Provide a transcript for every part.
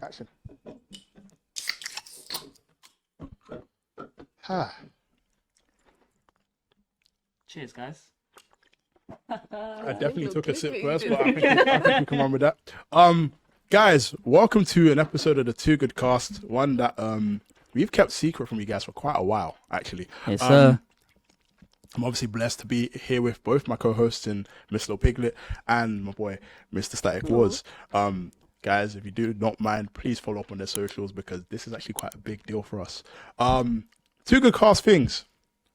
Action. Ah. Cheers, guys. I definitely took a sip first, but I think we can run with that. Guys, welcome to an episode of the 2Gudcast, one that we've kept secret from you guys for quite a while, actually. Yes, sir. I'm obviously blessed to be here with both my co-hosts in Miss Little Piglet and my boy, Mr. Static Wars. Guys, if you do not mind, please follow up on their socials because this is actually quite a big deal for us. 2Gudcast things.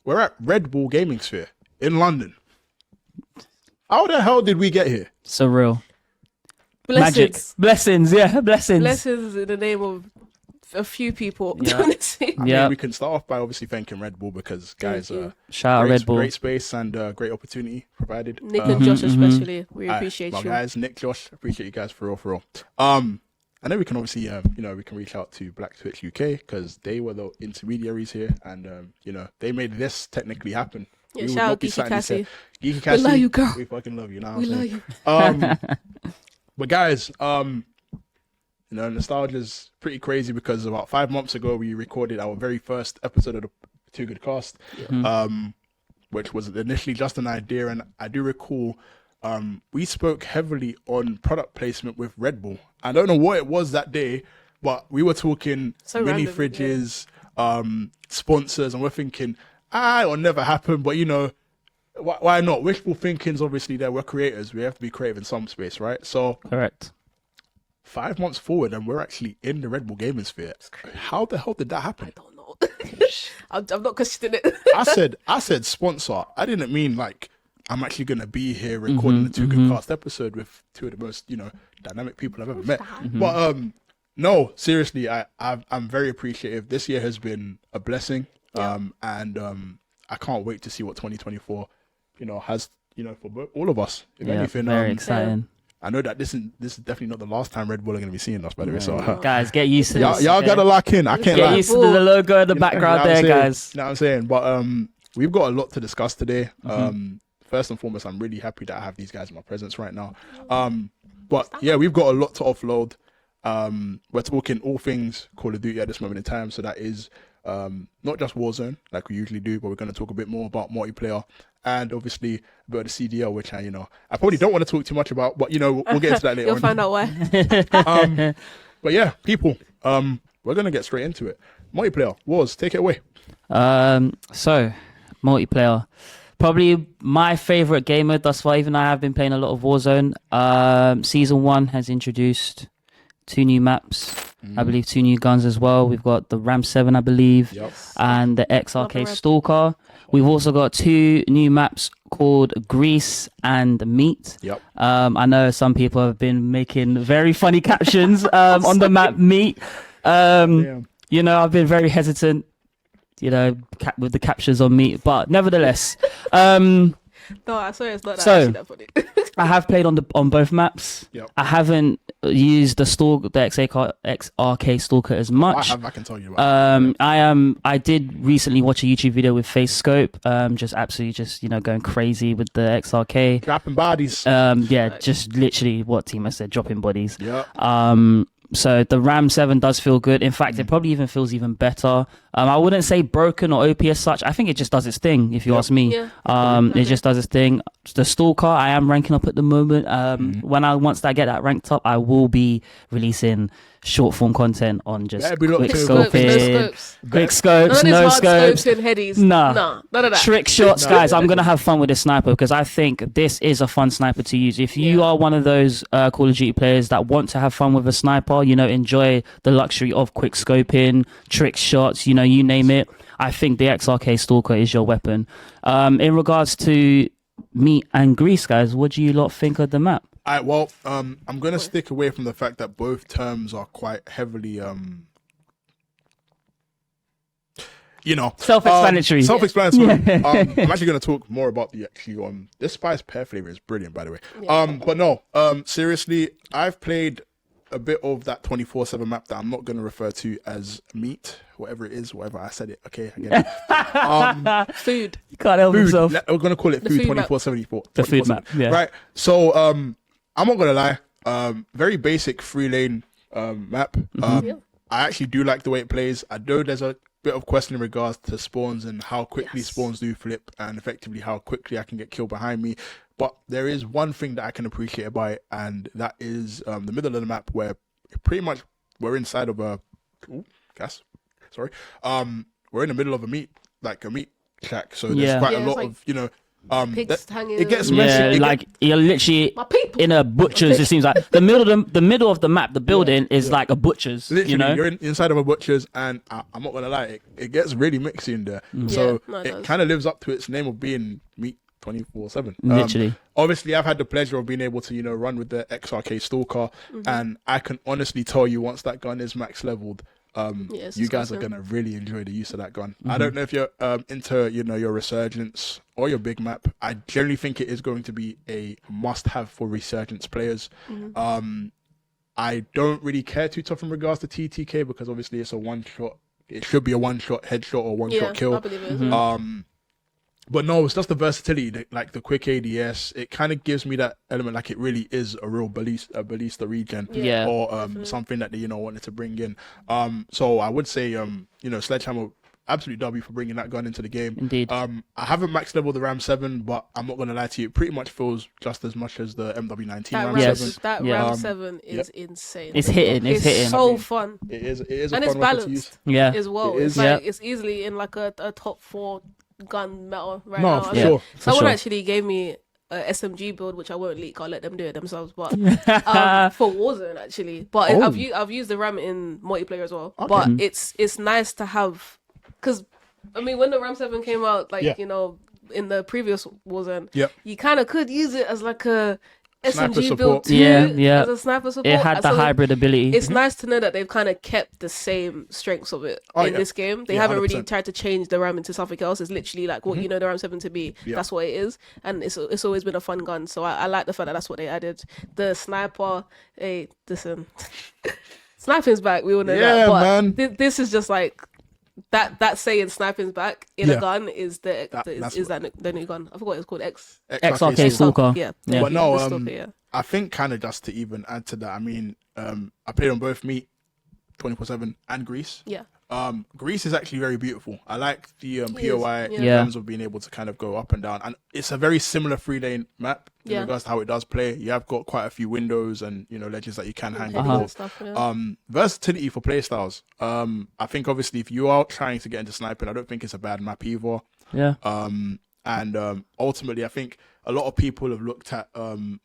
We're at Red Bull Gaming Sphere in London. How the hell did we get here? Surreal. Blessings. Magic. Blessings, yeah, blessings. Blessings in the name of a few people. Yeah. I Yeah. mean, we can start off by obviously thanking Red Bull because, guys, Thank you. Shout out Red Bull. great space and great opportunity provided. Nick and Josh especially. We Aye, appreciate well, you. guys, Nick, Josh, appreciate you guys for real. And then we can obviously, we can reach out to Black Twitch UK because they were the intermediaries here, and they made this technically happen. Yeah, We would shout not out be Geeky sat Cassie. Geeky Cassie, love you, girl. We fucking love you. Now We love you. But guys, nostalgia's pretty crazy because about 5 months ago we recorded our very first episode of the 2Gudcast, which was initially just an idea, and I do recall we spoke heavily on product placement with Red Bull. I don't know what it was that day, but we were talking So mini random, fridges, sponsors, and we're thinking, it'll never happen, but why not? Wishful thinking's obviously there. We're creators. We have to be creative in some space, right? So Correct. 5 months forward and we're actually in the Red Bull gaming sphere. How the hell did that happen? I don't know. I'm not questioning it. I said sponsor. I didn't mean like I'm actually gonna be here recording the 2Gudcast episode with two of the most dynamic people I've ever met. But no, seriously, I'm very appreciative. This year has been a blessing, and I can't wait to see what 2024 has for all of us. If anything, very exciting. I know that this is definitely not the last time Red Bull are going to be seeing us, by the way. So Guys, get used to this. y'all okay? gotta lock in. I can't Get lie. used to the logo in the background what I'm there, saying? guys. You know what I'm saying? But we've got a lot to discuss today. First and foremost, I'm really happy that I have these guys in my presence right now. But yeah, we've got a lot to offload. We're talking all things Call of Duty at this moment in time. So that is not just Warzone like we usually do, but we're going to talk a bit more about multiplayer and obviously about the CDL, which I probably don't want to talk too much about, but we'll get into that later You'll on. find out why. But yeah, people, we're going to get straight into it. Multiplayer, Wars, take it away. So multiplayer, probably my favorite game mode thus far. Even I have been playing a lot of Warzone. Season 1 has introduced 2 new maps. I believe 2 new guns as well. We've got the Ram 7, I believe, and the XRK Stalker. We've also got 2 new maps called Grease and Meat. I know some people have been making very funny captions on the map Meat. I've been very hesitant, with the captions on Meat, but nevertheless. No, I swear it's not So- that funny. I have played on both maps. I haven't used the XRK Stalker as much. I can tell you about I did recently watch a YouTube video with Face Scope, just absolutely going crazy with the XRK. dropping bodies. Just literally what Timo said, dropping bodies. Yeah. So the Ram 7 does feel good. In fact, it probably even feels even better. I wouldn't say broken or OP as such. I think it just does its thing, if you ask me. Yeah. It just does its thing. The Stalker, I am ranking up at the moment. Once I get that ranked up, I will be releasing short form content on just Better be locked quick in. Scopes, quick scopes, None of no these hard scopes. scopes and headies. Nah. None of that. Trick shots, guys. I'm gonna have fun with this sniper because I think this is a fun sniper to use. If you are one of those Call of Duty players that want to have fun with a sniper, enjoy the luxury of quick scoping, trick shots, you name it. I think the XRK Stalker is your weapon. In regards to Meat and Grease, guys, what do you lot think of the map? I'm going to stick away from the fact that both terms are quite heavily, Self-explanatory. Self-explanatory. I'm actually going to talk more about this Spice Pear flavor is brilliant, by the way. But no, seriously, I've played a bit of that 24/7 map that I'm not going to refer to as Meat, whatever it is, whatever I said it. Okay, again. Food. You can't help Food. himself. We're going to call it The Food food map. 24/74. The food map, yeah. Right. So I'm not going to lie. Very basic 3-lane map. I actually do like the way it plays. I know there's a bit of question in regards to spawns and how quickly spawns do flip and effectively how quickly I can get killed behind me. But there is one thing that I can appreciate about it, and that is the middle of the map where pretty much we're inside of a we're in the middle of a meat shack. So there's quite a lot like of, pigs hanging. it gets messy. You're literally My people. in a butcher's. It seems like the middle of the map, the building is like a butcher's. Literally, you're inside of a butcher's, and I'm not gonna lie, it gets really mixy in there. So it kind of lives up to its name of being meat 24/7. Literally. Obviously, I've had the pleasure of being able to, run with the XRK Stalker, and I can honestly tell you, once that gun is max leveled, you guys are gonna really enjoy the use of that gun. I don't know if you're into your Resurgence or your big map. I generally think it is going to be a must-have for Resurgence players. I don't really care too tough in regards to TTK because obviously it's a one-shot. It should be a one-shot headshot or one-shot kill. I believe it is. But no, it's just the versatility, like the quick ADS. It kind of gives me that element, like it really is a real ballista regen, or something that they wanted to bring in. So I would say, Sledgehammer, absolute W for bringing that gun into the game. Indeed. I haven't max leveled the Ram 7, but I'm not gonna lie to you, it pretty much feels just as much as the MW19 Ram 7. That Ram 7 is insane. It's hitting. It's hitting. So fun. It is, and it's balanced. As well. It is. It's easily in like a top 4 gun meta right no, now. for sure. Someone actually gave me a SMG build, which I won't leak. I'll let them do it themselves. But for Warzone actually, but I've used the RAM in multiplayer as well. Okay. But it's nice to have, because I mean when the RAM 7 came out, in the previous Warzone, you kind of could use it as like a SMG build too, as a sniper support. It had the hybrid ability. It's nice to know that they've kind of kept the same strengths of it in this game. They haven't 100%. Really tried to change the RAM into something else. It's literally like what you know the RAM 7 to be. That's what it is, and it's always been a fun gun. So I like the fact that that's what they added. The sniper, hey, listen, sniping's back. We all know that, but man. This is just like. That saying sniping's back in a gun is the new gun. I forgot what it's called. XRK Stalker. Yeah. But no, I think kind of just to even add to that, I mean, I played on both Meat 24/7 and Grease. Yeah. Grease is actually very beautiful. I like the POI in terms of being able to kind of go up and down, and it's a very similar 3-lane map in regards to how it does play. You have got quite a few windows and ledges that you can hang off. Stuff, versatility for playstyles. I think obviously if you are trying to get into sniping, I don't think it's a bad map either. Yeah. And ultimately, I think a lot of people have looked at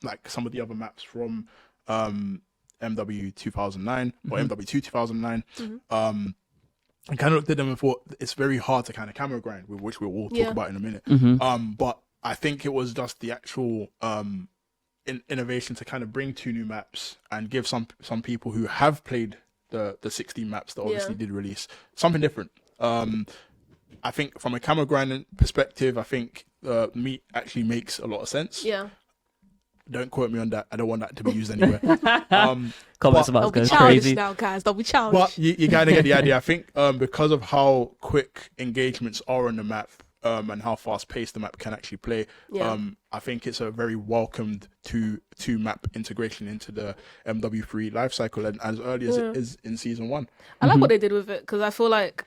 like some of the other maps from MW 2009 or MW2 2009. I kind of looked at them and thought it's very hard to kind of camera grind, which we'll all talk about in a minute. But I think it was just the actual innovation to kind of bring 2 new maps and give some people who have played the 16 maps that obviously did release something different. I think from a camera grinding perspective, I think Meat actually makes a lot of sense. Yeah. Don't quote me on that. I don't want that to be used anywhere. Comments about don't us be going crazy. now, guys. Don't be challenged. But you kind of get the idea. I think because of how quick engagements are on the map and how fast paced the map can actually play, I think it's a very welcomed two map integration into the MW3 life cycle, and as early as it is in season 1. I like what they did with it, because I feel like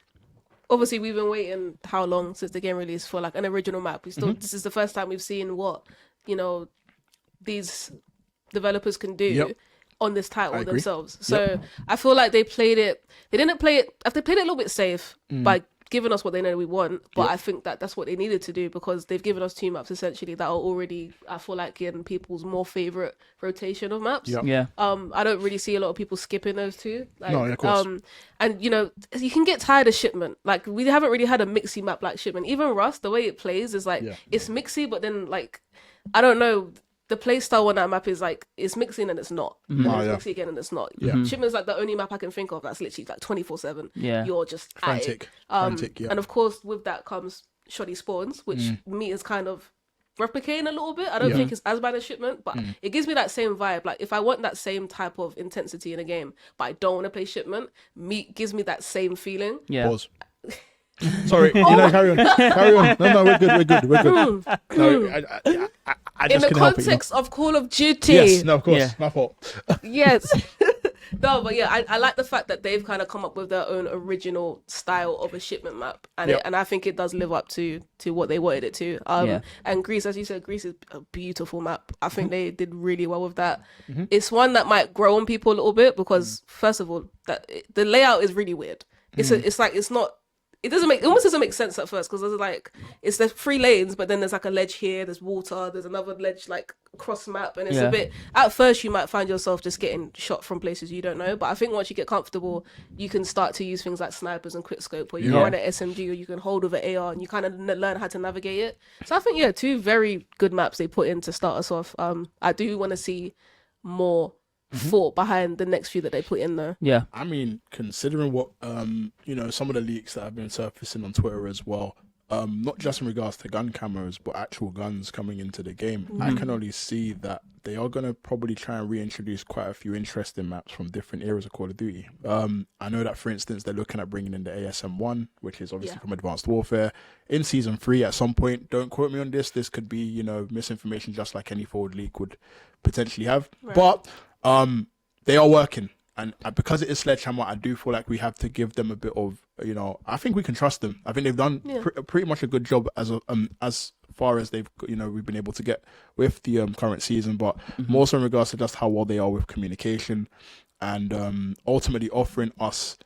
obviously we've been waiting how long since the game released for like an original map. This is the first time we've seen what these developers can do on this title themselves. So I feel like they played it. They didn't play it. They played it a little bit safe by giving us what they know we want. But I think that that's what they needed to do, because they've given us 2 maps essentially that are already, I feel like, in people's more favorite rotation of maps. I don't really see a lot of people skipping those 2. Like, no, of course. And you can get tired of Shipment. Like, we haven't really had a mixy map like Shipment. Even Rust, the way it plays is like it's mixy, but then like I don't know. The play style on that map is like it's mixing and it's not. And it's mixing again and it's not. Shipment's like the only map I can think of that's literally like 24/7. You're just frantic. And of course with that comes shoddy spawns, which Meat is kind of replicating a little bit. I don't think it's as bad as Shipment, but it gives me that same vibe. Like if I want that same type of intensity in a game, but I don't want to play Shipment, Meat gives me that same feeling. Pause. Sorry, carry on. No, we're good. No, I just in the context of Call of Duty. Yes, no, of course, my fault. Yes. No, but yeah, I like the fact that they've kind of come up with their own original style of a shipment map, and and I think it does live up to what they wanted it to. And Greece, as you said, Greece is a beautiful map. I think they did really well with that. It's one that might grow on people a little bit because first of all, that the layout is really weird. It's like it's not. It almost doesn't make sense at first because there's 3 lanes, but then there's like a ledge here, there's water, there's another ledge like across map, and it's a bit. At first, you might find yourself just getting shot from places you don't know, but I think once you get comfortable, you can start to use things like snipers and quickscope, where you can run an SMG or you can hold with an AR, and you kind of learn how to navigate it. So I think 2 very good maps they put in to start us off. I do want to see more thought behind the next few that they put in there. Yeah. I mean, considering what some of the leaks that have been surfacing on Twitter as well, not just in regards to gun cameras, but actual guns coming into the game, I can only see that they are going to probably try and reintroduce quite a few interesting maps from different eras of Call of Duty. I know that, for instance, they're looking at bringing in the ASM-1, which is obviously from Advanced Warfare, in Season 3 at some point. Don't quote me on this. This could be, misinformation, just like any forward leak would potentially have. Right. But they are working. And because it is Sledgehammer, I do feel like we have to give them a bit of, I think we can trust them. I think they've done pretty much a good job as far as we've been able to get with the current season, but more so in regards to just how well they are with communication and ultimately offering us,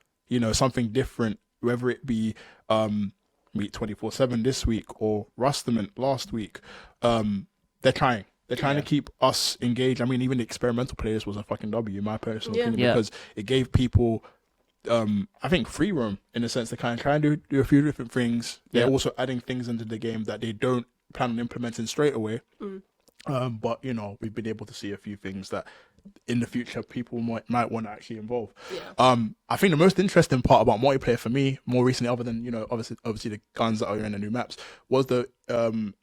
something different, whether it be Meet 24/7 this week or Rustament last week. They're trying. They're trying to keep us engaged. I mean, even the experimental players was a fucking W, in my personal opinion, because it gave people, I think, free roam in a sense to kind of try and do a few different things. They're also adding things into the game that they don't plan on implementing straight away. But, we've been able to see a few things that in the future people might want to actually involve. I think the most interesting part about multiplayer for me, more recently, other than, obviously the guns that are in the new maps, was the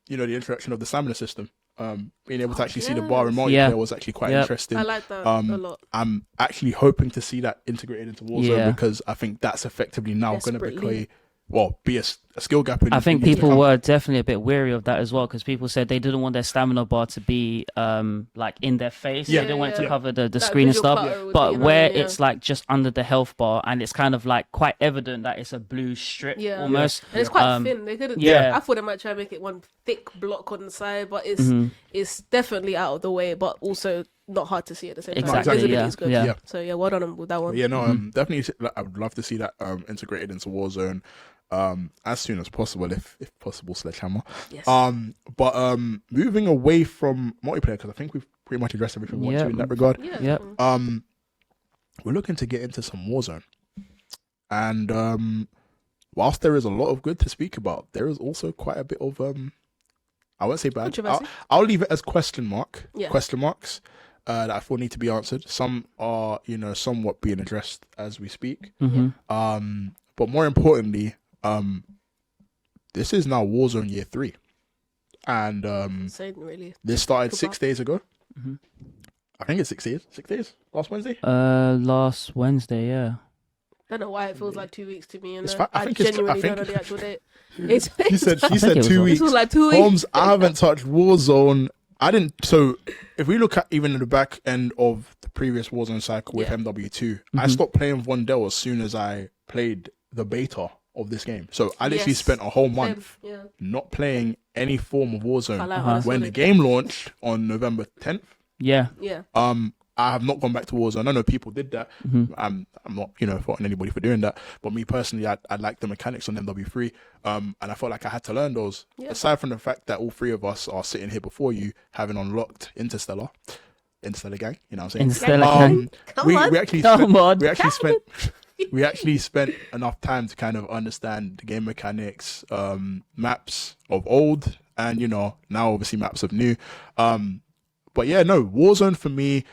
introduction of the stamina system. Being able to actually see the bar in multiplayer was actually quite interesting. I like that a lot. I'm actually hoping to see that integrated into Warzone because I think that's effectively now going to be a skill gap. I think people were definitely a bit weary of that as well because people said they didn't want their stamina bar to be like in their face. They didn't want it to cover the screen and stuff. But where it's like just under the health bar and it's kind of like quite evident that it's a blue strip almost. And it's quite thin. They couldn't. I thought they might try and make it one thick block on the side, but it's definitely out of the way, but also not hard to see at the same time. Visibility is good. So well done with that one. Definitely. I would love to see that integrated into Warzone. As soon as possible, if possible, Sledgehammer. Yes. But moving away from multiplayer, because I think we've pretty much addressed everything we want to in that regard. We're looking to get into some Warzone, and whilst there is a lot of good to speak about, there is also quite a bit of I won't say bad. I'll leave it as question marks that I feel need to be answered. Some are somewhat being addressed as we speak. But more importantly, this is now Warzone Year 3. And this started 6 days ago. I think it's 6 days. 6 days? Last Wednesday? Last Wednesday, yeah. I don't know why it feels like 2 weeks to me. And I genuinely don't know the actual date. She said 2 weeks. It was like 2 weeks. Holmes, I haven't touched Warzone. I didn't. So if we look at even the back end of the previous Warzone cycle with MW2, I stopped playing Vondel as soon as I played the beta of this game. So I literally spent a whole month not playing any form of Warzone. When the game launched on November 10th, I have not gone back to Warzone. I know people did that. I'm not, faulting anybody for doing that. But me personally, I like the mechanics on MW3. And I felt like I had to learn those. Aside from the fact that all three of us are sitting here before you, having unlocked Interstellar gang, you know what I'm saying? We actually spent enough time to kind of understand the game mechanics, maps of old, and now obviously maps of new. But Warzone for me,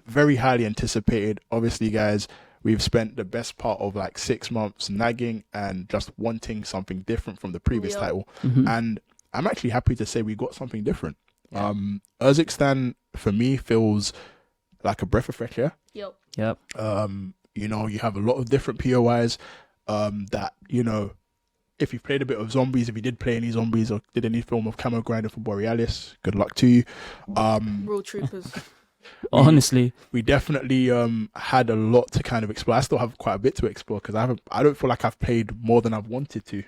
very highly anticipated. Obviously, guys, we've spent the best part of like 6 months nagging and just wanting something different from the previous title, and I'm actually happy to say we got something different. Urzikstan for me feels like a breath of fresh air. Yep. You have a lot of different POIs that, if you've played a bit of zombies, if you did play any zombies or did any form of camo grinder for Borealis, good luck to you. Rule troopers. honestly. We definitely had a lot to kind of explore. I still have quite a bit to explore because I don't feel like I've played more than I've wanted to.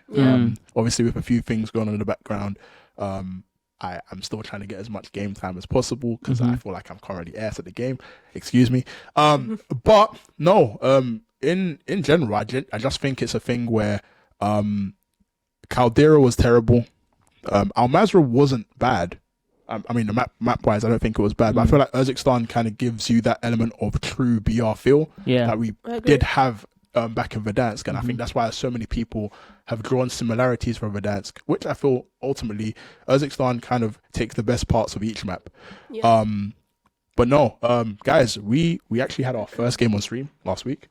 Obviously, with a few things going on in the background, I'm still trying to get as much game time as possible because I feel like I'm currently ass at the game. Excuse me. But no, in general, I just think it's a thing where Caldera was terrible. Al-Mazrah wasn't bad. I mean, the map wise, I don't think it was bad, but I feel like Urzikstan kind of gives you that element of true BR feel that we did have back in Verdansk, and I think that's why so many people have drawn similarities from Verdansk, which I feel ultimately Urzikstan kind of takes the best parts of each map. But no, guys, we actually had our first game on stream last week.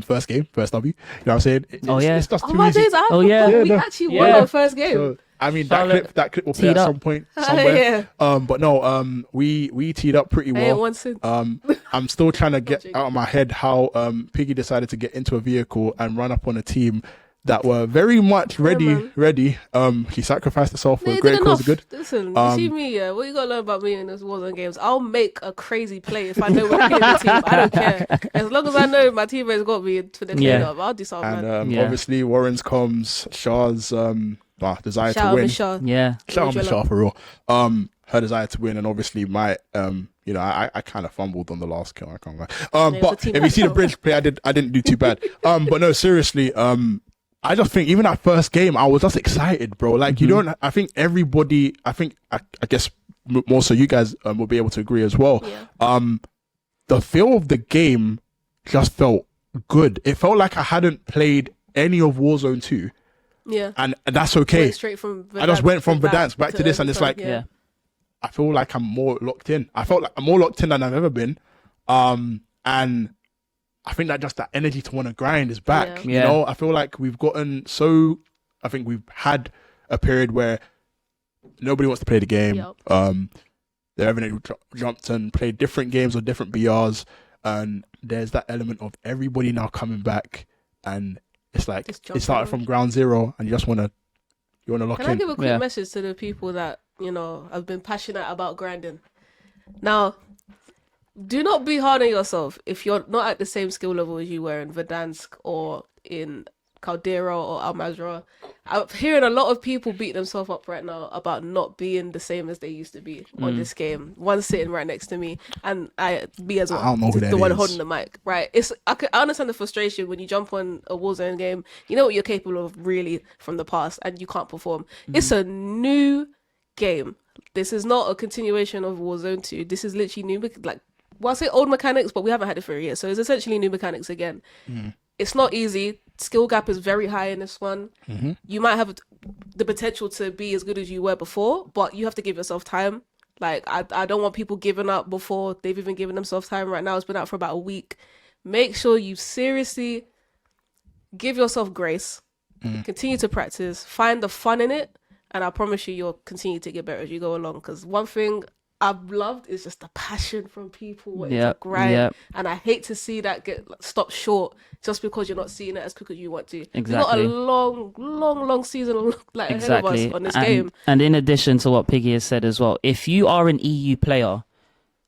First game, first W. You know what I'm saying? It's just too easy. We actually won our first game. So, I mean, that clip will play at some point somewhere. But no, we teed up pretty well. I'm still trying to get out of my head how Piggy decided to get into a vehicle and run up on a team that were very much ready. He sacrificed herself for a great cause of good. Listen, you see me, what you gotta learn about me in this Warzone games, I'll make a crazy play if I know we're killing the team. I don't care. As long as I know my teammates got me for the clean up, I'll do something. And obviously Warren's comms, Shah's desire to win. Shout out to Shah for real. Her desire to win, and obviously my I kind of fumbled on the last kill, I can't lie. But if you see the bridge play, I didn't do too bad. But no, seriously, I just think even that first game, I was just excited, bro. Like I think everybody, I guess more so you guys will be able to agree as well. The feel of the game just felt good. It felt like I hadn't played any of Warzone 2. Yeah. And that's okay. I just went from Verdansk back to this, and it's like, I feel like I'm more locked in. I felt like I'm more locked in than I've ever been. And I think that just that energy to want to grind is back. You know, I feel like we've gotten I think we've had a period where nobody wants to play the game. They're having jumped and played different games or different BRs, and there's that element of everybody now coming back, and it's like it started from ground zero, and you want to lock in. Can I give a quick message to the people that have been passionate about grinding? Now, do not be hard on yourself if you're not at the same skill level as you were in Verdansk or in Caldera or Al-Mazrah. I'm hearing a lot of people beat themselves up right now about not being the same as they used to be on this game. One sitting right next to me, and me as well. I don't know who that the one is. holding the mic. Right? I understand the frustration when you jump on a Warzone game. You know what you're capable of really from the past, and you can't perform. It's a new game. This is not a continuation of Warzone 2. This is literally new. Well, I say old mechanics, but we haven't had it for a year, so it's essentially new mechanics again. It's not easy. Skill gap is very high in this one. You might have the potential to be as good as you were before, but you have to give yourself time. Like, I don't want people giving up before they've even given themselves time. Right now, it's been out for about a week. Make sure you seriously give yourself grace. Continue to practice. Find the fun in it, and I promise you'll continue to get better as you go along. Because one thing I've loved is just the passion from people wanting to grind, and I hate to see that get stopped short just because you're not seeing it as quick as you want to. We've got a long season ahead of us on this game. And in addition to what Piggy has said as well, if you are an EU player,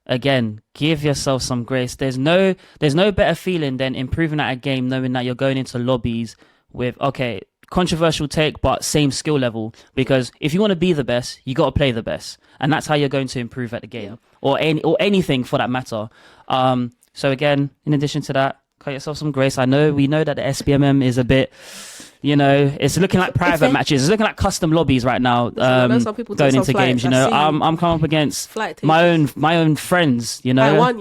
again, give yourself some grace. There's no better feeling than improving at a game knowing that you're going into lobbies with controversial take, but same skill level, because if you want to be the best, you got to play the best, and that's how you're going to improve at the game, or anything for that matter. So again, in addition to that, cut yourself some grace. We know that the SBMM is a bit, it's looking like private matches. It's looking like custom lobbies right now. Going into games, I'm coming up against my own friends. I won,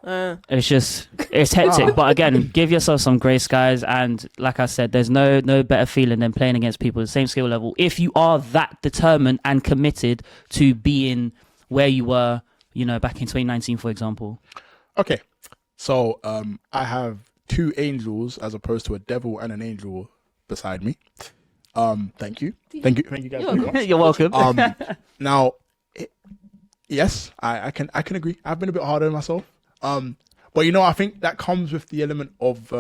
It's hectic, but again, give yourself some grace, guys. And like I said, there's no better feeling than playing against people at the same skill level if you are that determined and committed to being where you were, back in 2019, for example. Okay, so I have two angels as opposed to a devil and an angel beside me. Thank you guys. You're welcome. Now, yes, I can agree. I've been a bit harder on myself. But I think that comes with the element of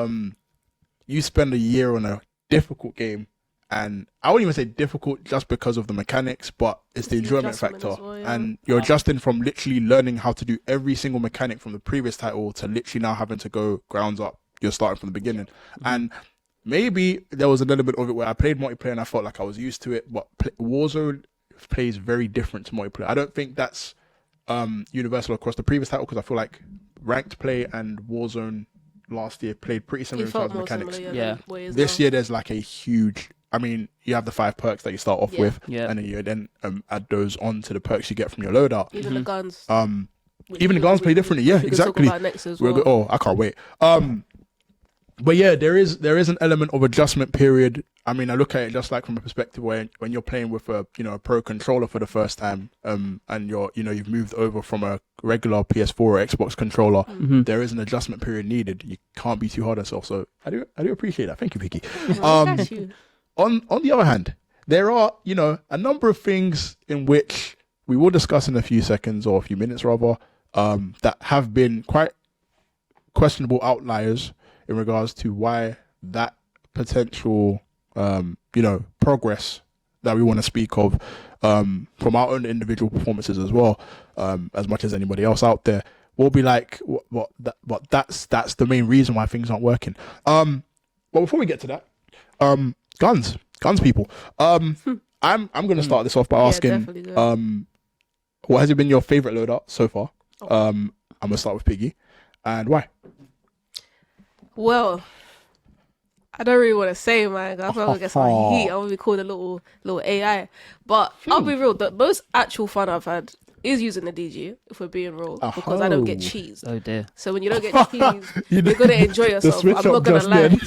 you spend a year on a difficult game And I wouldn't even say difficult just because of the mechanics, but it's the enjoyment factor. Well, yeah. And you're adjusting from literally learning how to do every single mechanic from the previous title to literally now having to go grounds up. You're starting from the beginning. And maybe there was an element of it where I played multiplayer and I felt like I was used to it, but Warzone plays very different to multiplayer. I don't think that's universal across the previous title, because I feel like ranked play and Warzone last year played pretty similar in terms of mechanics. This year there's like a huge, I mean, you have the 5 perks that you start off with, and then you then add those on to the perks you get from your loadout. Even the guns. Even the guns play differently. Yeah, exactly. Oh, I can't wait. But yeah, there is an element of adjustment period. I mean, I look at it just like from a perspective where when you're playing with a a pro controller for the first time, and you've moved over from a regular PS4 or Xbox controller, there is an adjustment period needed. You can't be too hard on yourself. So I do appreciate that. Thank you, Vicky. On the other hand, there are a number of things in which we will discuss in a few seconds or a few minutes rather, that have been quite questionable outliers in regards to why that potential, progress that we want to speak of, from our own individual performances as well, as much as anybody else out there, will be like, that's the main reason why things aren't working. But before we get to that, guns, people. I'm going to start this off by asking, what has been your favorite loadout so far? I'm going to start with Piggy, and why? Well, I don't really want to say, man. I feel like it's my heat. I want to be called a little AI. But I'll be real. The most actual fun I've had is using the DG, if we're being real, because I don't get cheesed. Oh dear. So when you don't get cheesed, you're going to enjoy yourself. I'm not going to lie.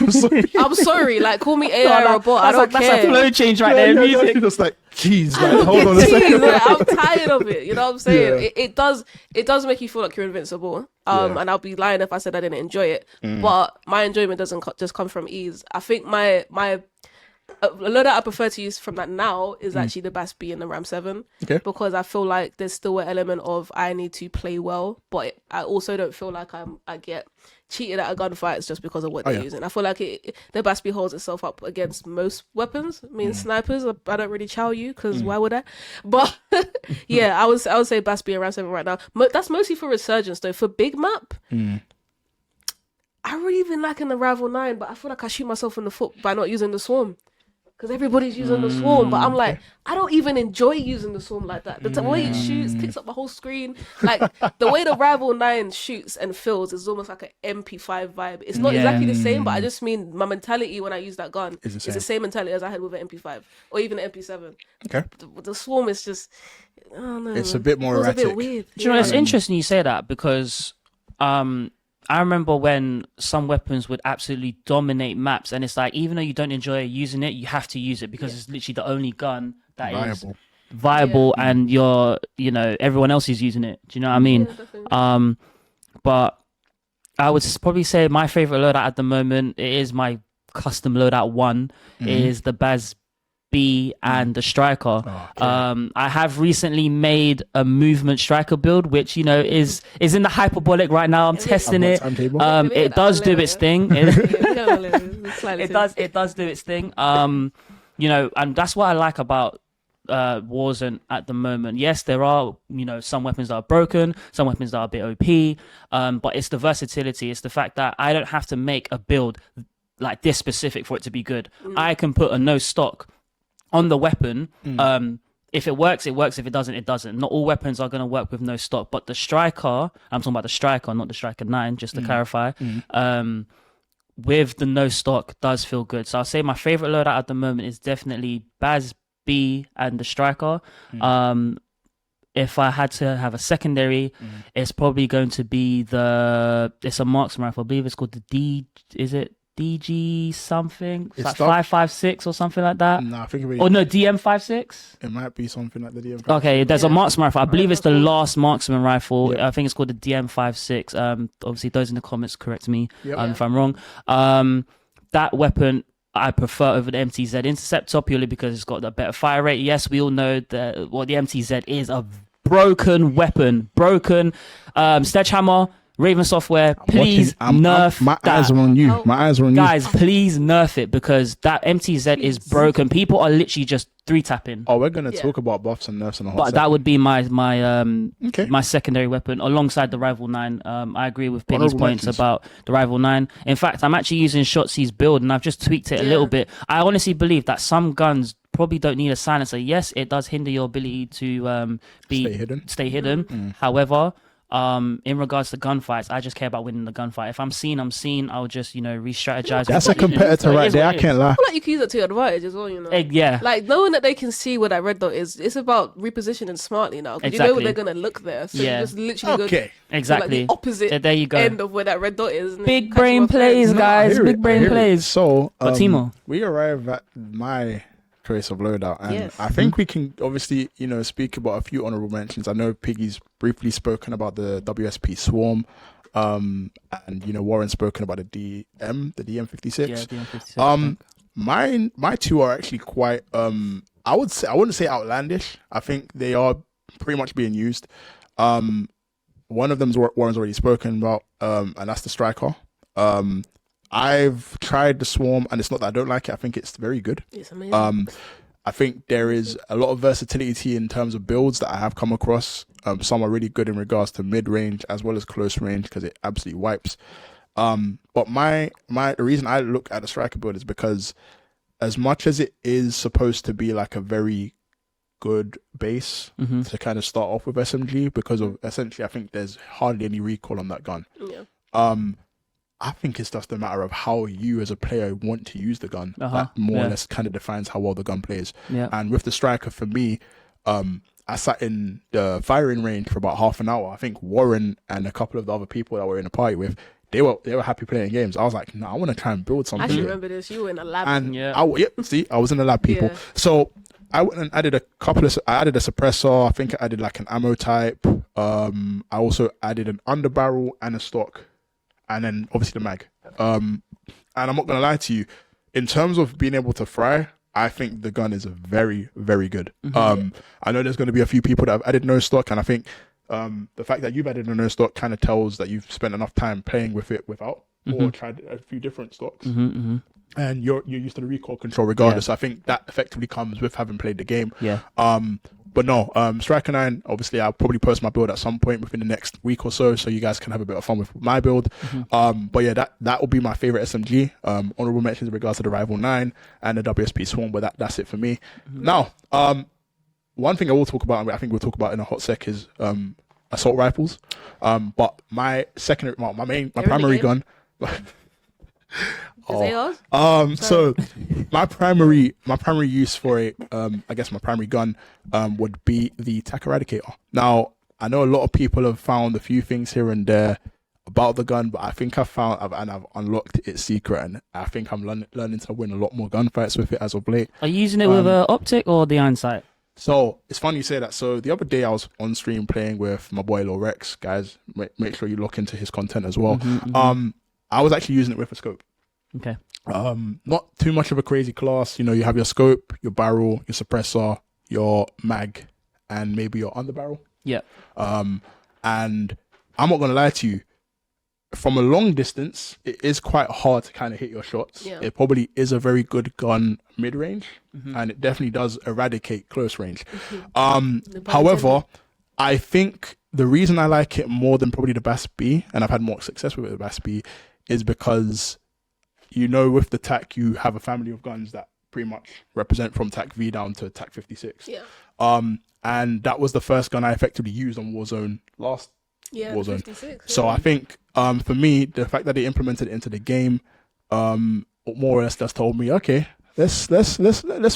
I'm sorry. Like, call me AI or a bot. I don't care. That's a flow change right there. Music. Just like, jeez, like, hold on a second. Like, I'm tired of it. You know what I'm saying? Yeah. It does make you feel like you're invincible. And I'll be lying if I said I didn't enjoy it. But my enjoyment doesn't just come from ease. I think my a loadout I prefer to use from that now is actually the Bass B and the Ram 7, because I feel like there's still an element of I need to play well, but I also don't feel like I get cheated at a gunfight just because of what they're using. I feel like the Bass B holds itself up against most weapons. I mean, snipers, I don't really chow you, because why would I? But yeah, I would say Bass B and Ram 7 right now. That's mostly for Resurgence though. For big map, I really been liking the Rival 9, but I feel like I shoot myself in the foot by not using the Swarm. Because everybody's using the Swarm, but I'm like, I don't even enjoy using the Swarm like that. The way it shoots, takes up the whole screen. Like, the way the Rival 9 shoots and fills is almost like an MP5 vibe. It's not exactly the same, but I just mean my mentality when I use that gun is the same mentality as I had with an MP5 or even an MP7. Okay. The Swarm is just, I don't know. It's a bit more erratic. A bit weird. Do you know, it's interesting you say that, because I remember when some weapons would absolutely dominate maps, and it's like, even though you don't enjoy using it, you have to use it because it's literally the only gun that is viable, and everyone else is using it. Do you know what I mean? Yeah, but I would probably say my favorite loadout at the moment, it is my custom loadout 1, is the Baz B and the Striker. I have recently made a movement Striker build, which is in the hyperbolic right now. I'm testing it. It does do its thing. It does do its thing. And that's what I like about Warzone at the moment. Yes, there are some weapons that are broken, some weapons that are a bit OP, but it's the versatility. It's the fact that I don't have to make a build like this specific for it to be good. I can put a no stock on the weapon. If it works, it works. If it doesn't, it doesn't. Not all weapons are going to work with no stock, but the Striker, I'm talking about the Striker, not the Striker 9, just to clarify, with the no stock does feel good. So I'll say my favorite loadout at the moment is definitely Baz B and the Striker. If I had to have a secondary, it's probably going to be it's a marksman rifle. I believe it's called the DG something. It's like 5.56 or something like that. No, I think DM56. It might be something like the DM56. Okay, there's a marksman rifle. I believe it's the last marksman rifle. I think it's called the DM56. Obviously, those in the comments correct me if I'm wrong. That weapon I prefer over the MTZ Interceptor purely because it's got a better fire rate. Yes, we all know that the MTZ is a broken weapon. Sledgehammer. Raven Software, I'm please watching- nerf my that. eyes are on you. Oh. My eyes are on Guys, please nerf it because that MTZ is Please. broken. People are literally just 3-tapping. you. Oh, we're gonna Yeah. talk about buffs and nerfs in a hot But second. that would be my Okay. my secondary weapon alongside the Rival 9. I agree with Piggy's Honourable points mentions. about the Rival 9. In fact, I'm actually using Shotzi's build and I've just tweaked it a little bit. I honestly believe that some guns probably don't need a silencer. Yes, it does hinder your ability to stay hidden. However, in regards to gunfights, I just care about winning the gunfight. If I'm seen, I'm seen. I'll just, re-strategize. That's a competitor right there. I can't lie. I feel like you can use it to your advantage as well, Yeah. Like knowing that they can see where that red dot is, it's about repositioning smartly now. Because you know Exactly. they're gonna look there. So Yeah. you just literally go Okay. Exactly. to, like, the opposite There you go. end of where that red dot is. And then Big catch them brain off guard. plays, No, guys. I hear Big it, I brain hear it. plays. So, But Timo. we arrive at my choice of loadout, and Yes. I think we can obviously, speak about a few honorable mentions. I know Piggy's briefly spoken about the WSP Swarm, and Warren's spoken about the DM56. Yeah, DM56. My two are actually quite I wouldn't say outlandish. I think they are pretty much being used. One of them's Warren's already spoken about, and that's the Striker. I've tried the Swarm, and it's not that I don't like it. I think it's very good. It's amazing. I think there is a lot of versatility in terms of builds that I have come across. Some are really good in regards to mid-range as well as close range because it absolutely wipes. But the reason I look at the Striker build is because as much as it is supposed to be like a very good base to kind of start off with SMG, because of essentially I think there's hardly any recoil on that gun. Yeah. I think it's just a matter of how you as a player want to use the gun. That more or less kind of defines how well the gun plays. Yeah. And with the Striker, for me, I sat in the firing range for about half an hour. I think Warren and a couple of the other people that were in the party with, they were happy playing games. I was like, no, I want to try and build I something. actually remember this. You were in a lab. And Yeah. I was in the lab, people. Yeah. So I went and added I added a suppressor. I think I added like an ammo type. I also added an underbarrel and a stock, and then obviously the mag. And I'm not gonna lie to you, in terms of being able to fry, I think the gun is very, very good. I know there's going to be a few people that have added no stock, and I think the fact that you've added a no stock kind of tells that you've spent enough time playing with it without, or tried a few different stocks. And you're used to the recoil control regardless. I think that effectively comes with having played the game. Yeah. But no, Striker 9, obviously I'll probably post my build at some point within the next week or so you guys can have a bit of fun with my build. But yeah, that will be my favorite SMG. Honorable mentions in regards to the Rival 9 and the WSP Swarm, but that's it for me. Now, one thing I will talk about, and I think we'll talk about in a hot sec, is assault rifles. But my primary gun. Is they yours? So my primary use for it, I guess my primary gun, would be the TAC Eradicator. Now, I know a lot of people have found a few things here and there about the gun, but I think I've unlocked its secret, and I think I'm learning to win a lot more gunfights with it as of late. Are you using it with an optic or the iron sight? So it's funny you say that. So the other day I was on stream playing with my boy Lil Rex. Guys, make sure you look into his content as well. I was actually using it with a scope. Okay. Not too much of a crazy class. You have your scope, your barrel, your suppressor, your mag, and maybe your underbarrel. Yeah. And I'm not gonna lie to you, from a long distance, it is quite hard to kind of hit your shots. Yeah. It probably is a very good gun mid-range, and it definitely does eradicate close range. However, I think the reason I like it more than probably the BAS-B, and I've had more success with it, the BAS-B, is because with the TAC you have a family of guns that pretty much represent from TAC V down to TAC 56. Yeah. And that was the first gun I effectively used on Warzone last Warzone. 56. So I think for me, the fact that they implemented it into the game, more or less just told me, okay, let's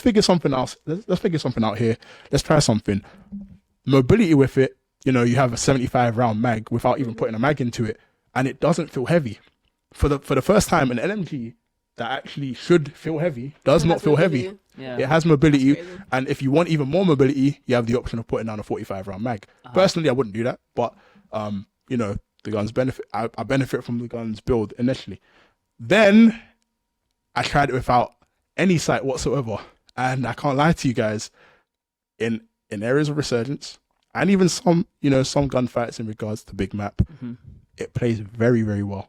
figure something else. Let's figure something out here. Let's try something. Mobility with it, you have a 75 round mag without even putting a mag into it, and it doesn't feel heavy. For the first time, an LMG that actually should feel heavy does not feel heavy. Yeah. It has mobility, That's crazy. and if you want even more mobility, you have the option of putting down a 45 round mag. Personally, I wouldn't do that, but the guns benefit. I benefit from the guns build initially. Then I tried it without any sight whatsoever, and I can't lie to you guys. In areas of resurgence, and even some gunfights in regards to big map, it plays very, very well.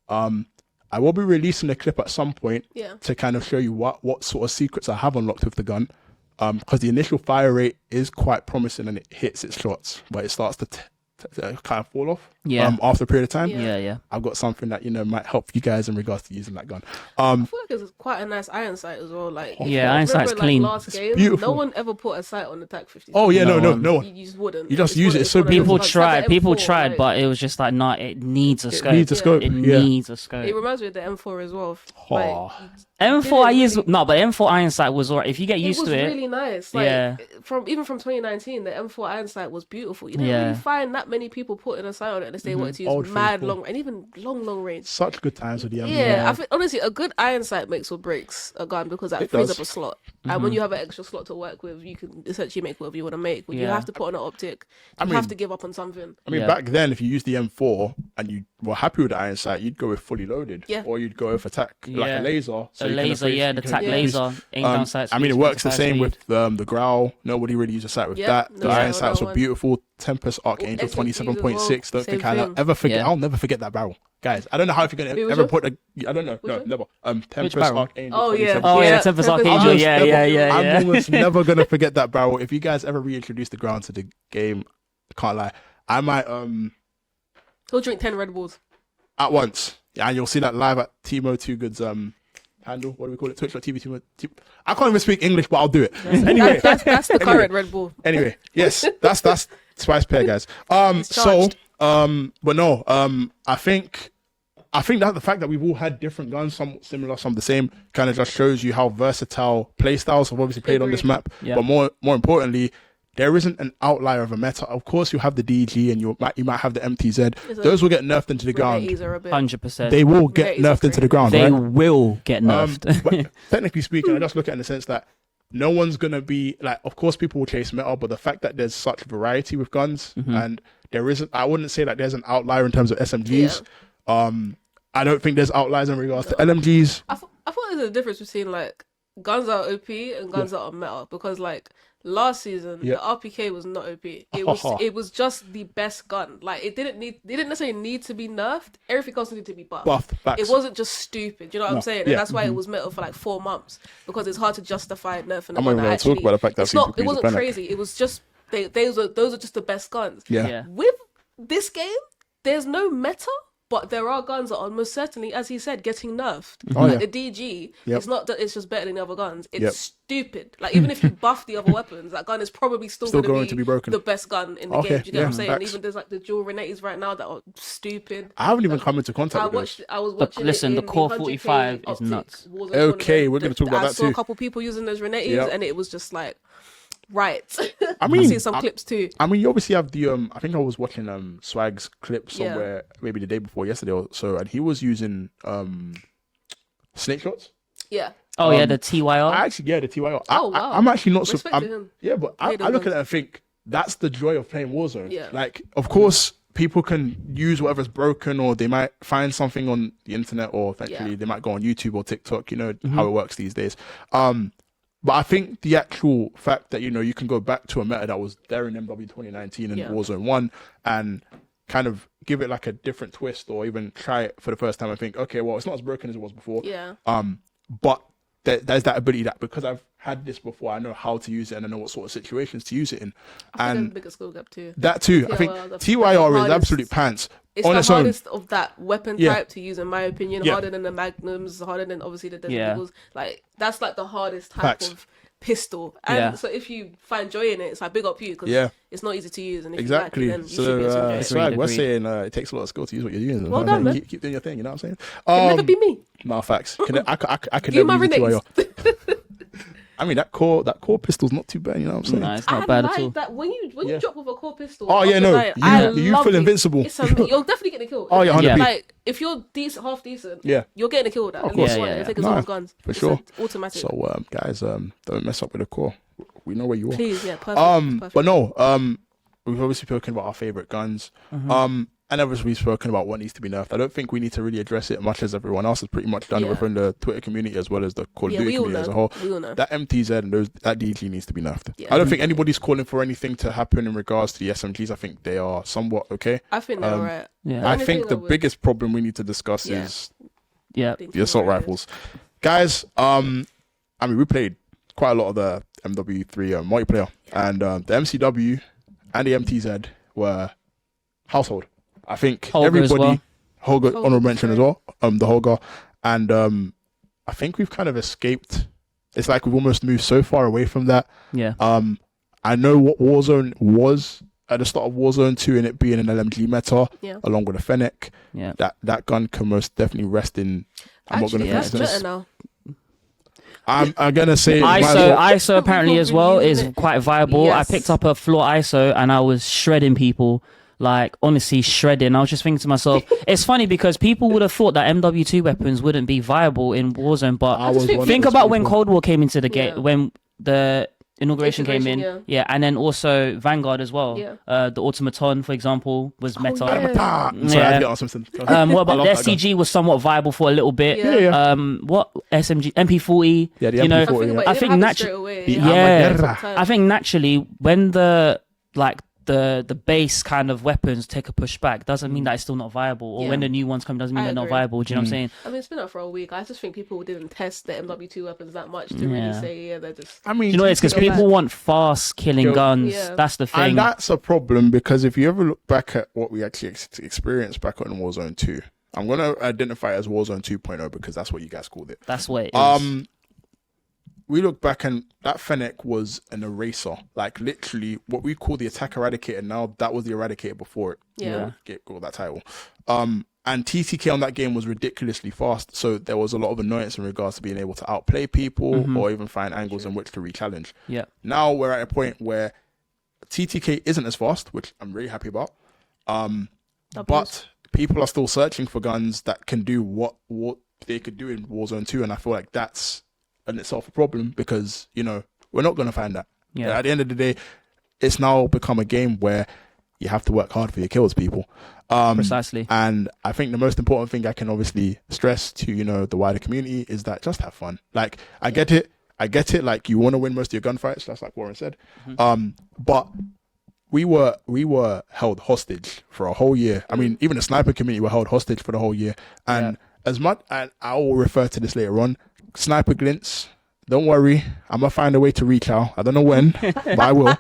I will be releasing a clip at some point to kind of show you what sort of secrets I have unlocked with the gun. Because the initial fire rate is quite promising and it hits its shots, but it starts to kind of fall off after a period of time. Yeah. I've got something that, might help you guys in regards to using that gun. I feel like it's quite a nice iron sight as well. Like, iron sight's clean. Last game, beautiful. No one ever put a sight on the TAC 50. Oh yeah, no. You just wouldn't. You just use it. It's so People beautiful. tried, but it was just like, nah, it needs a scope. It Yeah. needs a scope. It reminds me of the M4 as well. M4 I use, but M4 iron sight was alright. If you get used to it, it was really nice. Like, from 2019, the M4 iron sight was beautiful. You didn't really find that many people putting a sight on it unless they wanted to use mad long and even long range. Such good times with the M4. Yeah, I think honestly, a good iron sight makes or breaks a gun because that frees up a slot. And when you have an extra slot to work with, you can essentially make whatever you want to make. When you have to put on an optic, you have to give up on something. I mean, back then, if you used the M4 and you were happy with the iron sight, you'd go with fully loaded, or you'd go with a TAC, like a laser. So the TAC laser, aim down sights. I mean, it works the same with the Growl. Nobody really uses a sight with that. The iron sights were beautiful. Tempest Archangel 27.6. Don't think I'll ever forget. I'll never forget that barrel. Guys, I don't know how if you're going to ever put a... I don't know. No, never. Tempest Archangel. Oh, yeah. Tempest Archangel. Yeah. I'm almost never going to forget that barrel. If you guys ever reintroduce the Ground to the game, I can't lie, I might... He'll drink 10 Red Bulls. At once. Yeah, and you'll see that live at Timo 2Gud's handle. What do we call it? Twitch.tv. Timo. I can't even speak English, but I'll do it. Anyway. That's the current Red Bull. Anyway, yes. That's Spice Pair, guys. But no, I think that the fact that we've all had different guns, some similar, some the same, kind of just shows you how versatile play styles have obviously played on this map. Yeah. But more importantly, there isn't an outlier of a meta. Of course, you have the DG and you might have the MTZ. Those will get nerfed into the ground. 100%. They will get nerfed into the ground. They will get nerfed. But technically speaking, I just look at it in the sense that no one's gonna be like. Of course, people will chase meta, but the fact that there's such variety with guns and there isn't, I wouldn't say that there's an outlier in terms of SMGs. I don't think there's outliers in regards to LMGs. I thought there's a difference between like guns that are OP and guns that are meta, because like last season the RPK was not OP. It was just the best gun. Like they didn't necessarily need to be nerfed. Everything else needed to be buffed. It wasn't just stupid. You know what I'm saying? And that's why it was meta for like 4 months, because it's hard to justify nerfing. I'm not even going to talk about the fact that it wasn't crazy. It was just those are just the best guns. Yeah. With this game, there's no meta. But there are guns that are most certainly, as he said, getting nerfed. Like the DG, it's not that it's just better than the other guns. It's stupid. Like, even if you buff the other weapons, that gun is probably still going to be broken. The best gun in the game. Do you get what I'm saying? And even there's like the dual Renettes right now that are stupid. I haven't even come into contact with those. I was watching Listen, the Core 45 is nuts. Okay, we're going to talk about that too. I saw a couple people using those Renettes and it was just like... Right. I mean, I've seen some clips too. I mean, you obviously have the I think I was watching Swag's clip somewhere maybe the day before yesterday or so, and he was using snake shots. Yeah. Oh yeah, the TYR. The TYR. Oh wow. I'm actually not so. Yeah, but I look at it and think that's the joy of playing Warzone. Yeah. Like, of course, people can use whatever's broken, or they might find something on the internet, or eventually they might go on YouTube or TikTok. You know how it works these days. But I think the actual fact that, you can go back to a meta that was there in MW 2019 and Warzone 1 and kind of give it like a different twist, or even try it for the first time and think, okay, well, it's not as broken as it was before. Yeah. But there's that ability that because I've had this before, I know how to use it and I know what sort of situations to use it in. I think there's a bigger skill gap too. That too. I think TYR is absolute pants. It's on the its own. hardest of that weapon type to use, in my opinion. Harder than the Magnums, harder than obviously the Desert Eagles. Like, that's like the hardest type of pistol. And so if you find joy in it, it's like big up you, because it's not easy to use. And if you like it, then you should be able to enjoy it. Swag, we're saying it takes a lot of skill to use what you're using. Well done, man. Keep doing your thing, you know what I'm saying? It'll never be me. No, facts. I can Give never my use the Renettes. TYR. I mean, that core pistol's not too bad, you know what I'm saying? No, it's not bad at all. That when you drop with a core pistol. Oh yeah, no, you feel invincible. You'll definitely get a kill. Oh yeah, 100%. Like, if you're half decent, you're getting a kill with that. Of course, you're taking some guns for sure. Automatic. So guys, don't mess up with the core. We know where you are. Please, perfect. But no, we've obviously spoken about our favorite guns. and obviously we've spoken about what needs to be nerfed. I don't think we need to really address it much as everyone else has pretty much done it within the Twitter community as well as the Call of Duty community as a whole. We all know. That MTZ and that DG needs to be nerfed. Yeah. I don't think anybody's calling for anything to happen in regards to the SMGs. I think they are somewhat okay. I think they're alright. Yeah. I think the biggest problem we need to discuss is Yeah. the assault rifles. Guys, I mean, we played quite a lot of the MW3 multiplayer, and the MCW and the MTZ were household. I think Holger everybody, Holger, Holger, honorable mention as well, the Holger, and I think we've kind of escaped. It's like we've almost moved so far away from that. Yeah. I know what Warzone was at the start of Warzone 2 and it being an LMG meta, along with a Fennec. Yeah. That gun can most definitely rest in. Actually, that's better now. I'm gonna say ISO apparently as well is quite viable. Yes. I picked up a floor ISO and I was shredding people, like honestly shredding. I was just thinking to myself, it's funny because people would have thought that MW2 weapons wouldn't be viable in Warzone, but think about when Cold War came into the game, when the inauguration came in, and then also Vanguard as well. The Automaton, for example, was meta. What about the SCG was somewhat viable for a little bit. What SMG, MP40? Yeah, the you know, MP40, I think naturally, I think naturally when the base kind of weapons take a push back doesn't mean that it's still not viable, or when the new ones come doesn't mean they're not viable. Do you know what I'm saying? I mean, it's been out for a week. I just think people didn't test the MW2 weapons that much to really say they're just. I mean, you know, it's because people want fast killing guns. That's the thing, and that's a problem because if you ever look back at what we actually experienced back on Warzone 2, I'm gonna identify it as Warzone 2.0 because that's what you guys called it. That's what it is. We look back and that Fennec was an eraser, like literally what we call the attack eradicator now. That was the eradicator before it. Got that title. And TTK on that game was ridiculously fast, so there was a lot of annoyance in regards to being able to outplay people or even find angles in which to re-challenge. Now we're at a point where TTK isn't as fast, which I'm really happy about. But people are still searching for guns that can do what they could do in Warzone 2, and I feel like that's in itself a problem because, you know, we're not going to find that. At the end of the day, it's now become a game where you have to work hard for your kills, people. Precisely. And I think the most important thing I can obviously stress to, you know, the wider community is that just have fun. Like, I get it. Like, you want to win most of your gunfights. That's like Warren said. But we were held hostage for a whole year. I mean, even the sniper community were held hostage for the whole year. And as much, and I will refer to this later on, sniper glints, don't worry, I'm gonna find a way to reach out. I don't know when, but I will.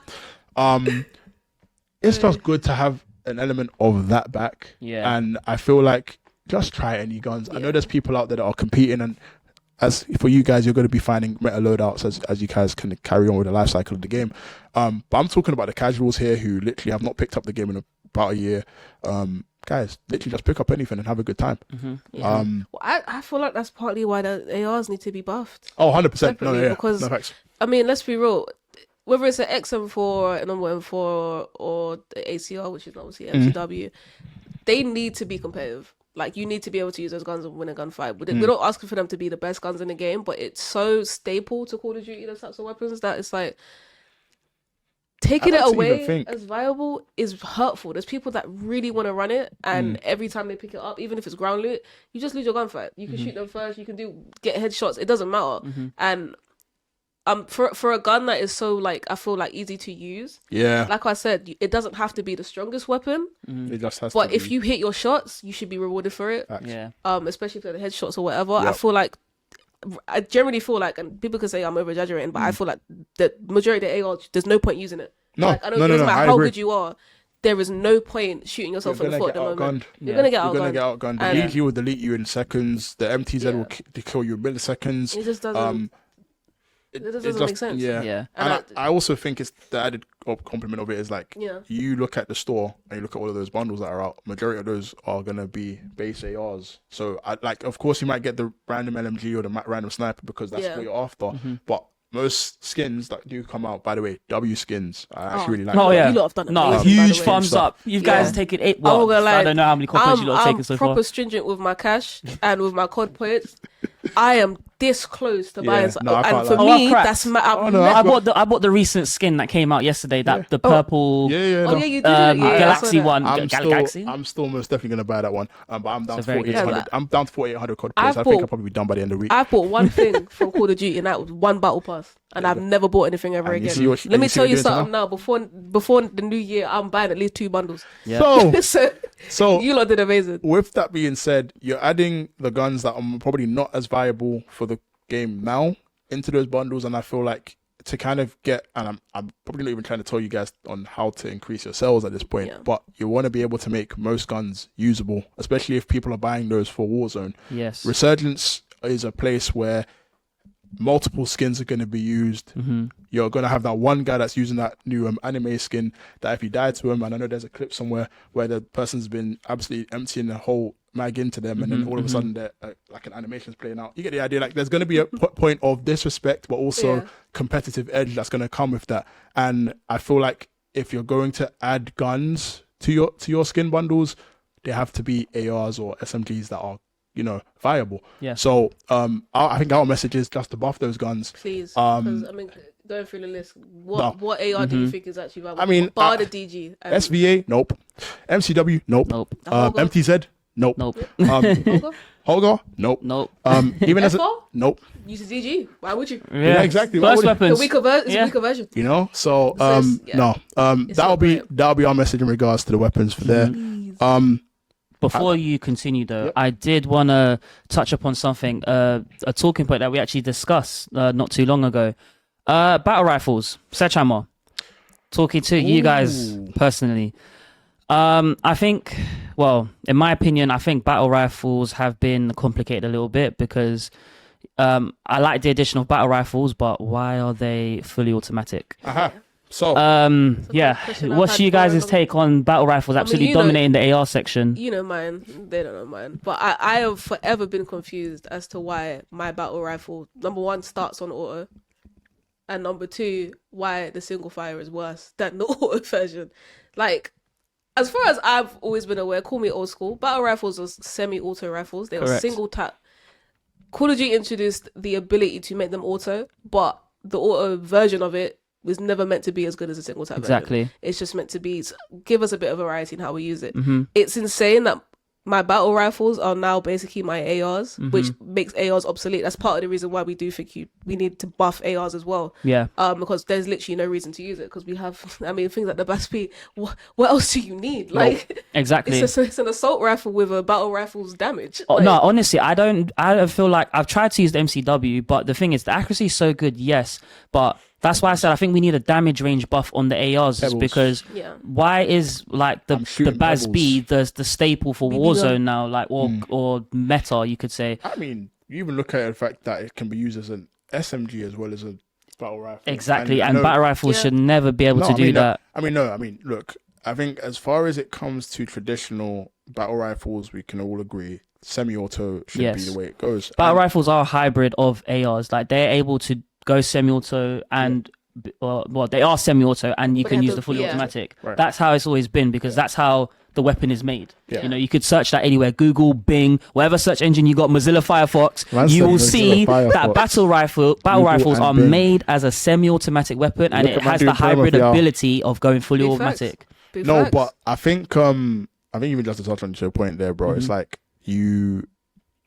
It's just good to have an element of that back. And I feel like just try any guns. I know there's people out there that are competing, and as for you guys, you're going to be finding meta loadouts as you guys can carry on with the life cycle of the game. But I'm talking about the casuals here who literally have not picked up the game in about a year. Guys, literally just pick up anything and have a good time. I feel like that's partly why the ARs need to be buffed. Oh, 100%. Because, no facts. I mean, let's be real. Whether it's an XM4, an M4, or the ACR, which is obviously MCW, they need to be competitive. Like, you need to be able to use those guns and win a gunfight. We're not asking for them to be the best guns in the game, but it's so staple to Call of Duty, those types of weapons, that it's like, taking it away as viable is hurtful. There's people that really want to run it, and every time they pick it up, even if it's ground loot, you just lose your gunfight. You can shoot them first, you can get headshots, it doesn't matter. And for a gun that is so, like, I feel like easy to use, like I said, it doesn't have to be the strongest weapon. It just has but to if you hit your shots, you should be rewarded for it. Especially for the headshots or whatever. I generally feel like, and people can say I'm over exaggerating, but I feel like the majority of the AR, there's no point using it. No, like, I don't no, matter how good you are, there is no point shooting yourself in the foot at the moment. You're gonna get outgunned. The DG will delete you in seconds. The MTZ will kill you in milliseconds. It just doesn't. It doesn't make sense. And I also think it's the added compliment of it is like, you look at the store and you look at all of those bundles that are out. Majority of those are gonna be base ARs. So of course you might get the random LMG or the random sniper because that's what you're after. But most skins that do come out, by the way, W skins, I actually really like. You lot have done amazing, huge thumbs up. You guys taken 8. Well, I don't know how many copies you lot have taken so far. I'm proper stringent with my cash and with my COD points. I am this close to Yeah, buying something. no, I And can't for lie. me, crap. that's my. Oh, no, I bought the recent skin that came out yesterday. That the purple. Yeah, Oh no. yeah, you did. Yeah, I saw Galaxy that. one. I'm still most definitely gonna buy that one. But I'm down to very good 4,800. skin. I'm down to 4,800 code I've plays. I think bought- I'll probably be done by the end of the week. I bought one thing from Call of Duty, and that was one battle pass, and I've never bought anything ever And you again. see what- Let and me you see tell what you you're doing something now. Before the new year, I'm buying at least 2 bundles. Yeah. So You lot did amazing. with that being said, you're adding the guns that are probably not as viable for the game now into those bundles, and I feel like to kind of get, and I'm probably not even trying to tell you guys on how to increase your sales at this point, but you want to be able to make most guns usable, especially if people are buying those for Warzone. Yes. Resurgence is a place where multiple skins are going to be used. You're going to have that one guy that's using that new anime skin that if you die to him, and I know there's a clip somewhere where the person's been absolutely emptying the whole mag into them, and then all of a sudden they're like an animation's playing out. You get the idea. Like there's going to be a point of disrespect, but also competitive edge that's going to come with that. And I feel like if you're going to add guns to your skin bundles, they have to be ARs or SMGs that are, you know, viable. Yeah. So I think our message is just to buff those guns. Please, because I mean, going through the list, what AR do you think is actually viable? I mean, bar the DG, SVA, nope. MCW, nope. Nope. MTZ, nope. Nope. Holger, nope. Nope. Even as a F4? Nope. use a DG. Why would you? Yeah, exactly. Why First would you? weapons. It's a weaker version. You know, so no, that'll be our message in regards to the weapons for there. Before you continue, though, I did want to touch upon something, a talking point that we actually discussed not too long ago. Battle rifles, Sledgehammer. Talking to you guys personally. I think, well, in my opinion, I think battle rifles have been complicated a little bit because I like the addition of battle rifles, but why are they fully automatic? So yeah, question I've what's had you for a guys' long- take on battle rifles absolutely you know- dominating the AR section? You know mine. They don't know mine. But I have forever been confused as to why my battle rifle, number one, starts on auto. And number two, why the single fire is worse than the auto version. Like, as far as I've always been aware, call me old school, battle rifles are semi-auto rifles. They were Correct. single tap. Call of Duty introduced the ability to make them auto, but the auto version of it was never meant to be as good as a single tap version. Exactly. It's just meant to be give us a bit of variety in how we use it. It's insane that my battle rifles are now basically my ARs, which makes ARs obsolete. That's part of the reason why we do think we need to buff ARs as well. Yeah. Because there's literally no reason to use it because we have, I mean, things like the BASP. What else do you need? Like, Exactly. it's an assault rifle with a battle rifle's damage. Oh, Like, no, honestly, I don't feel like I've tried to use the MCW, but the thing is, the accuracy is so good, yes, but that's why I said I think we need a damage range buff on the ARs Pebbles. because Yeah. why is like the shooting BASB the staple for BB Warzone gun. now, like or meta, you could say. I mean, you even look at the fact that it can be used as an SMG as well as a battle rifle. Exactly, I and know- battle rifles Yeah. should never be able to do that. I mean, look, I think as far as it comes to traditional battle rifles, we can all agree semi-auto should Yes. be the way it goes. Battle And- rifles are a hybrid of ARs, like they're able to go semi-auto and well, they are semi-auto and you But can they use have the to- fully yeah. automatic. Right. That's how it's always been because that's how the weapon is made. Yeah. You know, you could search that anywhere, Google, Bing, whatever search engine you got, Mozilla Firefox, Man you said will Mozilla see Firefox. that battle Google rifles and are Bing. made as a semi-automatic weapon and Look it at my has dude the hybrid Perma, ability of going fully Big automatic. Big No, facts. but I think even just to touch on your point there, bro, it's like you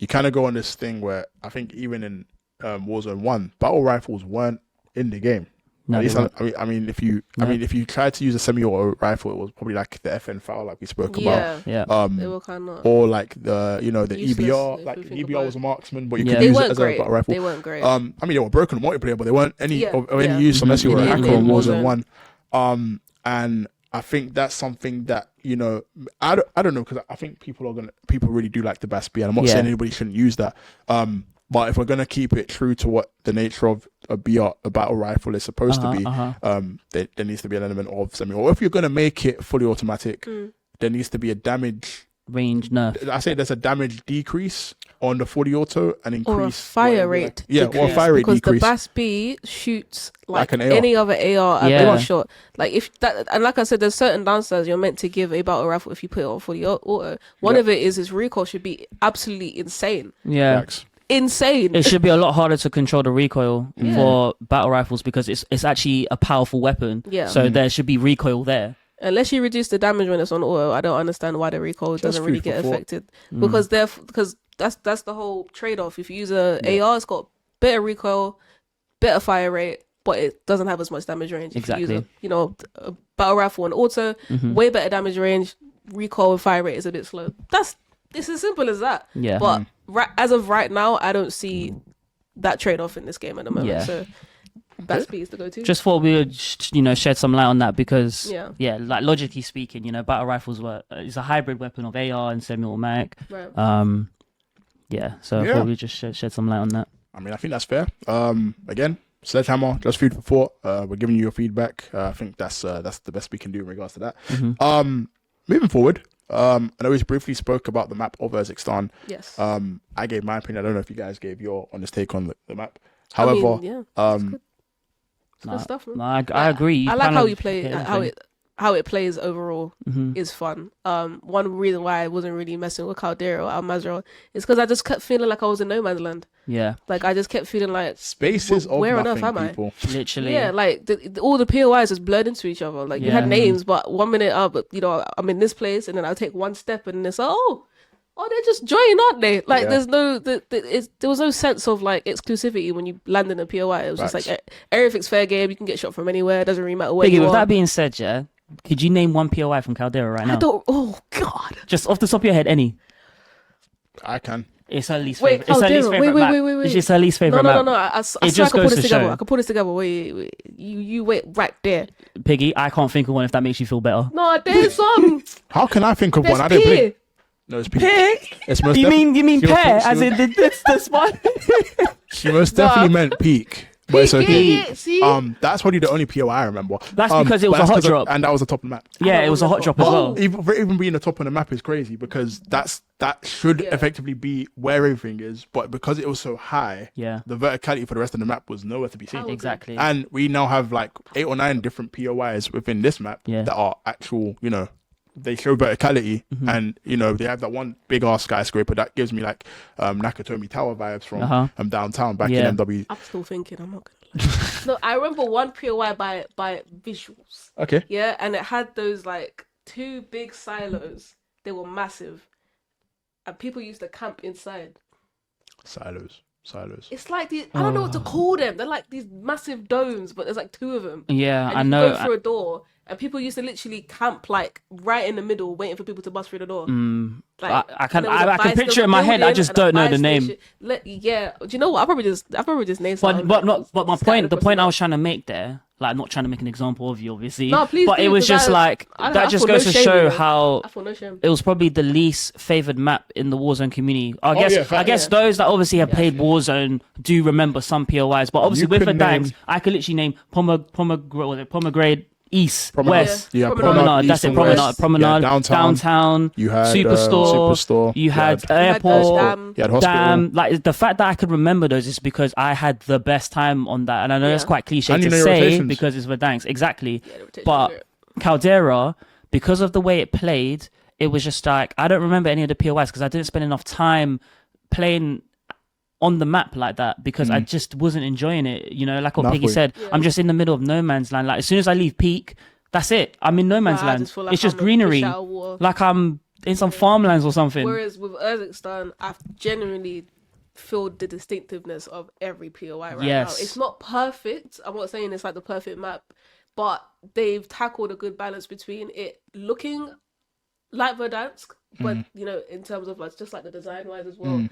kind of go on this thing where I think even in Warzone 1, battle rifles weren't in the game. No, At least, they weren't. I mean, if you tried to use a semi-auto rifle, it was probably like the FN file, like we spoke about. yeah, Yeah. they were kind of. Or like the Useless, EBR, if like we the think EBR about was it. a marksman, but you Yeah. could They use it weren't as a great. battle rifle. They weren't great. I mean, they were broken on multiplayer, but they weren't any Yeah, of any yeah. use unless you were a In hacker the on Warzone Warzone. 1. And I think that's something that, you know, I don't know, because I think people really do like the BASB, and I'm not Yeah. saying anybody shouldn't use that. But if we're gonna keep it true to what the nature of a battle rifle is supposed to be, there needs to be an element of semi. Or if you're gonna make it fully automatic, there needs to be a damage. Range nerf. I say there's a damage decrease on the fully auto and increase Or a fire whatever, rate. like- yeah, or a decrease, fire rate because decrease. the BASB shoots like Like an AR. any other AR I've Yeah. ever shot. Like if that, and like I said, there's certain downsides you're meant to give a battle rifle if you put it on fully auto. One Yeah. of it is its recoil should be absolutely insane. Yeah. Facts. insane. It should be a lot harder to control the recoil for battle rifles because it's actually a powerful weapon. Yeah. So there should be recoil there. Unless you reduce the damage when it's on auto, I don't understand why the recoil doesn't really get affected. Because that's the whole trade-off. If you use a AR, it's got better recoil, better fire rate, but it doesn't have as much damage range. Exactly. If you use a battle rifle on auto, way better damage range, recoil and fire rate is a bit slow. It's as simple as that. Yeah. But as of right now, I don't see that trade-off in this game at the moment. Yeah. So that speed is the go-to. Just thought we would, shed some light on that because, yeah, like logically speaking, battle rifles is a hybrid weapon of AR and semi-automatic. Right. So I thought we'd just shed some light on that. I mean, I think that's fair. Again, Sledgehammer, just food for thought. We're giving you your feedback. I think that's the best we can do in regards to that. Moving forward, I know we briefly spoke about the map of Urzikstan. Yes. I gave my opinion. I don't know if you guys gave your honest take on the map. However, it's good stuff, man. No, I agree. I like how you play, how it plays overall is fun. One reason why I wasn't really messing with Caldera or Al Mazrah is because I just kept feeling like I was in no man's land. Yeah. Like I just kept feeling like spaces of where on nothing, earth am people. Literally. Yeah, like all the POIs just blurred into each other. Like you had names, but 1 minute I'm in this place, and then I'll take one step, and it's they're just joined, aren't they? Like there's no there was no sense of like exclusivity when you land in a POI. It was just like everything's fair game. You can get shot from anywhere. It doesn't really matter where Biggie, you with are. that being said, could you name one POI from Caldera right now? I don't. Oh God! Just off the top of your head, any? I can. It's her least Wait, favorite. It's her least favorite map. Wait. It's just her least favorite map. No. I swear I can put this together. I can put this together. Wait. You wait right there. Piggy, I can't think of one if that makes you feel better. No, there's some. How can I think of There's one? I didn't Pier. play. No, it's Peak. It's most You mean she was- pair? she As was- in this one? She most definitely meant Peak. But it's okay. Yeah, see? That's probably the only PO I remember. That's because it was but a that's hot 'cause drop. and that was the top of the map. Yeah, it was a hot drop as well. Even being the top of the map is crazy because that should effectively be where everything is, but because it was so high, the verticality for the rest of the map was nowhere to be seen. Exactly. And we now have like 8 or 9 different POIs within this map that are actual, they show verticality, and they have that one big ass skyscraper that gives me like Nakatomi Tower vibes from downtown back in MW. I'm still thinking. I'm not gonna lie. No, I remember one POI by visuals. Okay. Yeah, and it had those like 2 big silos. They were massive, and people used to camp inside. Silos. It's like these. I don't know what to call them. They're like these massive domes, but there's like 2 of them. Yeah, and I you know. Go through a door, and people used to literally camp like right in the middle, waiting for people to bust through the door. Like, I can picture it in my head. I just don't know the name. Yeah, do you know what? I probably just named something. But my point. The point I was trying to make there, like not trying to make an example of you, obviously. No, please. But do, it was just that just goes to show how it was probably the least favored map in the Warzone community. I guess those that obviously have played Warzone do remember some POIs, but obviously with the Danks, I could literally name Pomegranate East, West, Promenade. That's it. Promenade. Downtown. You had Superstore. You had Airport. You had Hospital. Damn. Like the fact that I could remember those is because I had the best time on that, and I know that's quite cliche to say because it's Verdansk. Exactly. But Caldera, because of the way it played, it was just like I don't remember any of the POIs because I didn't spend enough time playing on the map like that because I just wasn't enjoying it. Like what Piggy said, I'm just in the middle of no man's land. Like as soon as I leave Peak, that's it. I'm in no man's land. Like it's just greenery. Like I'm in some farmlands or something. Whereas with Urzikstan, I genuinely feel the distinctiveness of every POI right now. It's not perfect. I'm not saying it's like the perfect map, but they've tackled a good balance between it looking like Verdansk, but in terms of like just like the design wise as well,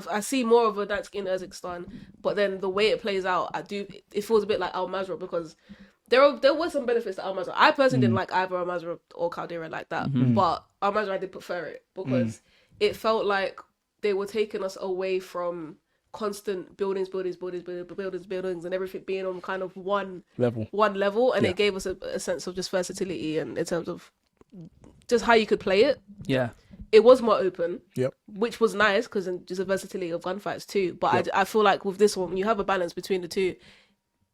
I see more of Verdansk in Urzikstan, but then the way it plays out, it feels a bit like Al Mazrah because there were some benefits to Al Mazrah. I personally didn't like either Al Mazrah or Caldera like that, but Al Mazrah I did prefer it because it felt like they were taking us away from constant buildings, and everything being on kind of one level, and it gave us a sense of just versatility and in terms of just how you could play it. Yeah. It was more open, which was nice because just a versatility of gunfights too. But I feel like with this one, when you have a balance between the two,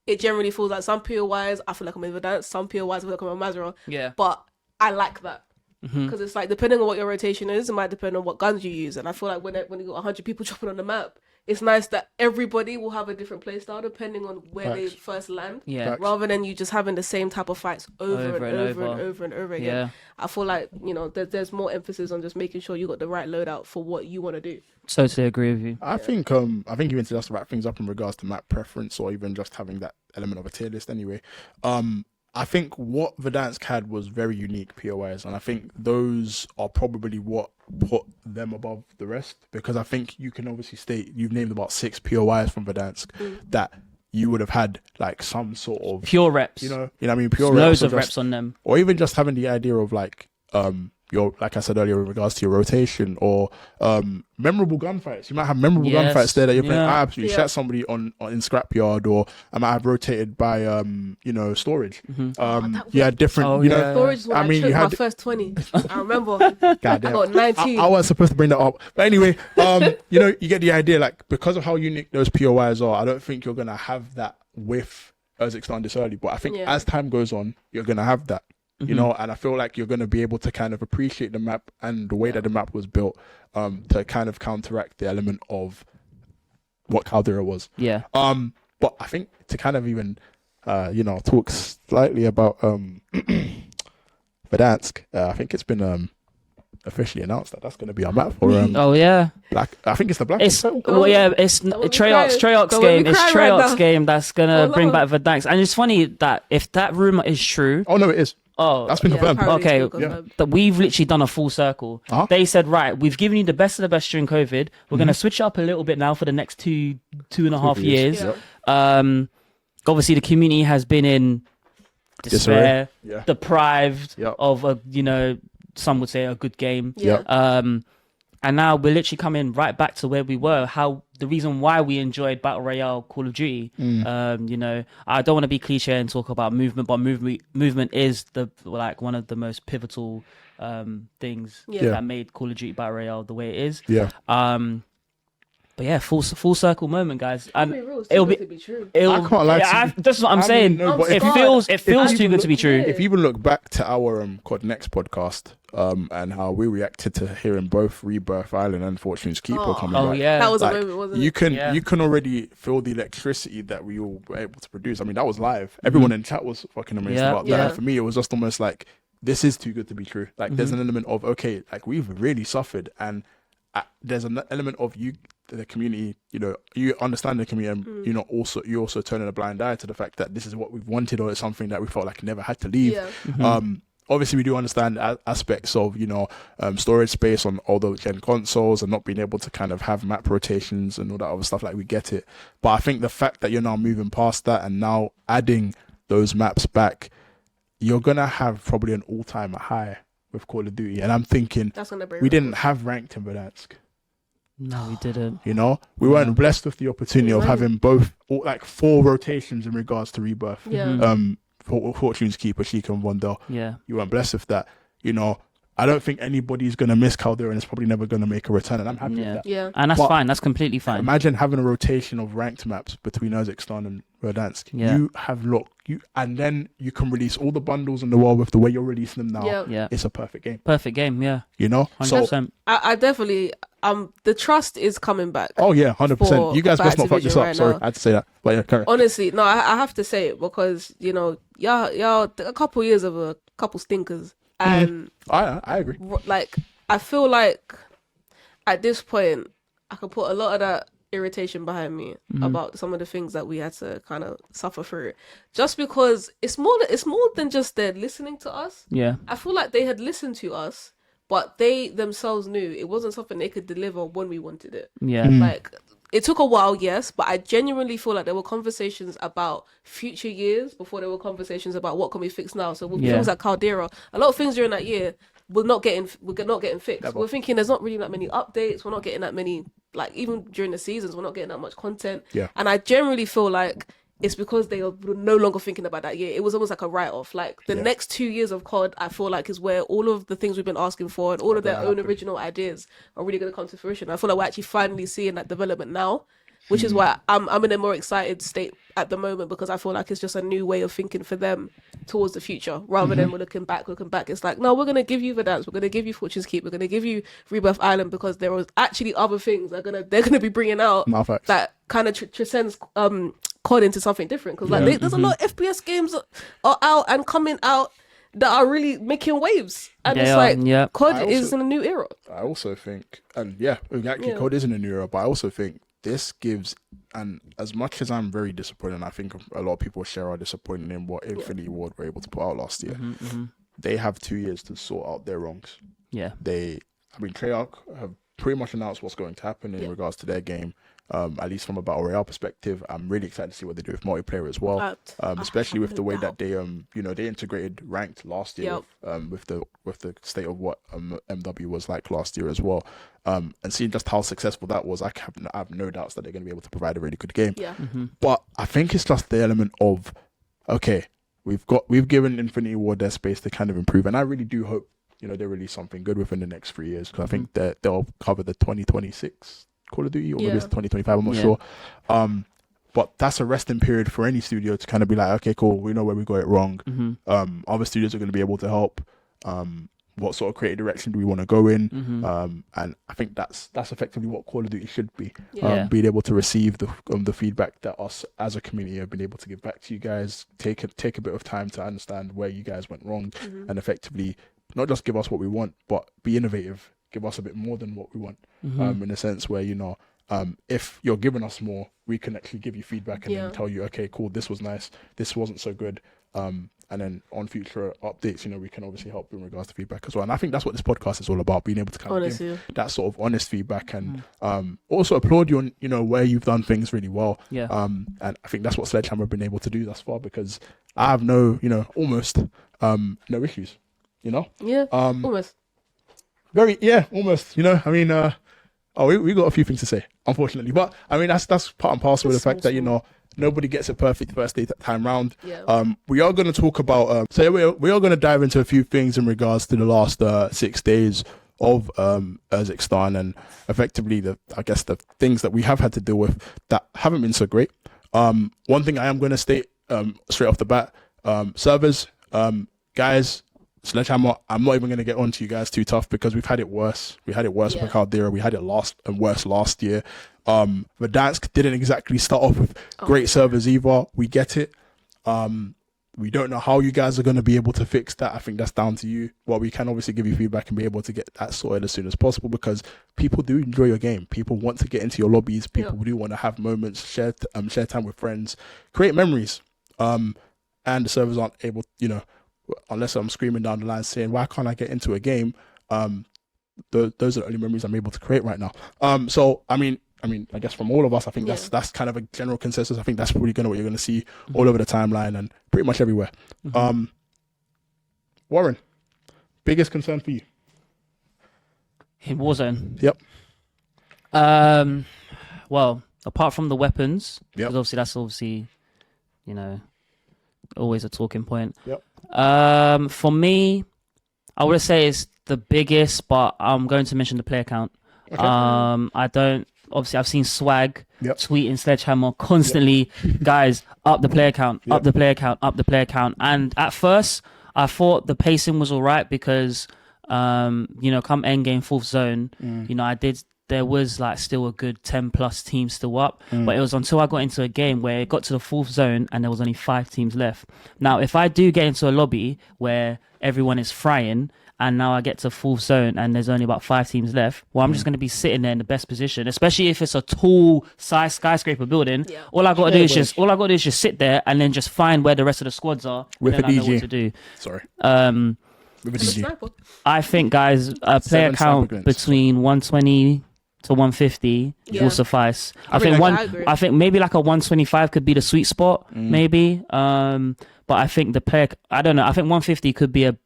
it generally feels like some POIs, I feel like I'm in Verdansk, some POIs I feel like I'm in Mazrah. Yeah. But I like that. Because it's like, depending on what your rotation is, it might depend on what guns you use. And I feel like when you got 100 people dropping on the map, it's nice that everybody will have a different play style depending on where they Facts. first land. Yeah. Facts. Rather than you just having the same type of fights over and over again. Yeah. I feel like, there's more emphasis on just making sure you got the right loadout for what you want to do. Totally agree with you. I think even to just wrap things up in regards to map preference or even just having that element of a tier list anyway. I think what Verdansk had was very unique POIs, and I think those are probably what put them above the rest, because I think you can obviously state you've named about 6 POIs from Verdansk that you would have had like some sort of Pure reps. you know what I mean, pure Loads reps, or of just- reps on them. or even just having the idea of like your, like I said earlier, in regards to your rotation or memorable gunfights. You might have memorable Yes. gunfights there that you're playing. Yeah. I absolutely shot somebody in scrapyard, or I might have rotated by storage. Different. Oh, you yeah. know, Storage was when I I mean, chose you my had. first 20. I remember. Goddamn. got 19. I wasn't supposed to bring that up, but anyway, you get the idea. Like, because of how unique those POIs are, I don't think you're gonna have that with Urzikstan this early. But I think as time goes on, you're gonna have that. You know, and I feel like you're going to be able to kind of appreciate the map and the way that the map was built to kind of counteract the element of what Caldera was. Yeah. But I think to kind of even, talk slightly about Verdansk, I think it's been officially announced that that's going to be our map for Oh yeah. Black. I think it's the Black. It's Ops. it's Don't make me Treyarch's cry. Don't make game. me It's cry right Treyarch's now. game that's gonna Oh, bring Lord. back Verdansk. And it's funny that if that rumor is true, Oh no, it is. That's been confirmed. apparently Okay, it's been confirmed. that we've literally done a full circle. Uh-huh. They said, right, we've given you the best of the best during COVID. We're gonna switch it up a little bit now for the next two and a half years. Yeah. Obviously the community has been in despair, Yeah. deprived Yep. of some would say a good game. Yeah. And now we're literally coming right back to where we were. The reason why we enjoyed Battle Royale Call of Duty. I don't want to be cliche and talk about movement, but movement is one of the most pivotal things that made Call of Duty Battle Royale the way it is. Yeah. But yeah, full circle moment, guys. And Be real, it's it'll too be. good to be true. I can't lie to you. That's what I'm I saying. mean, no, but it if- feels if too you good to be true. If you even look back to our COD Next podcast and how we reacted to hearing both Rebirth Island and Fortune's Keeper coming Oh back. yeah, That was Like, a moment, wasn't you it? can Yeah. you can already feel the electricity that we all were able to produce. I mean, that was live. Everyone in chat was fucking amazed Yeah. about that. Yeah. And for me, it was just almost like, this is too good to be true. Like, there's an element of, okay, like we've really suffered, and there's an element of the community, you understand the community, and you also turning a blind eye to the fact that this is what we've wanted, or it's something that we felt like never had to leave. Yeah. Obviously we do understand aspects of storage space on all those gen consoles and not being able to kind of have map rotations and all that other stuff. Like, we get it, but I think the fact that you're now moving past that and now adding those maps back, you're gonna have probably an all-time high with Call of Duty. And I'm thinking, That's gonna bring we didn't have ranked in Verdansk. No, we didn't. We weren't blessed with the opportunity of Right. having both, like 4 rotations in regards to Rebirth. Yeah. Fortune's Keeper, Sheik and Vondel. Yeah. You weren't blessed with that. I don't think anybody's gonna miss Caldera, and it's probably never gonna make a return. And I'm happy with that. Yeah. And that's But fine. That's completely fine. Imagine having a rotation of ranked maps between Urzikstan and Verdansk. Yeah. You have and then you can release all the bundles in the world with the way you're releasing them now. Yeah. Yeah. It's a perfect game. Perfect game. Yeah. So 100%. I definitely the trust is coming back. oh yeah, 100%. You guys for must not fuck this Activision up. right Sorry, now. I had to say that. But yeah, carry on. Honestly, no, I have to say it because y'all a couple years of a couple stinkers, and I agree. like I feel like at this point I can put a lot of that irritation behind me about some of the things that we had to kind of suffer through, just because it's more than just they're listening to us. Yeah. I feel like they had listened to us, but they themselves knew it wasn't something they could deliver when we wanted it. Yeah. Like, it took a while, yes, but I genuinely feel like there were conversations about future years before there were conversations about what can we fix now. So with things like Caldera, a lot of things during that year we're not getting fixed. Never. We're thinking there's not really that many updates. We're not getting that many, like, even during the seasons, we're not getting that much content. Yeah. And I generally feel like it's because they are no longer thinking about that year. It was almost like a write-off. Like, the next 2 years of COD, I feel like, is where all of the things we've been asking for and all of their own original ideas are really going to come to fruition. I feel like we're actually finally seeing that development now. which is why I'm in a more excited state at the moment, because I feel like it's just a new way of thinking for them towards the future, rather than we're looking back. It's like, no, we're going to give you Verdansk, we're going to give you Fortune's Keep, we're going to give you Rebirth Island, because there was actually other things they're gonna be bringing out that kind of transcends COD into something different, because like there's a lot of FPS games are out and coming out that are really making waves, and COD is in a new era. I also think, and COD is in a new era, but I also think this gives, and as much as I'm very disappointed, and I think a lot of people share our disappointment in what Infinity Ward were able to put out last year, they have 2 years to sort out their wrongs. Treyarch have pretty much announced what's going to happen in regards to their game. At least from a battle royale perspective, I'm really excited to see what they do with multiplayer as well. Especially with the way that they they integrated ranked last year with the state of what MW was like last year as well. And seeing just how successful that was, I have no doubts that they're going to be able to provide a really good game. But I think it's just the element of, okay, we've given Infinity Ward their space to kind of improve, and I really do hope they release something good within the next 3 years, because I think that they'll cover the 2026 Call of Duty, or maybe it's 2025, I'm not sure. But that's a resting period for any studio to kind of be like, okay, cool, we know where we got it wrong. Other studios are going to be able to help. What sort of creative direction do we want to go in? And I think that's effectively what Call of Duty should be. Being able to receive the feedback that us as a community have been able to give back to you guys, take a bit of time to understand where you guys went wrong, and effectively not just give us what we want, but be innovative. Give us a bit more than what we want, in a sense where, if you're giving us more, we can actually give you feedback and then tell you, okay, cool, this was nice, this wasn't so good. And then on future updates, we can obviously help in regards to feedback as well. And I think that's what this podcast is all about, being able to kind of give that sort of honest feedback, and also applaud you on, where you've done things really well. And I think that's what Sledgehammer have been able to do thus far, because I have almost no issues, almost. Almost. We got a few things to say, unfortunately, but that's part and parcel of the fact that nobody gets it perfect first time round. We are going to talk about we are going to dive into a few things in regards to the last 6 days of Kazakhstan, and effectively the things that we have had to deal with that haven't been so great. One thing I am going to state straight off the bat, servers, guys, Sledgehammer, I'm not even going to get on to you guys too tough, because we've had it worse. We had it worse with Caldera. We had it worse last year. Verdansk didn't exactly start off with great servers either. We get it. We don't know how you guys are going to be able to fix that. I think that's down to you. Well, we can obviously give you feedback and be able to get that sorted as soon as possible, because people do enjoy your game. People want to get into your lobbies. People do want to have moments, share time with friends, create memories. And the servers aren't able, unless I'm screaming down the line saying, why can't I get into a game? Those are the only memories I'm able to create right now. So, I guess from all of us, I think that's kind of a general consensus. I think that's probably what you're going to see all over the timeline and pretty much everywhere. Warren, biggest concern for you? In Warzone? Yep. Well, apart from the weapons, because that's always a talking point. For me, I would say it's the biggest, but I'm going to mention the player count. Obviously, I've seen Swag tweeting Sledgehammer constantly, guys, up the player count, up the player count, up the player count. And at first, I thought the pacing was all right, because, come endgame, fourth zone, there was still a good 10 plus teams still up. But it was until I got into a game where it got to the fourth zone and there was only 5 teams left. Now, if I do get into a lobby where everyone is frying, and now I get to fourth zone and there's only about 5 teams left, well, I'm just going to be sitting there in the best position, especially if it's a tall size skyscraper building. All I got to do is just sit there and then just find where the rest of the squads are. With a DG. I know what to do. Sorry. With a DG. I think, guys, a player count between 120 to 150 will suffice. I think maybe like a 125 could be the sweet spot, maybe. But I think I don't know. I think 150 could be a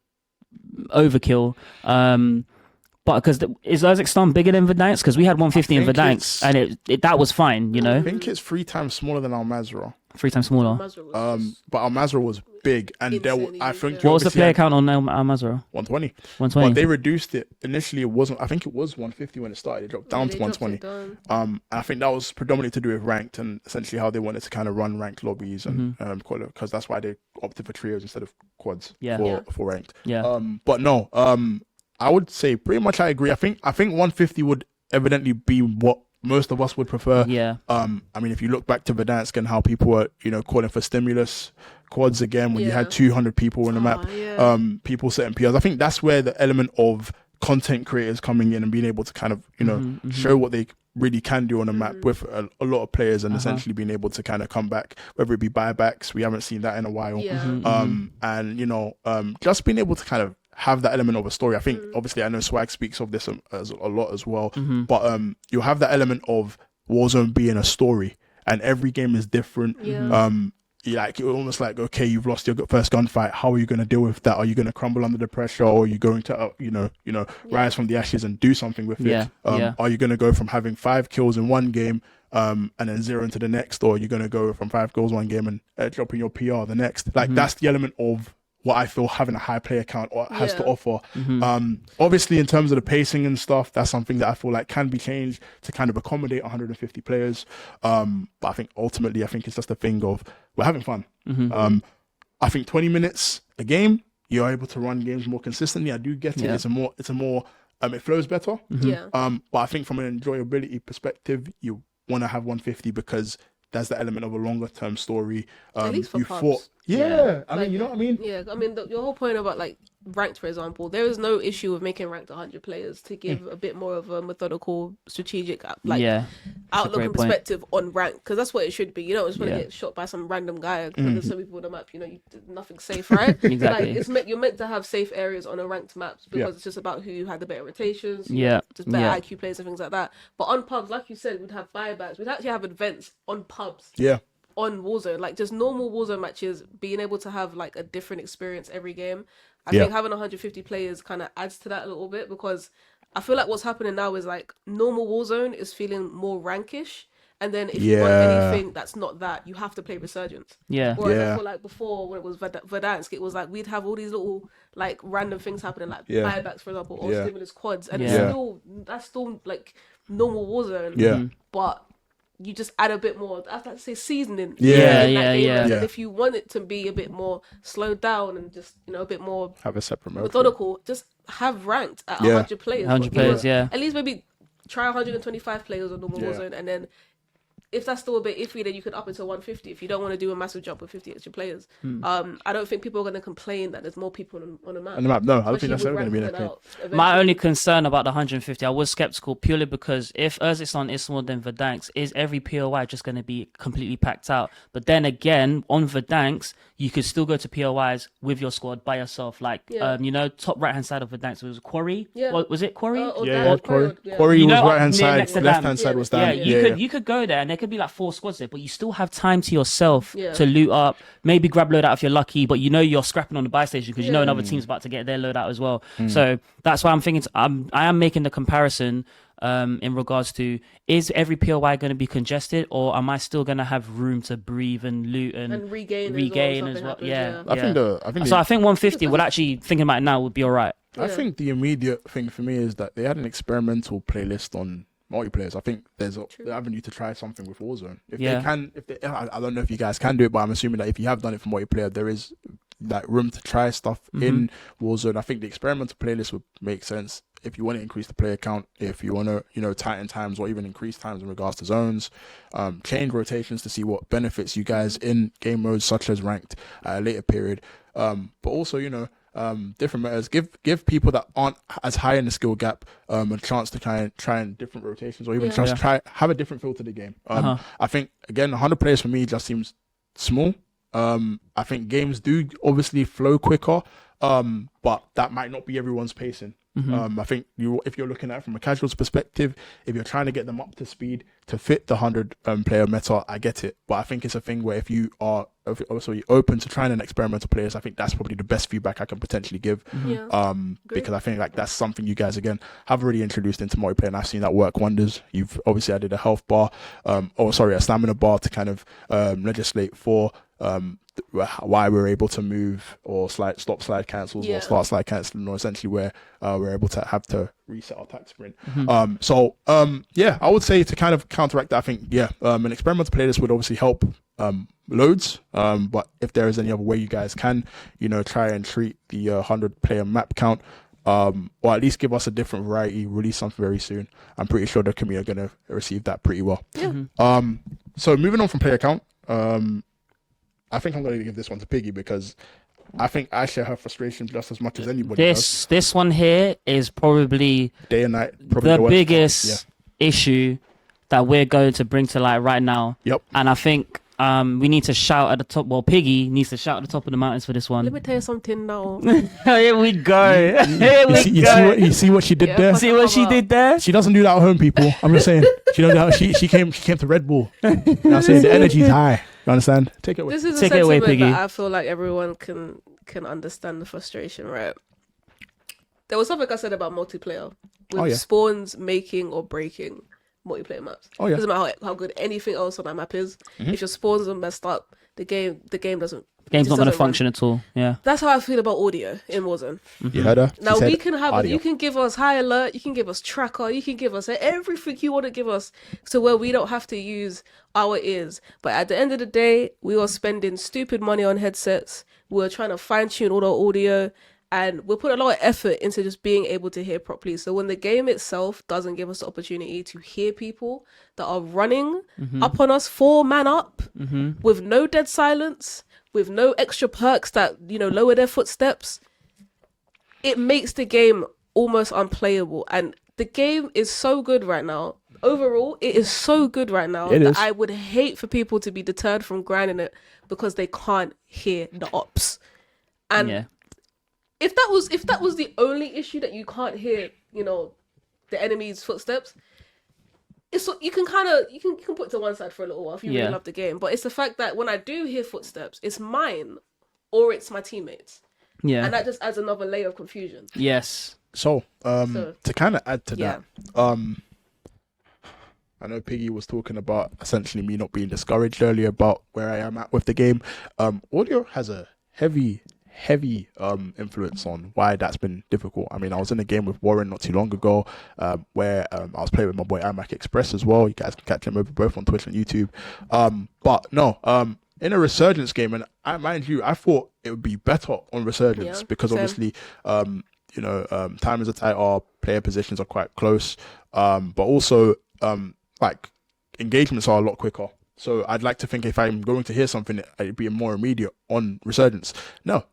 overkill. But because is Kazakhstan bigger than Verdansk? Because we had 150 in Verdansk, and that was fine, I think it's 3 times smaller than Al Mazrah. 3 times smaller. Mazda was But Al Mazrah was big, and I insanely think big, What was the obviously player had count on Al Mazrah? 120. 120. But they reduced it. Initially, it wasn't. I think it was 150 when it started. It dropped down to they dropped 120. it down. And I think that was predominantly to do with ranked and essentially how they wanted to kind of run ranked lobbies and because that's why they opted for trios instead of quads for ranked. Yeah. But no. I would say pretty much I agree. I think 150 would evidently be what most of us would prefer. Yeah. I mean, if you look back to Verdansk and how people were, calling for stimulus quads again when you had 200 people on the map, people setting PRs. I think that's where the element of content creators coming in and being able to kind of, show what they really can do on a map with a lot of players and essentially being able to kind of come back, whether it be buybacks. We haven't seen that in a while. And, just being able to kind of have that element of a story. I think obviously I know Swag speaks of this a lot as well, but you'll have that element of Warzone being a story and every game is different. You're almost like, okay, you've lost your first gunfight. How are you going to deal with that? Are you going to crumble under the pressure, or are you going to rise from the ashes and do something with it? Are you going to go from having 5 kills in one game and then 0 into the next, or are you going to go from 5 kills one game and dropping your PR the next? That's the element of what I feel having a high player count has to offer. Obviously, in terms of the pacing and stuff, that's something that I feel like can be changed to kind of accommodate 150 players. But I think ultimately, it's just a thing of we're having fun. I think 20 minutes a game, you're able to run games more consistently. I do get it. It's a more it flows better. But I think from an enjoyability perspective, you want to have 150 because there's the element of a longer term story. At least for pubs. I mean, you know what I mean? Yeah, I mean, your whole point about like ranked, for example, there is no issue with making ranked 100 players to give a bit more of a methodical, strategic, outlook and perspective on rank, because that's what it should be. You don't just want to get shot by some random guy because there's so many people on the map. Nothing's safe, right? Exactly. You're meant to have safe areas on a ranked maps because it's just about who had the better rotations, just better IQ players and things like that. But on pubs, like you said, we'd have buybacks. We'd actually have events on pubs. On Warzone, like just normal Warzone matches, being able to have like a different experience every game. I think having 150 players kind of adds to that a little bit, because I feel like what's happening now is like normal Warzone is feeling more rankish, and then if you want anything that's not that, you have to play Resurgence. Whereas I feel like before, when it was Verdansk, it was like we'd have all these little like random things happening, like buybacks, for example, or stimulus quads, and that's still like normal Warzone. But you just add a bit more, I have to say, seasoning. And if you want it to be a bit more slowed down and just, a bit more have a separate mode, methodical, just have ranked at 100 players. 100 players, At least maybe try 125 players on normal Warzone, and then if that's still a bit iffy, then you could up it to 150 if you don't want to do a massive jump with 50 extra players. I don't think people are going to complain that there's more people on the map. On the map, no, I don't think that's ever going to be an issue. My only concern about the 150, I was skeptical purely because if Urzikstan is more than Verdansk, is every POI just going to be completely packed out? But then again, on Verdansk, you could still go to POIs with your squad by yourself. Like, top right-hand side of Verdansk, it was Quarry. Was it Quarry? Quarry. Quarry was right-hand side, left-hand side was down. You could go there and there could be like 4 squads there, but you still have time to yourself to loot up, maybe grab loadout if you're lucky, but you're scrapping on the buy station because another team's about to get their loadout as well. So that's why I'm thinking I am making the comparison in regards to, is every POI going to be congested, or am I still going to have room to breathe and loot and regain as well? I think 150 would actually, thinking about it now, would be all right. I think the immediate thing for me is that they had an experimental playlist on multiplayers. I think there's the avenue to try something with Warzone. I don't know if you guys can do it, but I'm assuming that if you have done it for multiplayer, there is like room to try stuff in Warzone. I think the experimental playlist would make sense if you want to increase the player count, if you want to tighten times or even increase times in regards to zones, change rotations to see what benefits you guys in game modes such as ranked at a later period, but also different matters. Give people that aren't as high in the skill gap a chance to try in different rotations, or even have a different feel to the game. I think again 100 players for me just seems small. I think games do obviously flow quicker, but that might not be everyone's pacing. I think if you're looking at it from a casual's perspective, if you're trying to get them up to speed to fit the 100 player meta, I get it. But I think it's a thing where if you are also open to trying and experimental players, I think that's probably the best feedback I can potentially give. Because I think like that's something you guys again have already introduced into multiplayer, and I've seen that work wonders. You've obviously added a health bar, a stamina bar to kind of legislate for why we're able to move or stop slide cancels or start slide canceling, or essentially where we're able to have to reset our attack sprint. I would say to kind of counteract that, I think an experimental playlist would obviously help loads, but if there is any other way you guys can try and treat the 100 player map count, or at least give us a different variety, release something very soon, I'm pretty sure the community are going to receive that pretty well. So moving on from player count, I think I'm going to give this one to Piggy because I think I share her frustration just as much as anybody does. This one here is probably day and night, probably the biggest issue that we're going to bring to light right now. And I think we need to shout at the top. Well, Piggy needs to shout at the top of the mountains for this one. Let me tell you something now. Here we go. You see what she did there? See what she did there? She doesn't do that at home, people. I'm just saying. She came to Red Bull. I'm saying the energy's high. You understand? Take it away. This is Take a it away, sentiment Piggy. that I feel like everyone can understand the frustration, right? There was something I said about multiplayer with spawns making or breaking multiplayer maps. Doesn't matter how good anything else on that map is. If your spawns are messed up, the game doesn't. Game's not going to function at all. Yeah. That's how I feel about audio in Warzone. You heard her? Now we can have you can give us high alert, you can give us tracker, you can give us everything you want to give us, so where we don't have to use our ears. But at the end of the day, we are spending stupid money on headsets. We're trying to fine tune all our audio, and we're putting a lot of effort into just being able to hear properly. So when the game itself doesn't give us the opportunity to hear people that are running up on us, 4-man up, with no dead silence, with no extra perks that lower their footsteps, it makes the game almost unplayable. And the game is so good right now. Overall, it is so good right now that I would hate for people to be deterred from grinding it because they can't hear the ops. And if that was the only issue, that you can't hear, the enemy's footsteps, it's you can put it to one side for a little while if you really love the game. But it's the fact that when I do hear footsteps, it's mine or it's my teammates. Yeah. And that just adds another layer of confusion. Yes. So to kind of add to that, I know Piggy was talking about essentially me not being discouraged earlier about where I am at with the game. Audio has a heavy influence on why that's been difficult. I mean, I was in a game with Warren not too long ago, where I was playing with my boy iMac Express as well. You guys can catch him over both on Twitch and YouTube. In a Resurgence game, and mind you, I thought it would be better on Resurgence because obviously, time is a tight, our player positions are quite close, but also engagements are a lot quicker. So I'd like to think if I'm going to hear something, it'd be more immediate on Resurgence. No,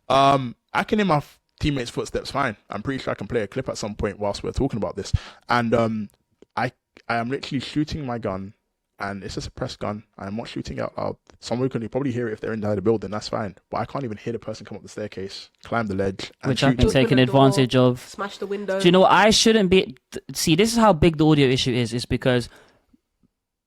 I can hear my teammates' footsteps fine. I'm pretty sure I can play a clip at some point whilst we're talking about this. And I am literally shooting my gun, and it's a suppressed gun. I'm not shooting out loud. Someone can probably hear it if they're inside the building. That's fine. But I can't even hear the person come up the staircase, climb the ledge, and which I've been taking advantage of. Smash the window. Do you know what? I shouldn't be. See, this is how big the audio issue is. It's because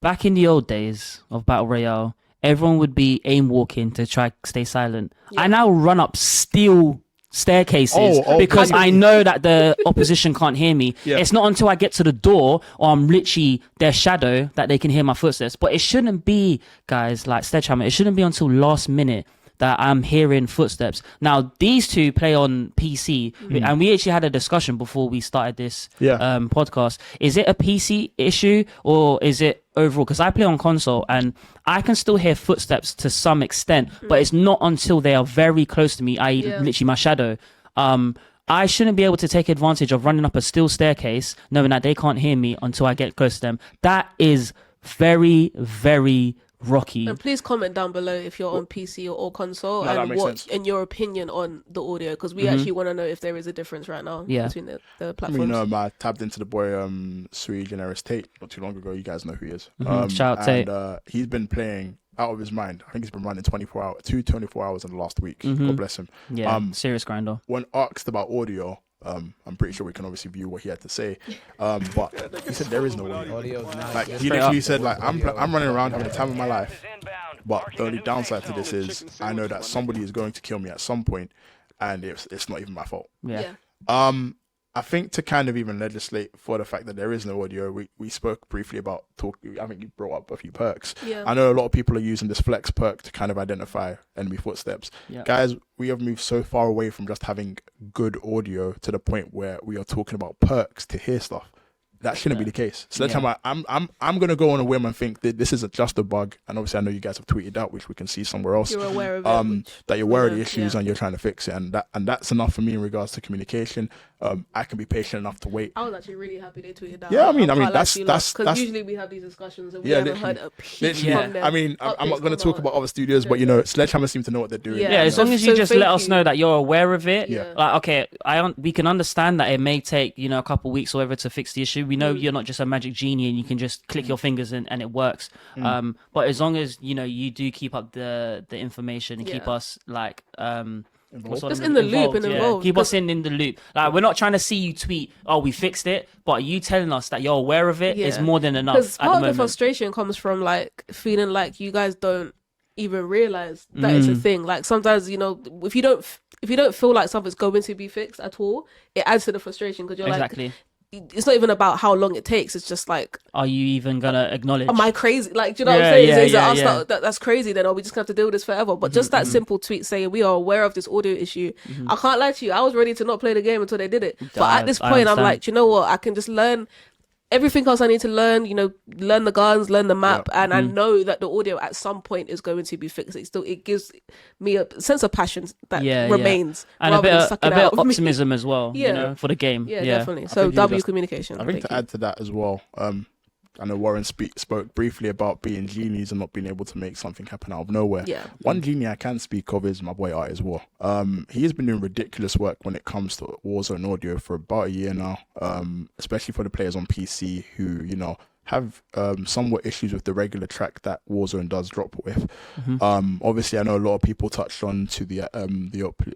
back in the old days of Battle Royale, everyone would be aim walking to try stay silent. I now run up steel staircases because I know that the opposition can't hear me. It's not until I get to the door or I'm literally their shadow that they can hear my footsteps. But it shouldn't be, guys, like Sledgehammer, it shouldn't be until last minute that I'm hearing footsteps. Now, these two play on PC, and we actually had a discussion before we started this podcast. Is it a PC issue or is it overall? Because I play on console and I can still hear footsteps to some extent, but it's not until they are very close to me, i.e. literally my shadow. I shouldn't be able to take advantage of running up a steel staircase knowing that they can't hear me until I get close to them. That is very, very rocky. And please comment down below if you're on PC or console and what in your opinion on the audio, because we actually want to know if there is a difference right now between the platforms. I tapped into the boy Sui Generis Tate not too long ago. You guys know who he is. Shout out Tate. He's been playing out of his mind. I think he's been running 24 hours in the last week. God bless him. Yeah, serious grinder. When asked about audio, I'm pretty sure we can obviously view what he had to say. But he said there is no audio. Like he literally said, like I'm running around having the time of my life. But the only downside to this is I know that somebody is going to kill me at some point, and it's not even my fault. Yeah. I think to kind of even legislate for the fact that there is no audio, we spoke briefly about I think you brought up a few perks. Yeah. I know a lot of people are using this flex perk to kind of identify enemy footsteps. Yeah. Guys, we have moved so far away from just having good audio to the point where we are talking about perks to hear stuff. That shouldn't be the case. So that's how I'm gonna go on a whim and think that this is just a bug. And obviously, I know you guys have tweeted out, which we can see somewhere else. You're aware of it. That you're aware of the issues and you're trying to fix it, and that's enough for me in regards to communication. I can be patient enough to wait. I was actually really happy they tweeted that. Yeah, I mean, that's because usually we have these discussions and we haven't heard a peep from them. I mean, I'm not going to talk about other studios, but Sledgehammer seem to know what they're doing. Yeah, as long as you just let us know that you're aware of it. Yeah. Like, okay, we can understand that it may take a couple of weeks or whatever to fix the issue. We know you're not just a magic genie and you can just click your fingers and it works. But as long as you do keep up the information and keep us like just in the loop and involved. Keep us in the loop. Like, we're not trying to see you tweet, "Oh, we fixed it," but you telling us that you're aware of it is more than enough. Because part of the frustration comes from like feeling like you guys don't even realize that it's a thing. Like sometimes if you don't feel like something's going to be fixed at all, it adds to the frustration because you're like, it's not even about how long it takes. It's just like, are you even gonna acknowledge? Am I crazy? Like, do you know what I'm saying? Is it us that's crazy? Then are we just gonna have to deal with this forever? But just that simple tweet saying we are aware of this audio issue. I can't lie to you. I was ready to not play the game until they did it. But at this point, I'm like, do you know what? I can just learn everything else I need to learn. Learn the guns, learn the map, and I know that the audio at some point is going to be fixed. It gives me a sense of passion that remains, and a bit of optimism as well. For the game. Yeah, definitely. So communication. I think to add to that as well, I know Warren spoke briefly about being genies and not being able to make something happen out of nowhere. Yeah. One genie I can speak of is my boy Art as well. He has been doing ridiculous work when it comes to Warzone audio for about a year now, especially for the players on PC who, have somewhat issues with the regular track that Warzone does drop with. Obviously, I know a lot of people touched on to the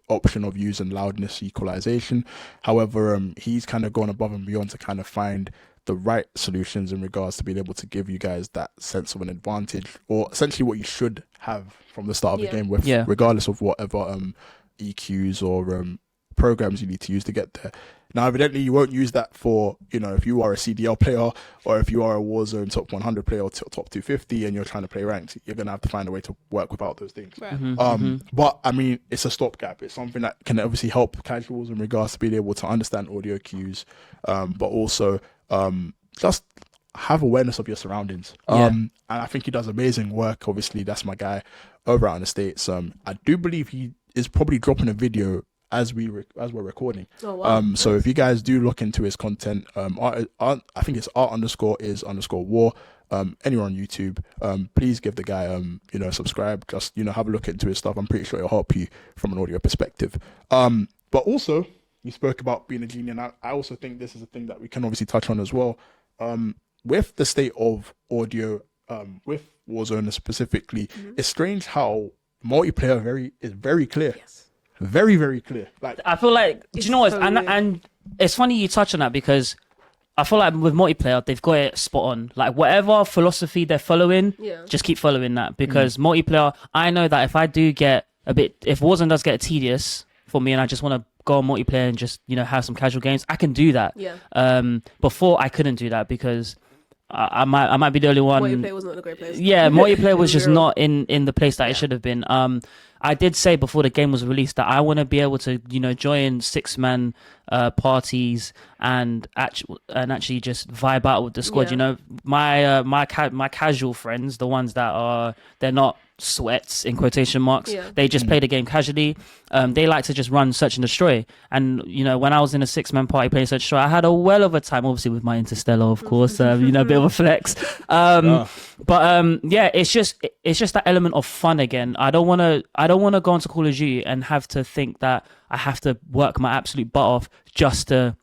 option of using loudness equalization. However, he's kind of gone above and beyond to kind of find the right solutions in regards to being able to give you guys that sense of an advantage, or essentially what you should have from the start of the game, with regardless of whatever EQs or programs you need to use to get there. Now, evidently, you won't use that for, if you are a CDL player or if you are a Warzone top 100 player or top 250 and you're trying to play ranked, you're going to have to find a way to work without those things. Right. But, I mean, it's a stopgap. It's something that can obviously help casuals in regards to being able to understand audio cues, but also just have awareness of your surroundings. And I think he does amazing work. Obviously, that's my guy over out in the States. I do believe he is probably dropping a video as we're recording. Oh, wow. So if you guys do look into his content, I think it's art_is_war. Anywhere on YouTube, please give the guy subscribe. Just have a look into his stuff. I'm pretty sure it'll help you from an audio perspective. But also, you spoke about being a genie, and I also think this is a thing that we can obviously touch on as well. With the state of audio, with Warzone specifically, it's strange how multiplayer is very clear. Yes. Very, very clear. Like, I feel like, do you know what? And it's funny you touch on that, because I feel like with multiplayer, they've got it spot on. Like, whatever philosophy they're following, just keep following that. Because multiplayer, I know that if Warzone does get tedious for me and I just want to go on multiplayer and just, have some casual games, I can do that. Yeah. Before, I couldn't do that because I might be the only one. Multiplayer wasn't in a great place. Yeah, multiplayer was just not in the place that it should have been. I did say before the game was released that I want to be able to, join 6-man parties and actually just vibe out with the squad. My casual friends, the ones that they're not sweats in quotation marks, they just play the game casually. They like to just run search and destroy, and when I was in a 6-man party playing search and destroy, I had a well of a time, obviously with my Interstellar, of course. A bit of a flex. But it's just that element of fun again. I don't want to go into Call of Duty and have to think that I have to work my absolute butt off just to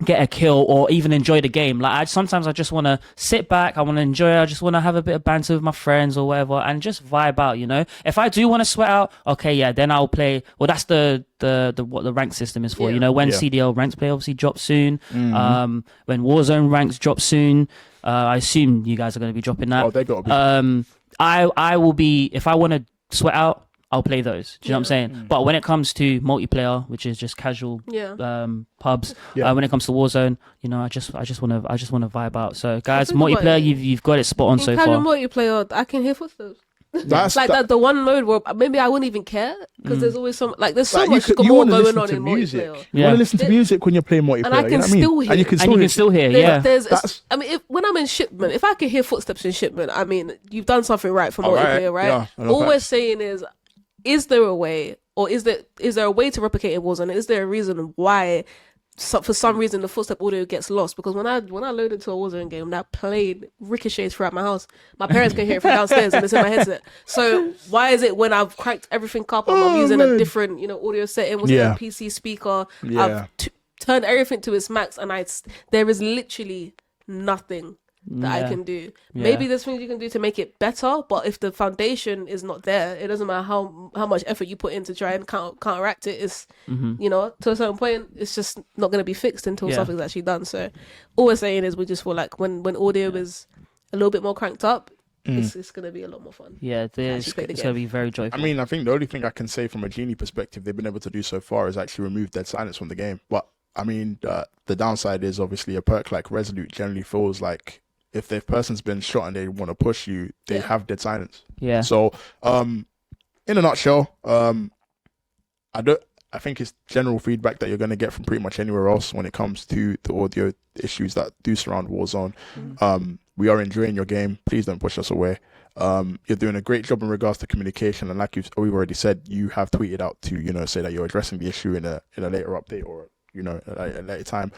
get a kill or even enjoy the game. Like sometimes I just want to sit back, I want to enjoy it, I just want to have a bit of banter with my friends or whatever and just vibe out, you know. If I do want to sweat out, okay, yeah, then I'll play. Well, that's the what the rank system is for, you know, when CDL ranks play obviously drop soon, when Warzone ranks drop soon, I assume you guys are going to be dropping that. Oh, they got to be. I will be, if I want to sweat out, I'll play those. Do you know what I'm saying? But when it comes to multiplayer, which is just casual pubs, when it comes to Warzone, you know, I just want to vibe out. So guys, multiplayer, you've got it spot on so far. Casual multiplayer, I can hear footsteps. That's like that the one mode where maybe I wouldn't even care because there's always some there's so much more going on in multiplayer. You want to listen to music when you're playing multiplayer, and I can still hear. And you can still hear. I mean, when I'm in shipment, if I can hear footsteps in shipment, I mean, you've done something right for multiplayer, right? Yeah, all we're saying is there a way, or is there a way to replicate it Warzone? Is there a reason why? For some reason, the footstep audio gets lost because when I load into a Warzone game, that played ricochets throughout my house. My parents can hear it from downstairs and it's in my headset. So why is it when I've cracked everything up, I'm using a different audio setting with a PC speaker, I've turned everything to its max, and there is literally nothing that I can do. Maybe there's things you can do to make it better, but if the foundation is not there, it doesn't matter how much effort you put in to try and counteract it. It's to a certain point, it's just not going to be fixed until something's actually done. So all we're saying is we just feel like when audio is a little bit more cranked up, it's going to be a lot more fun. Yeah, it's going to be very joyful. I mean, I think the only thing I can say from a Genie perspective they've been able to do so far is actually remove dead silence from the game. But I mean, the downside is obviously a perk like Resolute generally feels like if the person's been shot and they want to push you, they have dead silence. Yeah. So, in a nutshell, I think it's general feedback that you're going to get from pretty much anywhere else when it comes to the audio issues that do surround Warzone. We are enjoying your game. Please don't push us away. You're doing a great job in regards to communication, and like we've already said, you have tweeted out to say that you're addressing the issue in a later update or at a later time.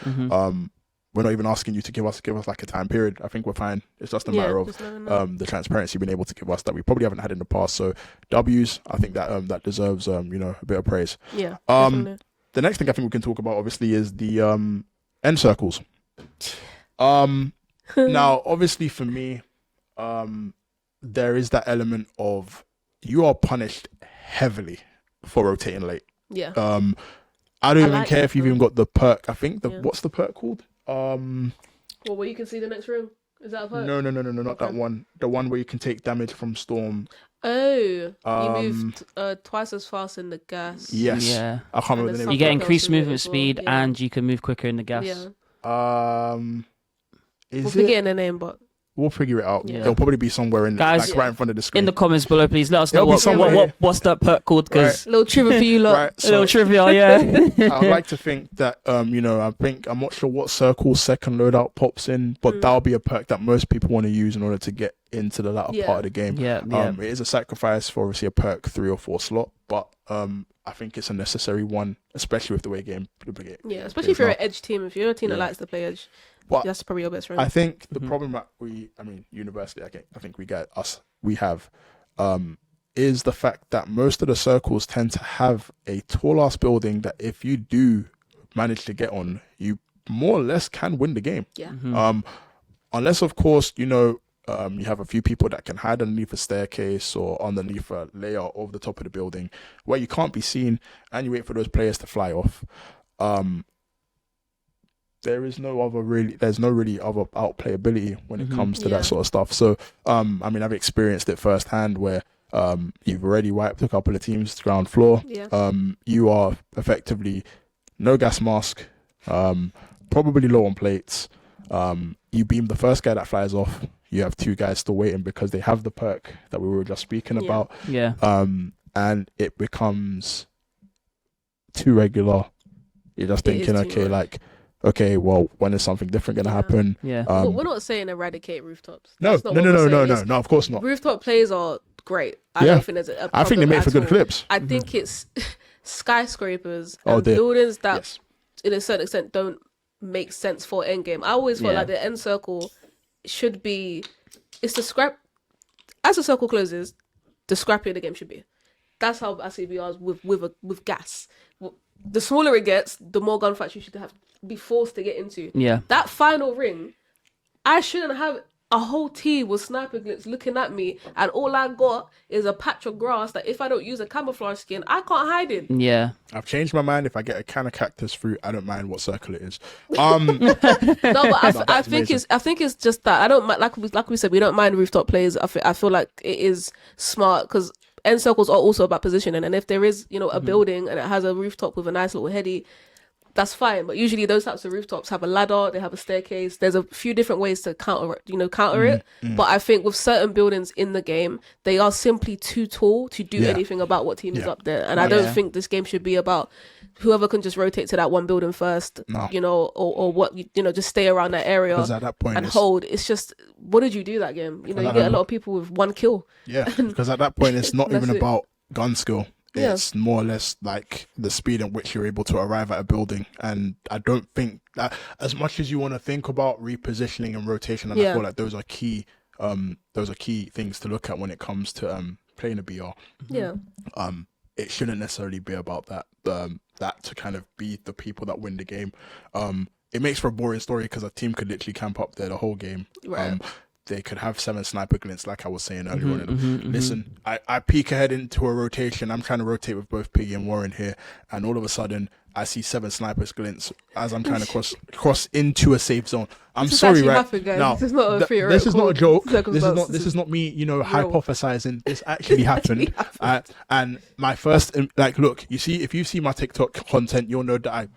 We're not even asking you to give us like a time period. I think we're fine. It's just a matter of the transparency you've been able to give us that we probably haven't had in the past. So W's, I think that deserves a bit of praise. Yeah. The next thing I think we can talk about obviously is the end circles. Now obviously for me, there is that element of you are punished heavily for rotating late. Yeah. I don't even care if you've even got the perk. I think what's the perk called? Well, where you can see the next room. Is that a perk? No, not that one. The one where you can take damage from storm. Oh, you moved twice as fast in the gas. Yes. Yeah. I can't remember the name. You get increased movement speed and you can move quicker in the gas. Yeah. We'll forget the name, but we'll figure it out. It'll probably be somewhere in guys, right in front of the screen. In the comments below, please let us know what's that perk called. Because little trivia for you lot. Right, so, a little trivia, yeah. I'd like to think that I'm not sure what circle second loadout pops in, but that'll be a perk that most people want to use in order to get into the latter part of the game. It is a sacrifice for obviously a perk 3 or 4 slot, but I think it's a necessary one, especially with the way game. Especially if you're an edge team. If you're a team that likes to play edge. But that's probably your best friend. I think the problem that universally, I think we have, is the fact that most of the circles tend to have a tall ass building that if you do manage to get on, you more or less can win the game. Yeah. Unless of course, you have a few people that can hide underneath a staircase or underneath a layer over the top of the building where you can't be seen and you wait for those players to fly off. There's no really other outplayability when it comes to that sort of stuff. So, I've experienced it firsthand where you've already wiped a couple of teams ground floor. Yeah. You are effectively no gas mask, probably low on plates. You beam the first guy that flies off. You have 2 guys still waiting because they have the perk that we were just speaking about. Yeah. And it becomes too regular. You're just thinking, okay, well, when is something different going to happen? Yeah. We're not saying eradicate rooftops. No, of course not. Rooftop plays are great. I don't think there's a I think they make for good clips. I think it's skyscrapers and buildings that, in a certain extent, don't make sense for endgame. I always felt like the end circle should be, it's the scrap. As the circle closes, the scrappier the game should be. That's how I see VRs with gas. the smaller it gets, the more gunfights you should be forced to get into. Yeah. That final ring, I shouldn't have a whole team with sniper glitz looking at me, and all I got is a patch of grass that if I don't use a camouflage skin, I can't hide in. Yeah. I've changed my mind. If I get a can of cactus fruit, I don't mind what circle it is. No, but I think amazing. it's just that I don't like we said, we don't mind rooftop plays. I feel like it is smart because end circles are also about positioning, and if there is a building and it has a rooftop with a nice little heady, that's fine. But usually those types of rooftops have a ladder, they have a staircase. There's a few different ways to counter it. But I think with certain buildings in the game, they are simply too tall to do anything about what team is up there. And I don't think this game should be about whoever can just rotate to that one building first, or what, just stay around that area Because at that point, and hold. It's just, what did you do that game? You get a lot of people with one kill. Yeah, because at that point, it's not even That's it. about gun skill. Yeah. It's more or less like the speed at which you're able to arrive at a building. And I don't think that, as much as you want to think about repositioning and rotation, and I feel like those are key things to look at when it comes to playing a BR. Yeah. It shouldn't necessarily be about that to kind of be the people that win the game. It makes for a boring story because a team could literally camp up there the whole game. Right. They could have 7 sniper glints, like I was saying earlier on. Listen, I peek ahead into a rotation. I'm trying to rotate with both Piggy and Warren here, and all of a sudden, I see 7 sniper glints as I'm trying to cross into a safe zone. I'm This sorry, actually right? happened, guys. Now, This is not a theoretical this is not a joke. circumstance. This is not me, hypothesizing. This actually happened. And my first, look, you see, if you see my TikTok content, you'll know that I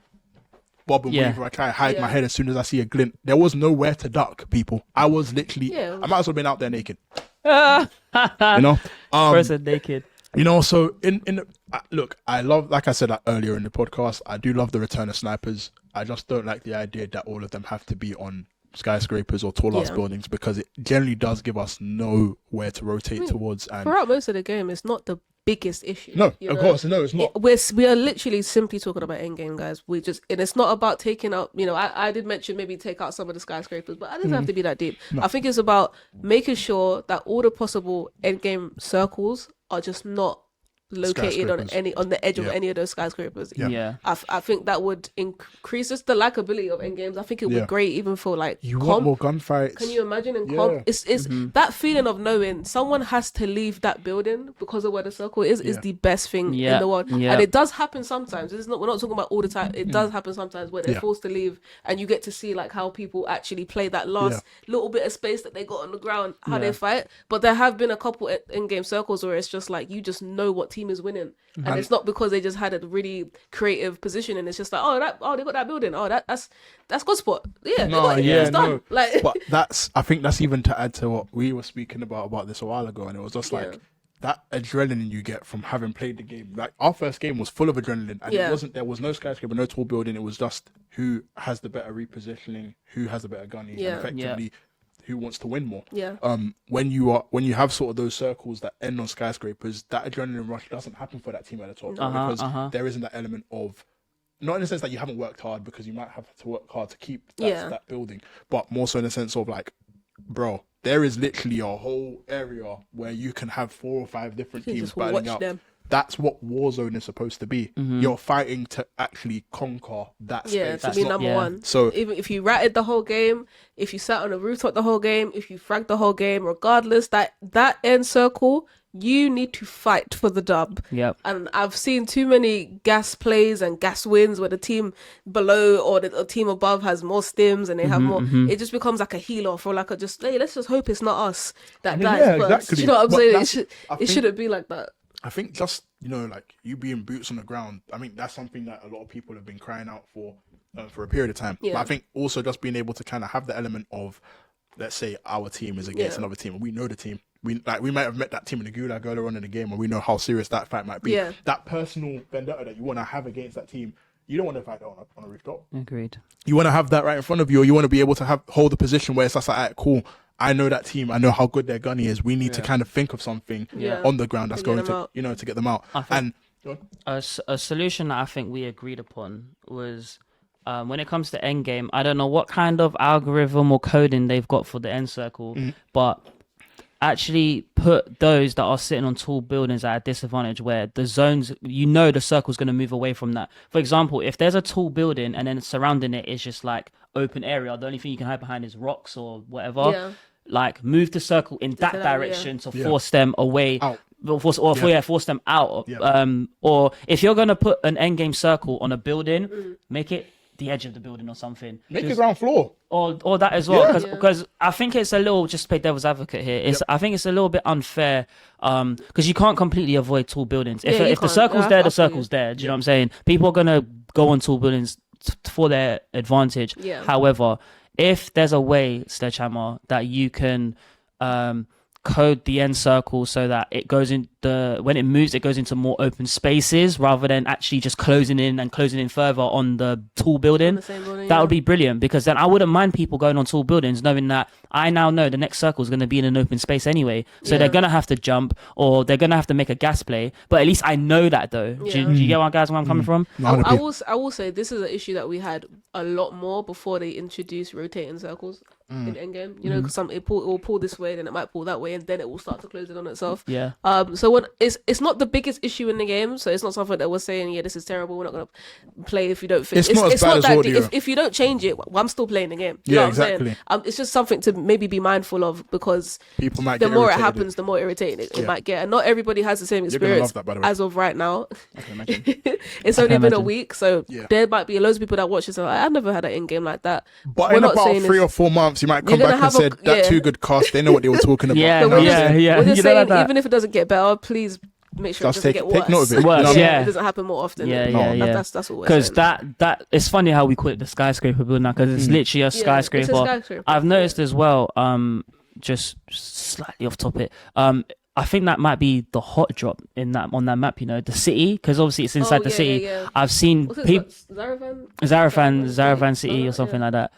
bob and weave. I try to hide my head as soon as I see a glint. There was nowhere to duck, people. I was literally, I might as well have been out there naked. Person naked. So look, I love, like I said earlier in the podcast, I do love the return of snipers. I just don't like the idea that all of them have to be on skyscrapers or tall ass buildings, because it generally does give us nowhere to rotate towards. And throughout most of the game, it's not the biggest issue. No, of course, no, it's not. We are literally simply talking about endgame, guys. And it's not about taking out, I did mention maybe take out some of the skyscrapers, but it doesn't have to be that deep. No. I think it's about making sure that all the possible endgame circles are just not located on the edge of any of those skyscrapers. I think that would increase just the likability of endgames. I think it would be great even for you comp. want more gunfights. Can you imagine in comp? It's that feeling of knowing someone has to leave that building because of where the circle is the best thing in the world. And it does happen sometimes. We're not talking about all the time. It does happen sometimes where they're forced to leave, and you get to see how people actually play that last little bit of space that they got on the ground, how they fight. But there have been a couple in-game circles where it's just you just know what team is winning, and it's not because they just had a really creative position, and it's just they got that building, that's good spot, it's done. But I think that's even to add to what we were speaking about this a while ago, and it was just that adrenaline you get from having played the game. Our first game was full of adrenaline, and there was no skyscraper, no tall building. It was just who has the better repositioning, who has the better gunny, and effectively who wants to win more. When you have sort of those circles that end on skyscrapers, that adrenaline rush doesn't happen for that team at the top, because there isn't that element of, not in the sense that you haven't worked hard, because you might have to work hard to keep that building, but more so in the sense of bro, there is literally a whole area where you can have 4 or 5 different teams battling out. That's what Warzone is supposed to be. You're fighting to actually conquer that space. To be number one. So even if you ratted the whole game, if you sat on a rooftop the whole game, if you fragged the whole game, regardless, that end circle, you need to fight for the dub. And I've seen too many gas plays and gas wins where the team below or the team above has more stims and they have more. It just becomes like a heal-off, or let's just hope it's not us that dies first. Exactly. You know what I'm saying? It shouldn't be like that. I think just, you being boots on the ground, I mean, that's something that a lot of people have been crying out for a period of time. But I think also just being able to kind of have the element of, let's say our team is against another team, and we know the team. We might have met that team in the gulag earlier on in the game, and we know how serious that fight might be. That personal vendetta that you want to have against that team, you don't want to fight that on a rooftop. Agreed. You want to have that right in front of you, or you want to be able to hold a position where it's just like, all right, cool, I know that team, I know how good their gunny is. We need to kind of think of something on the ground that's going to, to get them out. And a solution that I think we agreed upon was, when it comes to endgame, I don't know what kind of algorithm or coding they've got for the end circle, but actually put those that are sitting on tall buildings at a disadvantage, where the zones, the circle's going to move away from that. For example, if there's a tall building and then surrounding it is just like open area, the only thing you can hide behind is rocks or whatever. Yeah. Like move the circle in that direction to force them away. Out. Force them out. Or if you're gonna put an endgame circle on a building, make it the edge of the building or something. Make it ground floor. Or that as well, Yeah. because I think it's a little, just to play devil's advocate here. I think it's a little bit unfair, because you can't completely avoid tall buildings. If the circle's there, the circle's there. Do you know what I'm saying? People are gonna go on tall buildings for their advantage. Yeah. However, if there's a way, Sledgehammer, that you can code the end circle so that it goes in when it moves, it goes into more open spaces rather than actually just closing in further on the tall building. That would be brilliant, because then I wouldn't mind people going on tall buildings knowing that I now know the next circle is going to be in an open space anyway. So they're going to have to jump or they're going to have to make a gas play. But at least I know that though. Do you get where I'm coming from? I will say this is an issue that we had a lot more before they introduced rotating circles in endgame. You know, because it will pull this way, then it might pull that way, and then it will start to close in on itself. Yeah. So when it's not the biggest issue in the game, so it's not something that we're saying, this is terrible, we're not gonna play if you don't fix. It's not as bad as audio. If you don't change it, well, I'm still playing the game. You Yeah, know what exactly. I'm saying? It's just something to maybe be mindful of, because People might the get more it irritated. happens, the more irritating it might get, and not everybody has the same You're gonna experience love that, by the way. as of right now. I can imagine. It's only been a imagine. week, so there might be loads of people that watch this and like, I've never had an in game like that. But We're in not about saying 3 it's- or 4 months, you might come You're back gonna and have said that 2Gudcast. They know what they were talking about. Yeah, You know what I'm saying? We're You just know saying, that. even if it doesn't get better, please make sure Just it doesn't take get worse. note of it. Worse, You know what I mean? yeah. It doesn't happen more often. Yeah. That's all we're Because saying. that it's funny how we call it the skyscraper building now, because it's literally a skyscraper. It's a skyscraper. I've noticed as well, just slightly off topic, I think that might be the hot drop on that map, the city, because obviously it's inside the city. Yeah. I've seen What's it, people Zaravan City or something like that,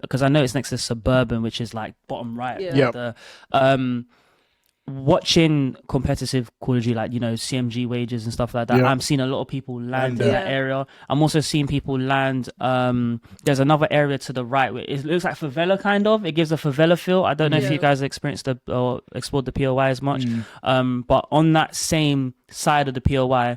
because I know it's next to Suburban, which is like bottom right. Watching competitive Call of Duty, like CMG wages and stuff like that, I'm seeing a lot of people land in that area. I'm also seeing people land, there's another area to the right where it looks like favela, kind of. It gives a favela feel. I don't know if you guys experienced or explored the POI as much, but on that same side of the POI,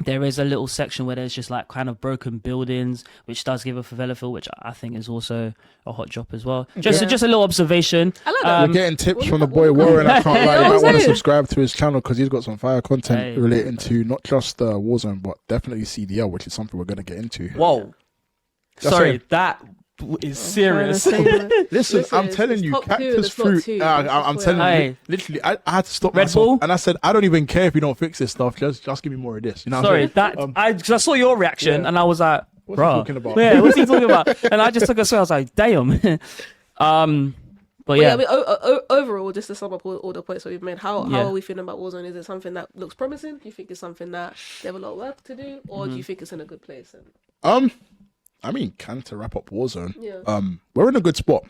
there is a little section where there's just like kind of broken buildings, which does give a favela feel, which I think is also a hot drop as well. Just a little observation. I like that. We're getting tips from the boy Warren. I can't lie. You might want to subscribe to his channel because he's got some fire content relating to not just Warzone, but definitely CDL, which is something we're going to get into. Whoa. Sorry, that is serious. Listen, I'm telling you, cactus fruit. I'm telling you, literally, I had to stop Red myself, Bull? and I said, I don't even care if you don't fix this stuff. Just give me more of this. You know what Sorry, I'm saying? because I saw your reaction and I was like, What's he bro, talking about? yeah, what's he talking about? And I just took a swing. I was like, damn. But yeah, I mean, overall, just to sum up all the points that we've made, how are we feeling about Warzone? Is it something that looks promising? Do you think it's something that they have a lot of work to do, or do you think it's in a good place? I mean, kind to wrap up Warzone. We're in a good spot.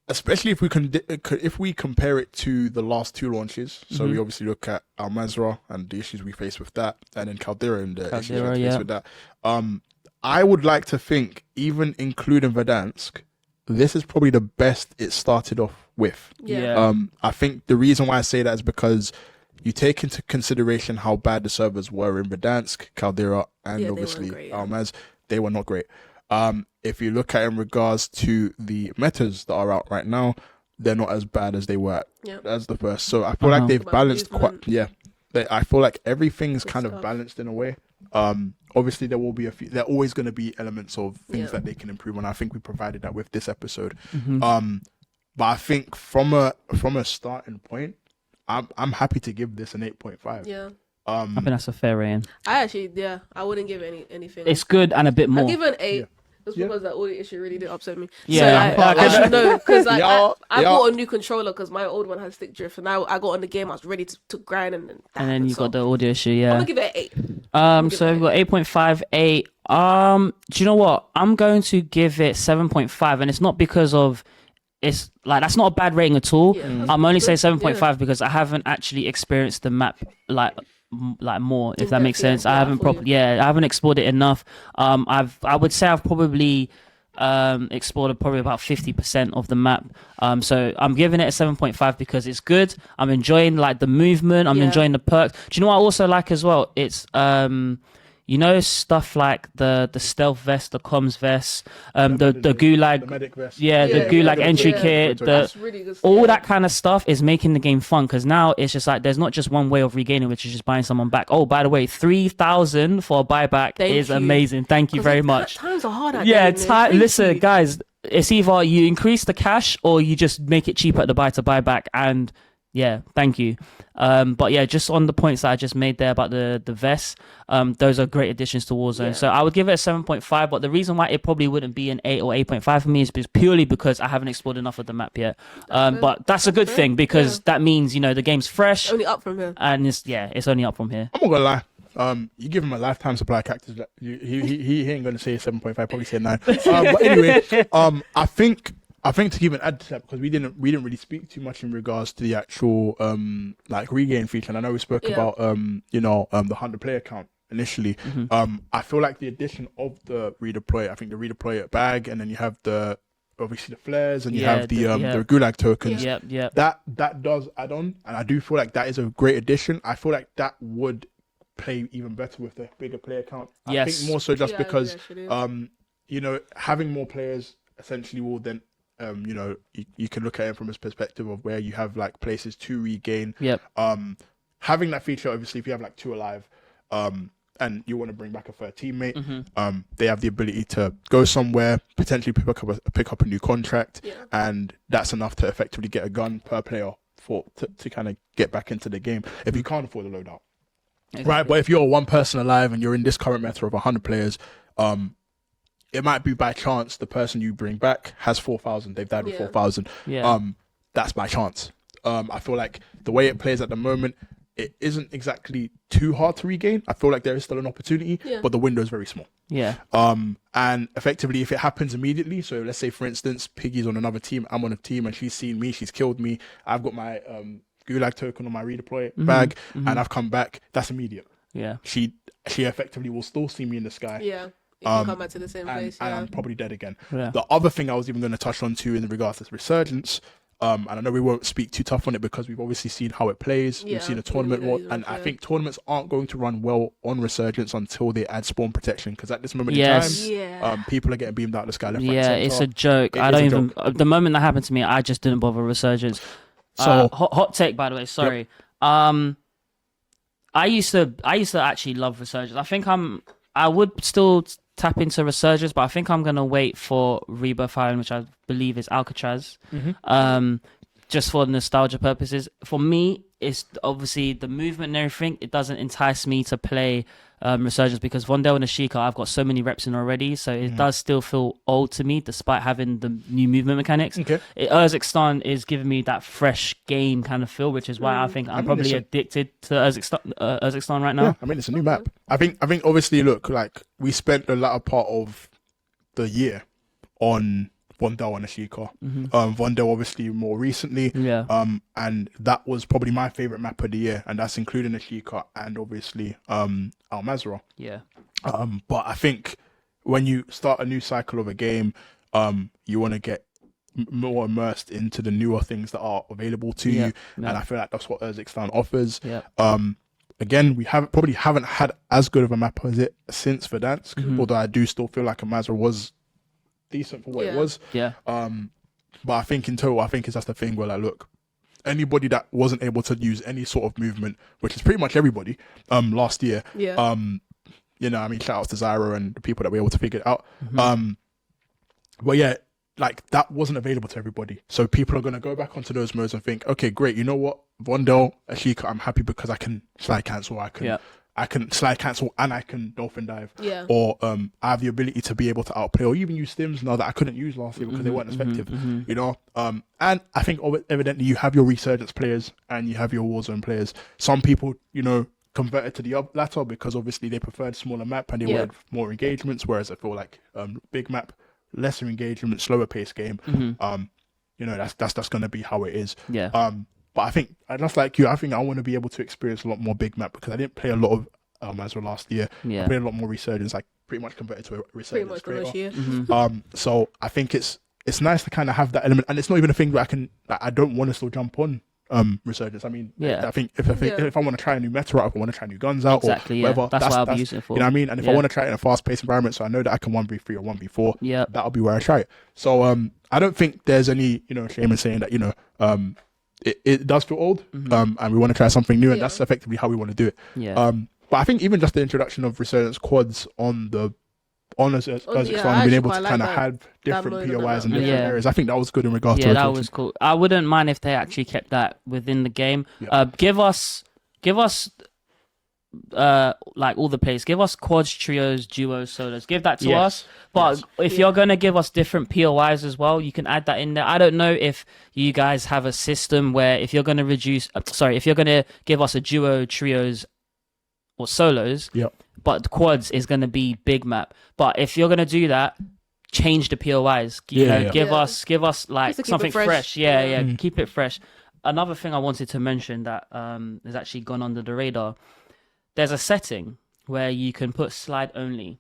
Especially if we compare it to the last 2 launches. So we obviously look at Al Mazrah and the issues we faced with that, and then Caldera and the issues we faced with that. I would like to think, even including Verdansk, this is probably the best it started off with. I think the reason why I say that is because you take into consideration how bad the servers were in Verdansk, Caldera, and obviously Al Maz. They were not great. If you look at in regards to the metas that are out right now, they're not as bad as they were as the first. So I feel like they've balanced quite. I feel like everything's kind of balanced in a way. Obviously there will be there are always going to be elements of things that they can improve on. I think we provided that with this episode. But I think from a starting point, I'm happy to give this an 8.5. I think that's a fair rating. I wouldn't give it anything. It's good and a bit more. I'll give it an 8. Just because that audio issue really did upset me. Yeah. So I should know, because I Yeah. bought a new controller because my old one had stick drift, and now I got on the game, I was ready to grind, and then you got the audio issue. I'm Yeah. gonna give it an 8. So we've got 8.58. Do you know what? I'm going to give it 7.5, and it's not because of. It's like that's not a bad rating at all. I'm only saying 7.5 because I haven't actually experienced the map like more, if that makes sense. I haven't I haven't explored it enough. I would say I've probably explored probably about 50% of the map. So I'm giving it a 7.5 because it's good. I'm enjoying like the movement. I'm enjoying the perks. Do you know what I also like as well? It's you know, stuff like the stealth vest, the comms vest, the gulag, the medic vest. the gulag entry kit, That's really good stuff. all that kind of stuff is making the game fun because now it's just like there's not just one way of regaining, which is just buying someone back. Oh, by the way, 3,000 for a buyback is amazing. Thank you very much. Times are hard at listen, guys, it's either you increase the cash or you just make it cheaper at the buy to buy back, and yeah, thank you. But yeah, just on the points that I just made there about the vests, those are great additions to Warzone. So I would give it a 7.5, but the reason why it probably wouldn't be an 8 or 8.5 for me is purely because I haven't explored enough of the map yet. But that's a good thing because that means, you know, the game's fresh. Only up from here. And it's only up from here. I'm not gonna lie. You give him a lifetime supply of cactus. He ain't gonna say 7.5. Probably say 9. But anyway, I think to even add to that, because we didn't really speak too much in regards to the actual like regain feature, and I know we spoke about the 100 player count initially. I feel like the addition of the redeploy, I think the redeploy bag, and then you have obviously the flares, and you have the gulag tokens. That does add on, and I do feel like that is a great addition. I feel like that would play even better with the bigger player count. I think more so just because you know, having more players essentially will then you can look at it from a perspective of where you have like places to regain. Having that feature, obviously, if you have like 2 alive, and you want to bring back a third teammate, they have the ability to go somewhere, potentially pick up a new contract, and that's enough to effectively get a gun per player to kind of get back into the game if you can't afford a loadout. Right, but if you're one person alive and you're in this current meta of 100 players, it might be by chance the person you bring back has 4,000. They've died with 4,000. That's by chance. I feel like the way it plays at the moment, it isn't exactly too hard to regain. I feel like there is still an opportunity, but the window is very small. And effectively, if it happens immediately, so let's say, for instance, Piggy's on another team, I'm on a team, and she's seen me, she's killed me, I've got my gulag token on my redeploy bag, and I've come back, that's immediate. She effectively will still see me in the sky. If you come back to the same place, and I'm probably dead again. The other thing I was even going to touch on too in regards to resurgence, and I know we won't speak too tough on it because we've obviously seen how it plays. We've seen a tournament, and I think tournaments aren't going to run well on resurgence until they add spawn protection, because at this moment in time, people are getting beamed out of the sky left, right, center. It's a joke. I don't even. The moment that happened to me, I just didn't bother resurgence. So hot take, by the way. Sorry. I used to actually love resurgence. I think I would still tap into resurgence, but I think I'm gonna wait for Rebirth Island, which I believe is Alcatraz, just for nostalgia purposes. For me, it's obviously the movement and everything. It doesn't entice me to play resurgence because Vondel and Ashika, I've got so many reps in already, so it does still feel old to me despite having the new movement mechanics. Urzikstan is giving me that fresh game kind of feel, which is why I think I'm probably addicted to Urzikstan right now. I mean, it's a new map. I think obviously, look, like we spent the latter part of the year on Vondel and Ashika. Vondel obviously more recently, and that was probably my favorite map of the year, and that's including Ashika and obviously Al Mazrah. But I think when you start a new cycle of a game, you want to get more immersed into the newer things that are available to you, and I feel like that's what Urzikstan offers. Again, we probably haven't had as good of a map as it since Verdansk, although I do still feel like Al Mazrah was decent for what it was. But I think in total, I think it's just the thing where, like, look, anybody that wasn't able to use any sort of movement, which is pretty much everybody, last year, you know, I mean, shout out to Zyra and the people that were able to figure it out. But yeah, like, that wasn't available to everybody. So people are going to go back onto those modes and think, okay, great, you know what, Vondel, Ashika, I'm happy because I can slide cancel, I can slide cancel and I can dolphin dive. Or I have the ability to be able to outplay or even use stims now that I couldn't use last year because they weren't effective. You know? And I think evidently you have your resurgence players and you have your Warzone players. Some people, you know, converted to the latter because obviously they preferred smaller map and they wanted more engagements, whereas I feel like big map, lesser engagement, slower paced game. You know, that's gonna be how it is. But I think, just like you, I think I want to be able to experience a lot more big map because I didn't play a lot of Mazrah last year. I played a lot more resurgence, like pretty much converted to a Pretty resurgence much creator. commercial, yeah. So I think it's nice to kind of have that element, and it's not even a thing that I don't want to still jump on resurgence. I mean, Yeah. I think if I want to try a new meta out, if I want to try new guns out, Exactly, or yeah. whatever, That's what I'll be using it for. You know what I mean? And if I want to try it in a fast-paced environment, so I know that I can 1v3 or 1v4, Yeah. that'll be where I try it. So I don't think there's any shame in saying that it does feel old, and we want to try something new, and that's effectively how we want to do it. Yeah. But I think even just the introduction of resurgence quads on the honors as I being actually able to quite kind of like that. have different Downloading POIs in that. different Yeah. areas. I think that was good in regards to Yeah, it. that was cool. I wouldn't mind if they actually kept that within the game. Yeah. Give us like all the plays. Give us quads, trios, duos, solos. Give that to Yes. us. But if you're gonna give us different POIs as well, you can add that in there. I don't know if you guys have a system where if you're gonna if you're gonna give us a duo, trios, or solos, but the quads is gonna be big map. But if you're gonna do that, change the POIs. Give us like Just to keep something it fresh. fresh. Yeah, keep it fresh. Another thing I wanted to mention that has actually gone under the radar. There's a setting where you can put slide only.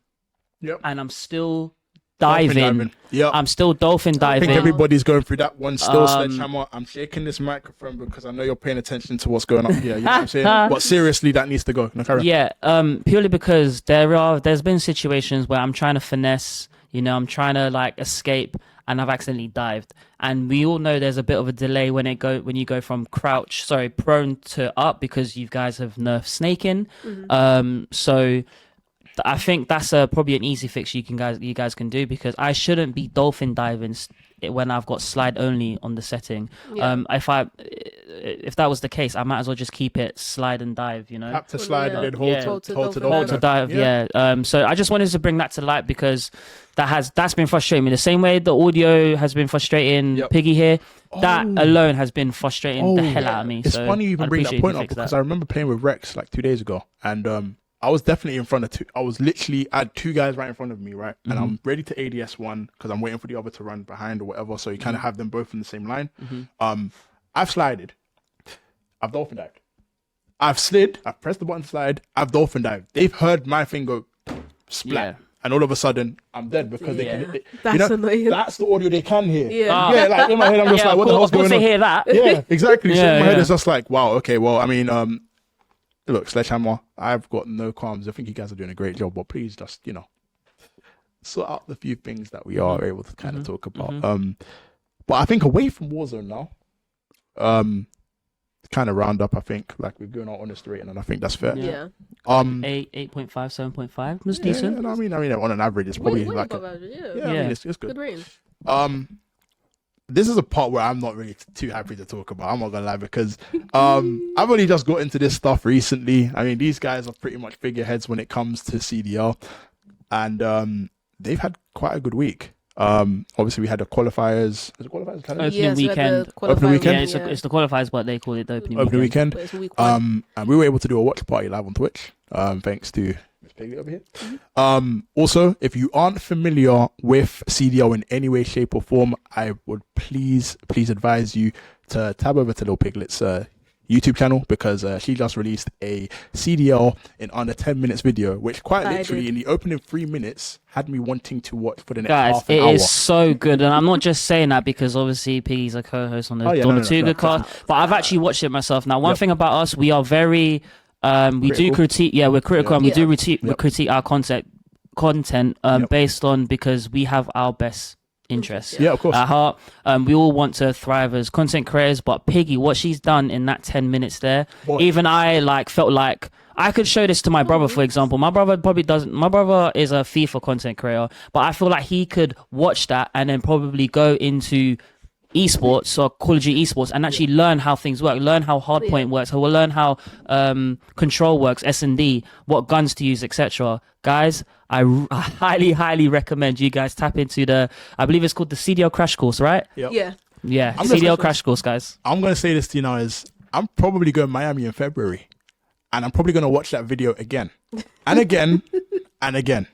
Yep. And I'm still Dolphin diving. Yep. I'm still dolphin I diving. think everybody's going through that one still, Sledgehammer. I'm shaking this microphone because I know you're paying attention to what's going on here. You know what I'm saying? But seriously, that needs to go. No, carry on. Yeah, purely because there's been situations where I'm trying to finesse, I'm trying to like escape, and I've accidentally dived. And we all know there's a bit of a delay when you go from prone to up, because you guys have nerfed snaking. So I think that's probably an easy fix you guys can do, because I shouldn't be dolphin diving when I've got slide only on the setting. Yeah. If that was the case, I might as well just keep it slide and dive. Tap to slide and then hold to Hold to dolphin. dive. Yeah. So I just wanted to bring that to light, because that's been frustrating me. The same way the audio has been frustrating Piggy here. That alone has been frustrating the hell out of me. It's so funny you even I'd bring that appreciate point if you up, fix because that. I remember playing with Rex like 2 days ago, and I was definitely in front of two. I was literally, I had two guys right in front of me, right? And I'm ready to ADS one because I'm waiting for the other to run behind or whatever. So you kind of have them both in the same line. I've slided. I've dolphin dived. I've slid. I've pressed the button to slide. I've dolphin dived. They've heard my thing go splat. Yeah. And all of a sudden, I'm dead because they can. That's annoying. That's the audio they can hear. Yeah. Yeah, like in my head, I'm just like, what the hell's going on? Of course they hear that. Yeah, exactly. So in my head, Yeah. it's just like, wow, okay, well, I mean, look, Sledgehammer, I've got no qualms. I think you guys are doing a great job, but please just, sort out the few things that we are able to kind of talk about. But I think away from Warzone now, kind of round up, I think, like we're going our honest rating, and I think that's fair. Yeah. 8.5, 7.5 was decent. Yeah, I mean, on an average, it's probably Way like above average, I yeah. mean, it's good. Good range. This is a part where I'm not really too happy to talk about. I'm not gonna lie, because I've only just got into this stuff recently. I mean, these guys are pretty much figureheads when it comes to CDL, and they've had quite a good week. Obviously we had the qualifiers. Is it qualifiers? Opening Yes, we had weekend. the Opening weekend? qualifiers, Yeah, it's the qualifiers, but they call it the opening Opening weekend. weekend. But it's week one. And we were able to do a watch party live on Twitch. Thanks to Miss Piglet over here. Also, if you aren't familiar with CDL in any way, shape, or form, I would please advise you to tab over to Little Piglet's YouTube channel, because she just released a CDL in under 10 minutes video, which quite literally in the opening 3 minutes had me wanting to watch for the next half an hour. It is so good, and I'm not just saying that because obviously Piggy's a co-host on the 2Gudcast, but I've actually watched it myself. Now, one thing about us, we are very we do critique. Yeah, we're critical, and we do critique our content based on, because we have our best interests of course, at heart. We all want to thrive as content creators, but Piggy, what she's done in that 10 minutes there, even I felt like I could show this to my brother, for example. My brother probably doesn't. My brother is a FIFA content creator, but I feel like he could watch that and then probably go into esports or Call of Duty esports and actually learn how things work, learn how hardpoint works, or learn how control works, S&D, what guns to use, etc. Guys, I highly recommend you guys tap into I believe it's called the CDL Crash Course, right? Yeah. Yeah, CDL Crash Course, guys. I'm going to say this to you now, is I'm probably going to Miami in February, and I'm probably going to watch that video again and again and again.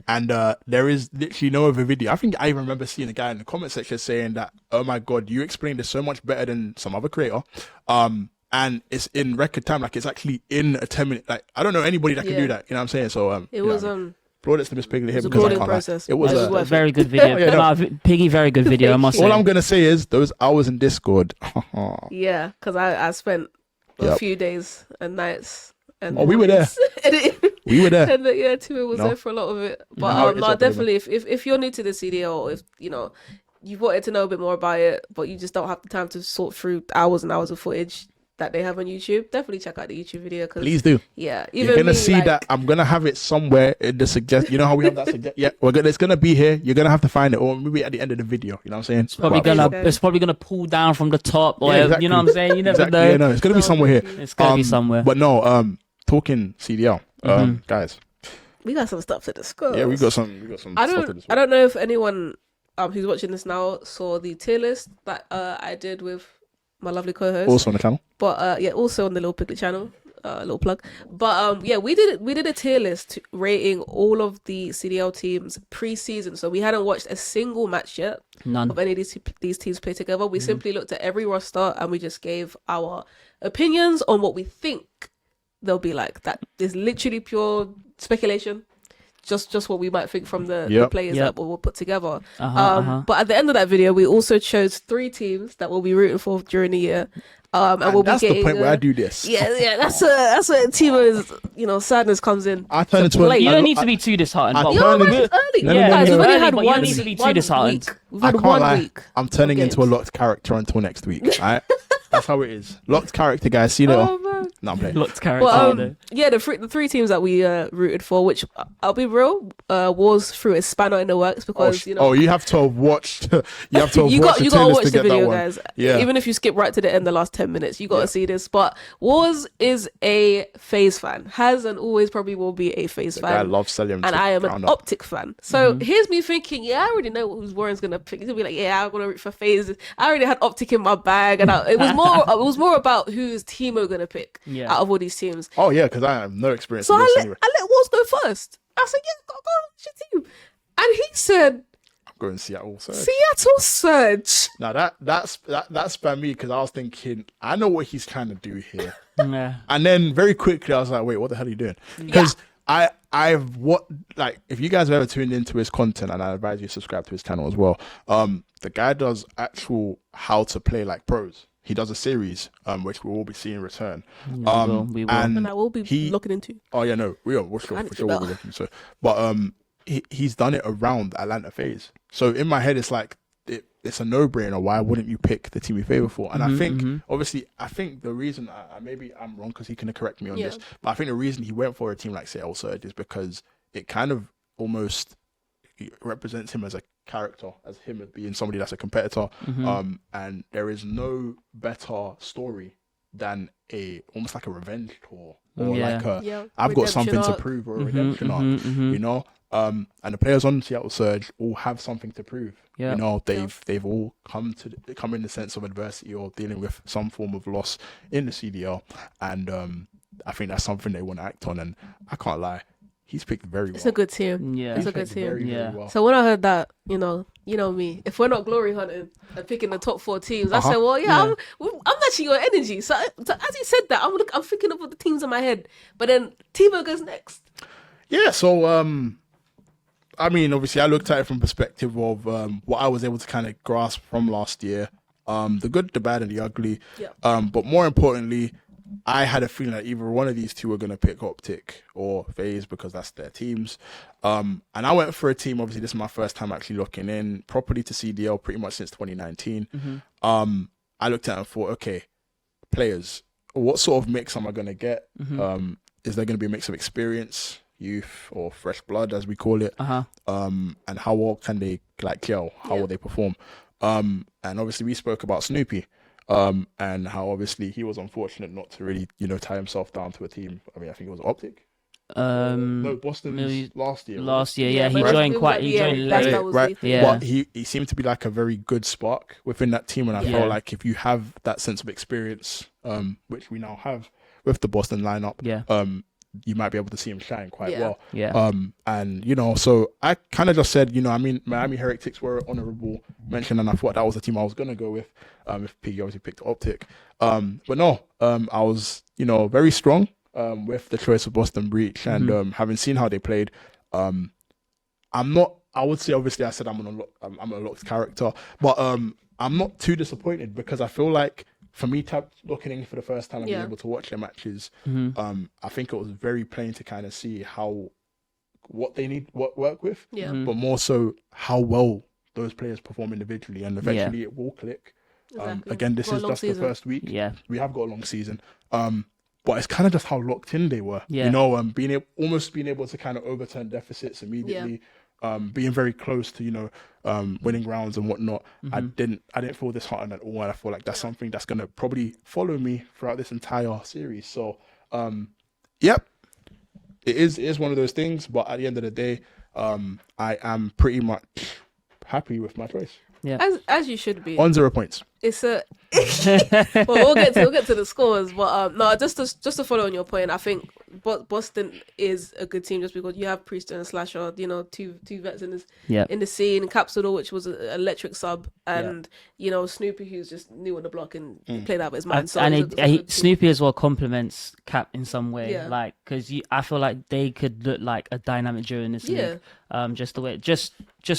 And there is literally no other video. I think I even remember seeing a guy in the comment section saying that, oh my God, you explained this so much better than some other creator. And it's in record time. Like, it's actually in a 10-minute, like, I don't know anybody that can do that. You know what I'm saying? So It was Plaudits to Miss Piggy here It was a because I grueling can't lie. process. It was It was a, worth Very good video. Yeah, no. Piggy, very good video, I must say. all I'm gonna say is those hours in Discord. Yeah, because I spent a Yep. few days and nights. And Oh, we were there. We were there. And yeah, Timo was No. there for a lot of it. No, But it's no, up there, definitely, if you're new to the CDL, or if you know you wanted to know a bit more about it, but you just don't have the time to sort through hours and hours of footage that they have on YouTube, definitely check out the YouTube video. Cause, Please do. Yeah, You're even gonna me, see like, that I'm gonna have it somewhere in the suggest. You know how we have that suggest? Yeah, it's gonna be here. You're gonna have to find it, or maybe at the end of the video. You know what I'm saying? It's probably gonna pull down from the top, or Yeah, exactly. you know what I'm saying. You never Exactly. know. Yeah, no, it's gonna be somewhere here. It's gonna be somewhere. But no, talking CDL, guys. we got some stuff to discuss. Yeah, we got some. I stuff to don't. discuss. I don't know if anyone who's watching this now saw the tier list that I did with my lovely co-host. Also on the channel. But yeah, also on the Little Piglet channel, little plug. But yeah, we did a tier list rating all of the CDL teams pre-season. So we hadn't watched a single match yet None. of any of these teams play together. We simply looked at every roster and we just gave our opinions on what we think they'll be like. That is literally pure speculation. Just what we might think from the players that we'll put together. But at the end of that video, we also chose 3 teams that we'll be rooting for during the year. And we'll that's be getting, the point where I do this. Yeah, that's where Timo's sadness comes in. I turn into play. You I- don't need to be too disheartened. I but turn No, into- it's early. Let me Guys, know. we've only Early, had but you one don't need to be too one disheartened. week. We've I had can't 1 lie. week. I'm turning of into a games. locked character until next week. Alright, that's how it is. Locked character, guys. See you later. Oh, man. No, I'm playing. Lots of character. But yeah, the 3 teams that we rooted for, which I'll be real, was through a spanner in the works because you have to have watched. You have to have you watched gotta the tier list watch to the get that video, one. guys. Yeah. Even if you skip right to the end, the last 10 minutes, you gotta see this. But Wars is a FaZe fan, has and always probably will be a FaZe I fan. love selling. And I am an Optic fan. So here's me thinking, yeah, I already know who's Warren's gonna pick. He's gonna be like, yeah, I'm gonna root for FaZe. I already had Optic in my bag, and it was more about who's Timo gonna pick out of all these teams. Oh yeah, because I have no experience. So in I this let anyway. Wars go first. I said, yeah, go with your team. And he said, I'm going Seattle. So. Seattle Surge. Now that spammed me because I was thinking I know what he's trying to do here, Yeah. and then very quickly I was like, wait, what the hell are you doing? Because if you guys have ever tuned into his content, and I advise you subscribe to his channel as well. The guy does actual how to play like pros. He does a series, which we'll all be seeing return. We will. And I will be looking into. Oh yeah, no, we are for sure we'll be looking. So, but he's done it around Atlanta FaZe. So in my head, it's like it's a no-brainer. Why wouldn't you pick the team you favor for? And I think, obviously, the reason maybe I'm wrong because he can correct me on this, but I think the reason he went for a team like CDL Surge is because it kind of almost represents him as a character, as him as being somebody that's a competitor. And there is no better story than almost like a revenge tour or I've got something to prove or a redemption arc, you know. And the players on Seattle Surge all have something to prove. Yeah. You know, they've all come in the sense of adversity or dealing with some form of loss in the CDL, and I think that's something they want to act on. And I can't lie, he's picked very well. It's a good team. Yeah. It's a good team. Very well. So when I heard that, you know me, if we're not glory hunting and picking the top 4 teams, I said, well, I'm matching your energy. So as he said that, I'm thinking of the teams in my head. But then Timo goes next. Yeah, so I mean, obviously, I looked at it from perspective of what I was able to kind of grasp from last year, the good, the bad, and the ugly. Yeah. But more importantly, I had a feeling that either one of these two were going to pick Optic or FaZe because that's their teams. And I went for a team. Obviously, this is my first time actually looking in properly to CDL pretty much since 2019. I looked at it and thought, okay, players, what sort of mix am I going to get? Is there going to be a mix of experience, youth, or fresh blood, as we call it? And how well can they gel? How will they perform? And obviously, we spoke about Snoopy. And how obviously he was unfortunate not to really, tie himself down to a team. I mean, I think it was Optic. No, Boston last year. Last year, yeah, but he joined late. that was right? the- Yeah. But he seemed to be like a very good spark within that team, and I felt like if you have that sense of experience, which we now have with the Boston lineup, you might be able to see him shine quite well. Yeah. And so I kind of just said, I mean, Miami Heretics were honorable mention, and I thought that was the team I was gonna go with. If Piggy obviously picked Optic, but no, I was very strong with the choice of Boston Breach, and having seen how they played, I'm not. I would say obviously I said I'm a locked character, but I'm not too disappointed because I feel like for me looking in for the first time and being able to watch their matches, I think it was very plain to kind of see what they need work with, but more so how well those players perform individually, and eventually it will click. Exactly. Again, this is just the first week. Yeah, we have got a long season. But it's kind of just how locked in they were. Yeah. You know, being able to kind of overturn deficits immediately, being very close to winning rounds and whatnot. I didn't feel disheartened at all, and I feel like that's something that's gonna probably follow me throughout this entire series. So, yep, it is one of those things. But at the end of the day, I am pretty much happy with my choice. Yeah, as you should be. On 0 points. It's a well, we'll get to the scores, but no, just to follow on your point, I think Boston is a good team just because you have Priest and Slasher, two vets in the scene, Capsule, which was an electric sub, and Snoopy, who's just new on the block and played out of his mind. So and Snoopy as well complements Cap in some way, like because I feel like they could look like a dynamic duo in this league. Just the way, just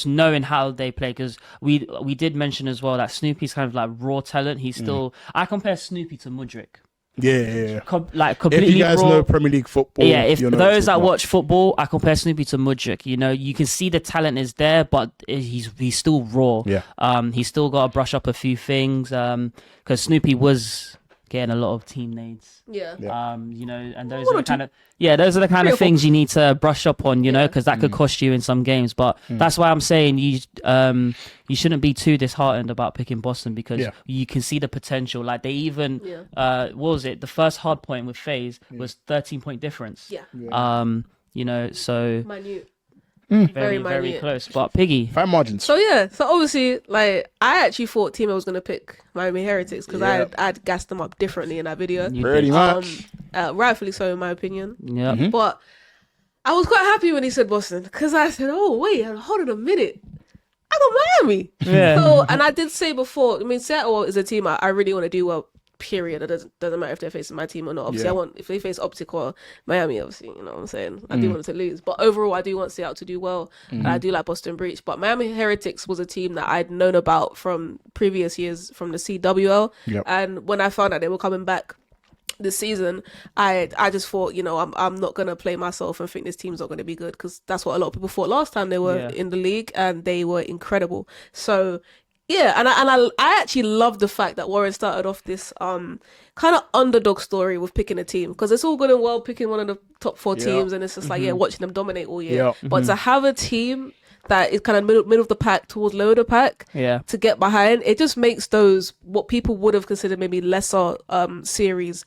knowing how they play, because we did mention as well that Snoopy's kind of like raw talent. He's still I compare Snoopy to Mudryk. Yeah. Completely if you guys raw. know Premier League football, if those that watch football, I compare Snoopy to Mudryk. You can see the talent is there, but he's still raw. He's still got to brush up a few things. Because Snoopy was getting a lot of team nades. And those are the kind of things you need to brush up on, because that could cost you in some games. But that's why I'm saying you shouldn't be too disheartened about picking Boston, because you can see the potential. Like they even what was it? The first hard point with FaZe was 13-point difference. So minute. very very close. But Piggy, fine margins. So obviously, like I actually thought Timo was gonna pick Miami Heretics because I'd gassed them up differently in that video. Pretty much. Rightfully so, in my opinion. Yeah. But I was quite happy when he said Boston, because I said, "Oh wait, hold on a minute, I got Miami." Yeah. So, and I did say before, I mean, Seattle is a team I really want to do well. Period. It doesn't matter if they're facing my team or not. Obviously, I want, if they face Optic or Miami, obviously, you know what I'm saying. I do want them to lose, but overall, I do want Seattle to do well. And I do like Boston Breach, but Miami Heretics was a team that I'd known about from previous years from the CWL, and when I found out they were coming back this season, I just thought, I'm not gonna play myself and think this team's not gonna be good, because that's what a lot of people thought last time they were in the league, and they were incredible. So. Yeah, and I actually love the fact that Warren started off this kind of underdog story with picking a team, because it's all good and well picking one of the top 4 teams, and it's just like watching them dominate all year. But to have a team that is kind of middle of the pack towards lower of the pack to get behind, it just makes those what people would have considered maybe lesser series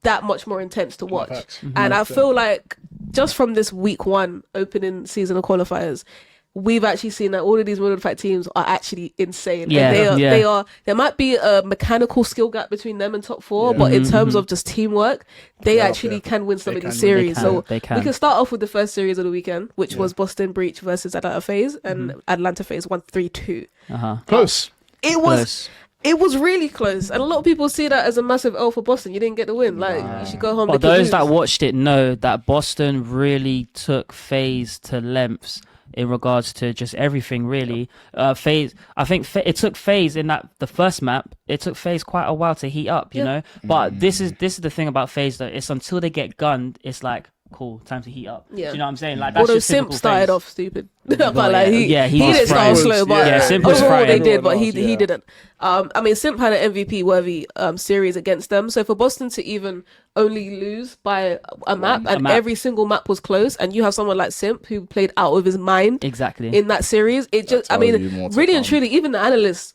that much more intense to watch. And I feel like just from this week 1 opening season of qualifiers, we've actually seen that all of these middle of the pack teams are actually insane. They are. There might be a mechanical skill gap between them and top 4, but in terms of just teamwork, they actually can win some of these series. We can start off with the first series of the weekend, which was Boston Breach versus Atlanta FaZe, and Atlanta FaZe won 3-2. Close. It was really close, and a lot of people see that as a massive L for Boston. You didn't get the win. Like, you should go home. But those that watched it know that Boston really took FaZe to lengths in regards to just everything, really. FaZe, I think it took FaZe in the first map. It took FaZe quite a while to heat up, you know. But this is the thing about FaZe, though. It's until they get gunned, it's like, cool, time to heat up. Yeah. Do you know what I'm saying? Like, that's although just Simp started off stupid. But like, he didn't start slow, but Simp was overall they fried. did, but he didn't. I mean, Simp had an MVP worthy series against them. So for Boston to even only lose by a map, and every single map was close, and you have someone like Simp who played out of his mind in that series, it just, I mean, really and truly, even the analysts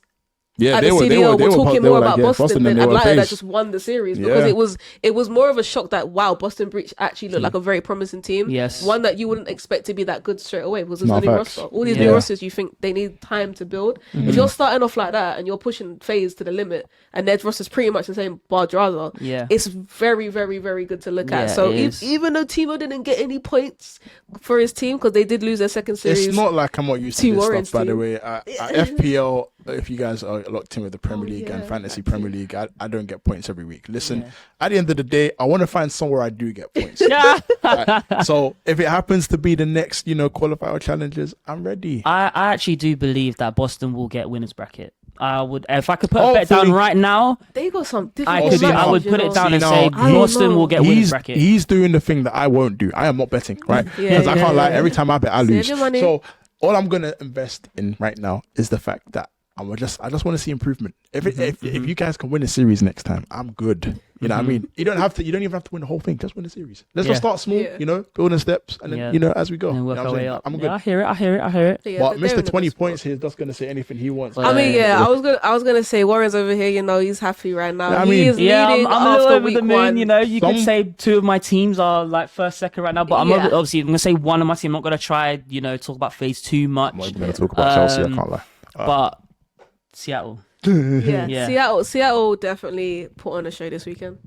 at the CDL were talking more about Boston than Atlanta that just won the series, because it was more of a shock that, wow, Boston Breach actually looked like a very promising team. Yes. One that you wouldn't expect to be that good straight away, because there's no new roster. All these new rosters, you think they need time to build. If you're starting off like that and you're pushing FaZe to the limit, and their roster's pretty much the same bar Draza, it's very, very, very good to look at. So even though Timo didn't get any points for his team, because they did lose their second series. It's not like I'm not used to this stuff, by the way. At FPL, if you guys are locked in with the Premier League and Fantasy Premier League, I don't get points every week. Listen, at the end of the day, I want to find somewhere I do get points. Right? So if it happens to be the next, qualifier challenges, I'm ready. I actually do believe that Boston will get winners bracket. I would, if I could put a bet down right now. They got some I different. would put it down and say Boston will get winners bracket. He's doing the thing that I won't do. I am not betting, right? Because I can't lie. Every time I bet, I lose. So all I'm gonna invest in right now is the fact that I just want to see improvement. If you guys can win a series next time, I'm good. You know what I mean? You don't even have to win the whole thing. Just win the series. Let's just start small. Building steps, and then as we go, and work our way up. I'm good. I hear it. Yeah, but Mr. 20 points here is just gonna say anything he wants. I mean, I was gonna say Warren's over here. He's happy right now. He is leading I'm a little after over the moon. one. You could say 2 of my teams are like first, second right now, but I'm gonna say 1 of my team. I'm not gonna try talk about phase too much. I'm not even gonna talk about Chelsea. I can't lie. But Seattle. Seattle definitely put on a show this weekend.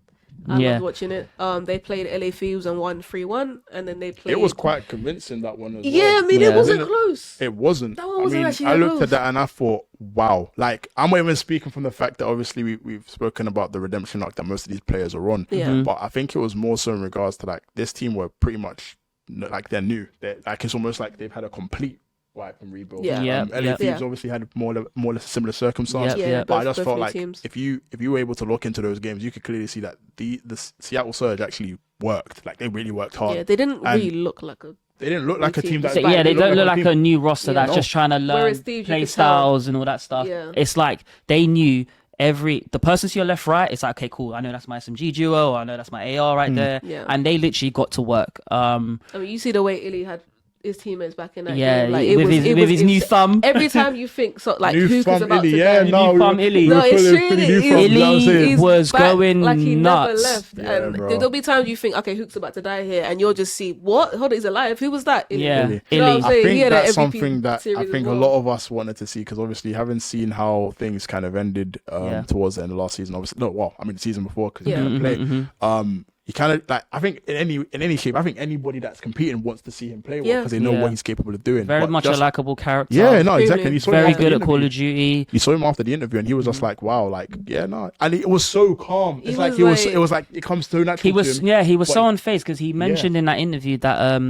I loved watching it. They played LA Thieves and won 3-1, and then they played. It was quite convincing, that one as well. I mean, it wasn't close. It wasn't. That one wasn't actually I looked close. at that and I thought, wow. Like, I'm not even speaking from the fact that obviously we've spoken about the redemption arc that most of these players are on. Yeah. But I think it was more so in regards to like this team were pretty much like they're new. It's almost like they've had a complete wipe and rebuild. LA Thieves obviously had more or less a similar circumstance. But I just felt like if you were able to look into those games, you could clearly see that the Seattle Surge actually worked. Like, they really worked hard. Yeah, they didn't really look like a. They didn't look like a team that. They don't look like a new roster that's just trying to learn play styles and all that stuff. Yeah. It's like they knew the person to your left, right. It's like, okay, cool. I know that's my SMG duo. I know that's my AR right there. Yeah. And they literally got to work. I mean, you see the way Illy had his teammates back in that game. Like, with his new thumb. Every time you think Hook is about Illy, to die. New thumb Illy. No, it's true. Illy was going like he nuts. never left. And there'll be times you think, okay, Hook's about to die here, and you'll just see, what? Hold on, he's alive. Who was that? Illy. Yeah, Illy. You know what I'm saying? I think that's MVP something that I think a well. lot of us wanted to see, because obviously having seen how things kind of ended towards the end of last season, obviously the season before, because he didn't play. You kind of like, I think in any shape, I think anybody that's competing wants to see him play well, because they know what he's capable of doing. Very much a likable character. Yeah, no, exactly. You saw very good at Call of Duty. You saw him after the interview, and he was just like, "Wow, like, and it was so calm. It's like it was like it comes so natural. He was so unfazed, because he mentioned in that interview that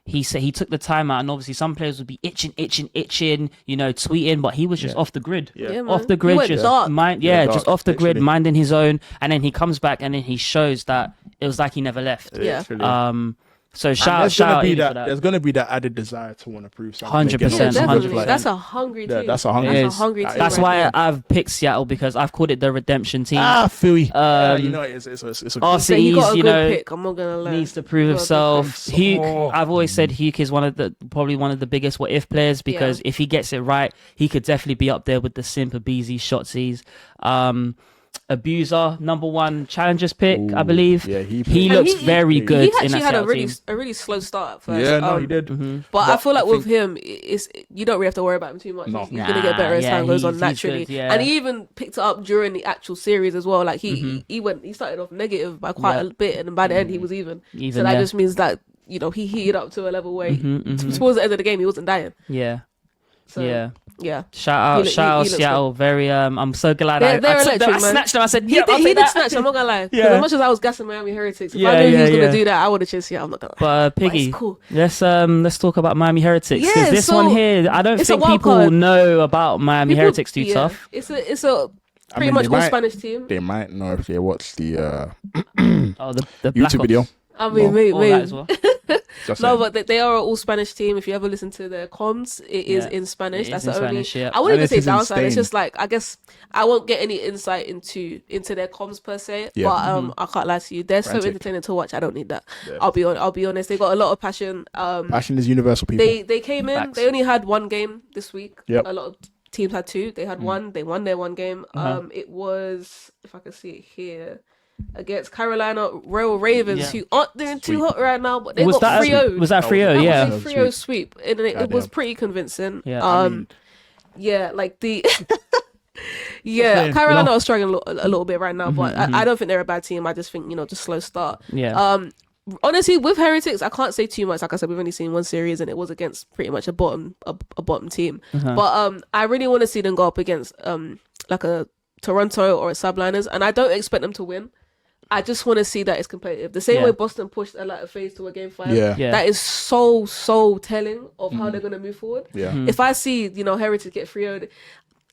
he said he took the time out, and obviously some players would be itching, tweeting, but he was just off the grid. Off the grid, just just off the grid, minding his own, and then he comes back and then he shows that it was like he never left. So shout out for that. There's going to be that added desire to want to prove something. 100%. That's a hungry team. That's a hungry team. That's why I've picked Seattle, because I've called it the redemption team. Feel you. It's a RCE's, I'm not gonna lie. Needs to prove himself. I've always said Hugh is probably one of the biggest what if players, because if he gets it right, he could definitely be up there with the Simp, Abizi, Shotsies. Abuser, number 1 challengers pick, I believe. Yeah, he looks very good. He actually had a team. really slow start at first. Yeah, no, he did. But I feel like with him, you don't really have to worry about him too much. No. He's gonna get better as time goes on naturally. Good, and he even picked it up during the actual series as well. Like he started off negative by quite a bit, and by the end he was even. So that just means that he heated up to a level where towards the end of the game he wasn't dying. Yeah. So, yeah. Shout out Seattle. Very I'm so glad I snatched him. I said, he did snatch. I'm not gonna lie. As much as I was gassing Miami Heretics, if I knew he was gonna do that, I would have just I'm not gonna lie. But Piggy, cool. let's talk about Miami Heretics. Yeah, this one here, I don't think people know about Miami Heretics too tough. It's a pretty much all Spanish team. They might know if they watch the the YouTube video. I mean, maybe. That as well. No, but they are an all Spanish team. If you ever listen to their comms, it is in Spanish. That's the only. I wouldn't even say downside. It's just like, I guess I won't get any insight into their comms per se. But I can't lie to you, they're so entertaining to watch. I don't need that. Yeah. I'll be honest. They got a lot of passion. Passion is universal. People. They came in. They only had 1 game this week. Yep. A lot of teams had 2. They had 1. They won their 1 game. It was, if I can see it here, against Carolina Royal Ravens, who aren't doing too hot right now, but they got 3-0. Was that 3-0? Yeah, was a 3-0 sweep, and it was pretty convincing. Like the Carolina are struggling a little bit right now, but I don't think they're a bad team. I just think just slow start. honestly, with Heretics, I can't say too much. Like I said, we've only seen one series, and it was against pretty much a bottom team. But I really want to see them go up against like a Toronto or a Subliners, and I don't expect them to win. I just want to see that it's competitive. The same way Boston pushed a phase to a game 5. Yeah. That is so telling of how they're going to move forward. Yeah. If I see, Heritage get 3-0,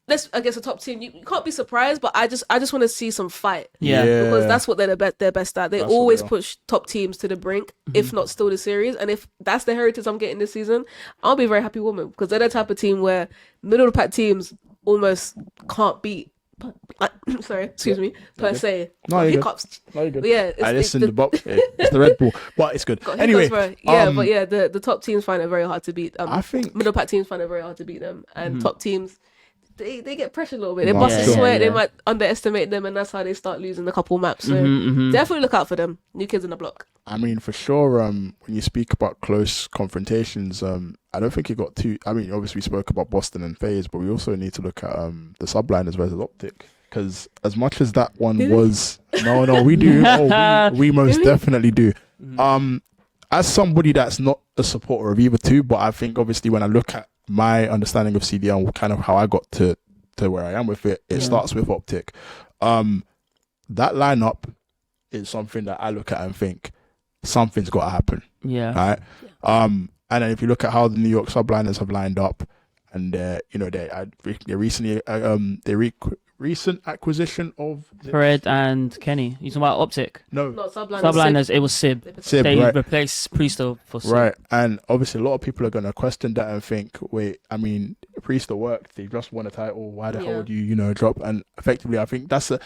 that's against a top team, you can't be surprised, but I just want to see some fight. Yeah. Because that's what they're best at. They That's always what push top teams to the brink, if not still the series. And if that's the Heritage I'm getting this season, I'll be a very happy woman, because they're the type of team where middle of the pack teams almost can't beat. Sorry, excuse me. Per se, No, you're hiccups. good. No, you're good. Yeah, I listen to Bob. It's the Red Bull, but it's good. got Anyway, hiccups, bro. But yeah, the top teams find it very hard to beat. I think Middle pack teams find it very hard to beat them, and top teams, they get pressure a little bit. They No, bust yeah. a sweat. Yeah. They might underestimate them, and that's how they start losing a couple maps. So definitely look out for them. New kids on the block. I mean, for sure, when you speak about close confrontations, I don't think it got too... I mean, obviously we spoke about Boston and FaZe, but we also need to look at the Subliners versus Optic. Because as much as that one was... No, we do. We most definitely do. As somebody that's not a supporter of either two, but I think obviously when I look at my understanding of CDL, kind of how I got to where I am with it, it starts with Optic. That lineup is something that I look at and think something's got to happen. Yeah. Right. And then if you look at how the New York Subliners have lined up, and they recently recent acquisition of Fred and Kenny. You talking about Optic? no Not Subliners. Subliners, it was Sib. Sib, They right. replaced Priestov for Sib. Right, and obviously a lot of people are going to question that and think, wait, I mean, Priest worked, they just won a title, why the hell would you drop? And effectively, I think that's a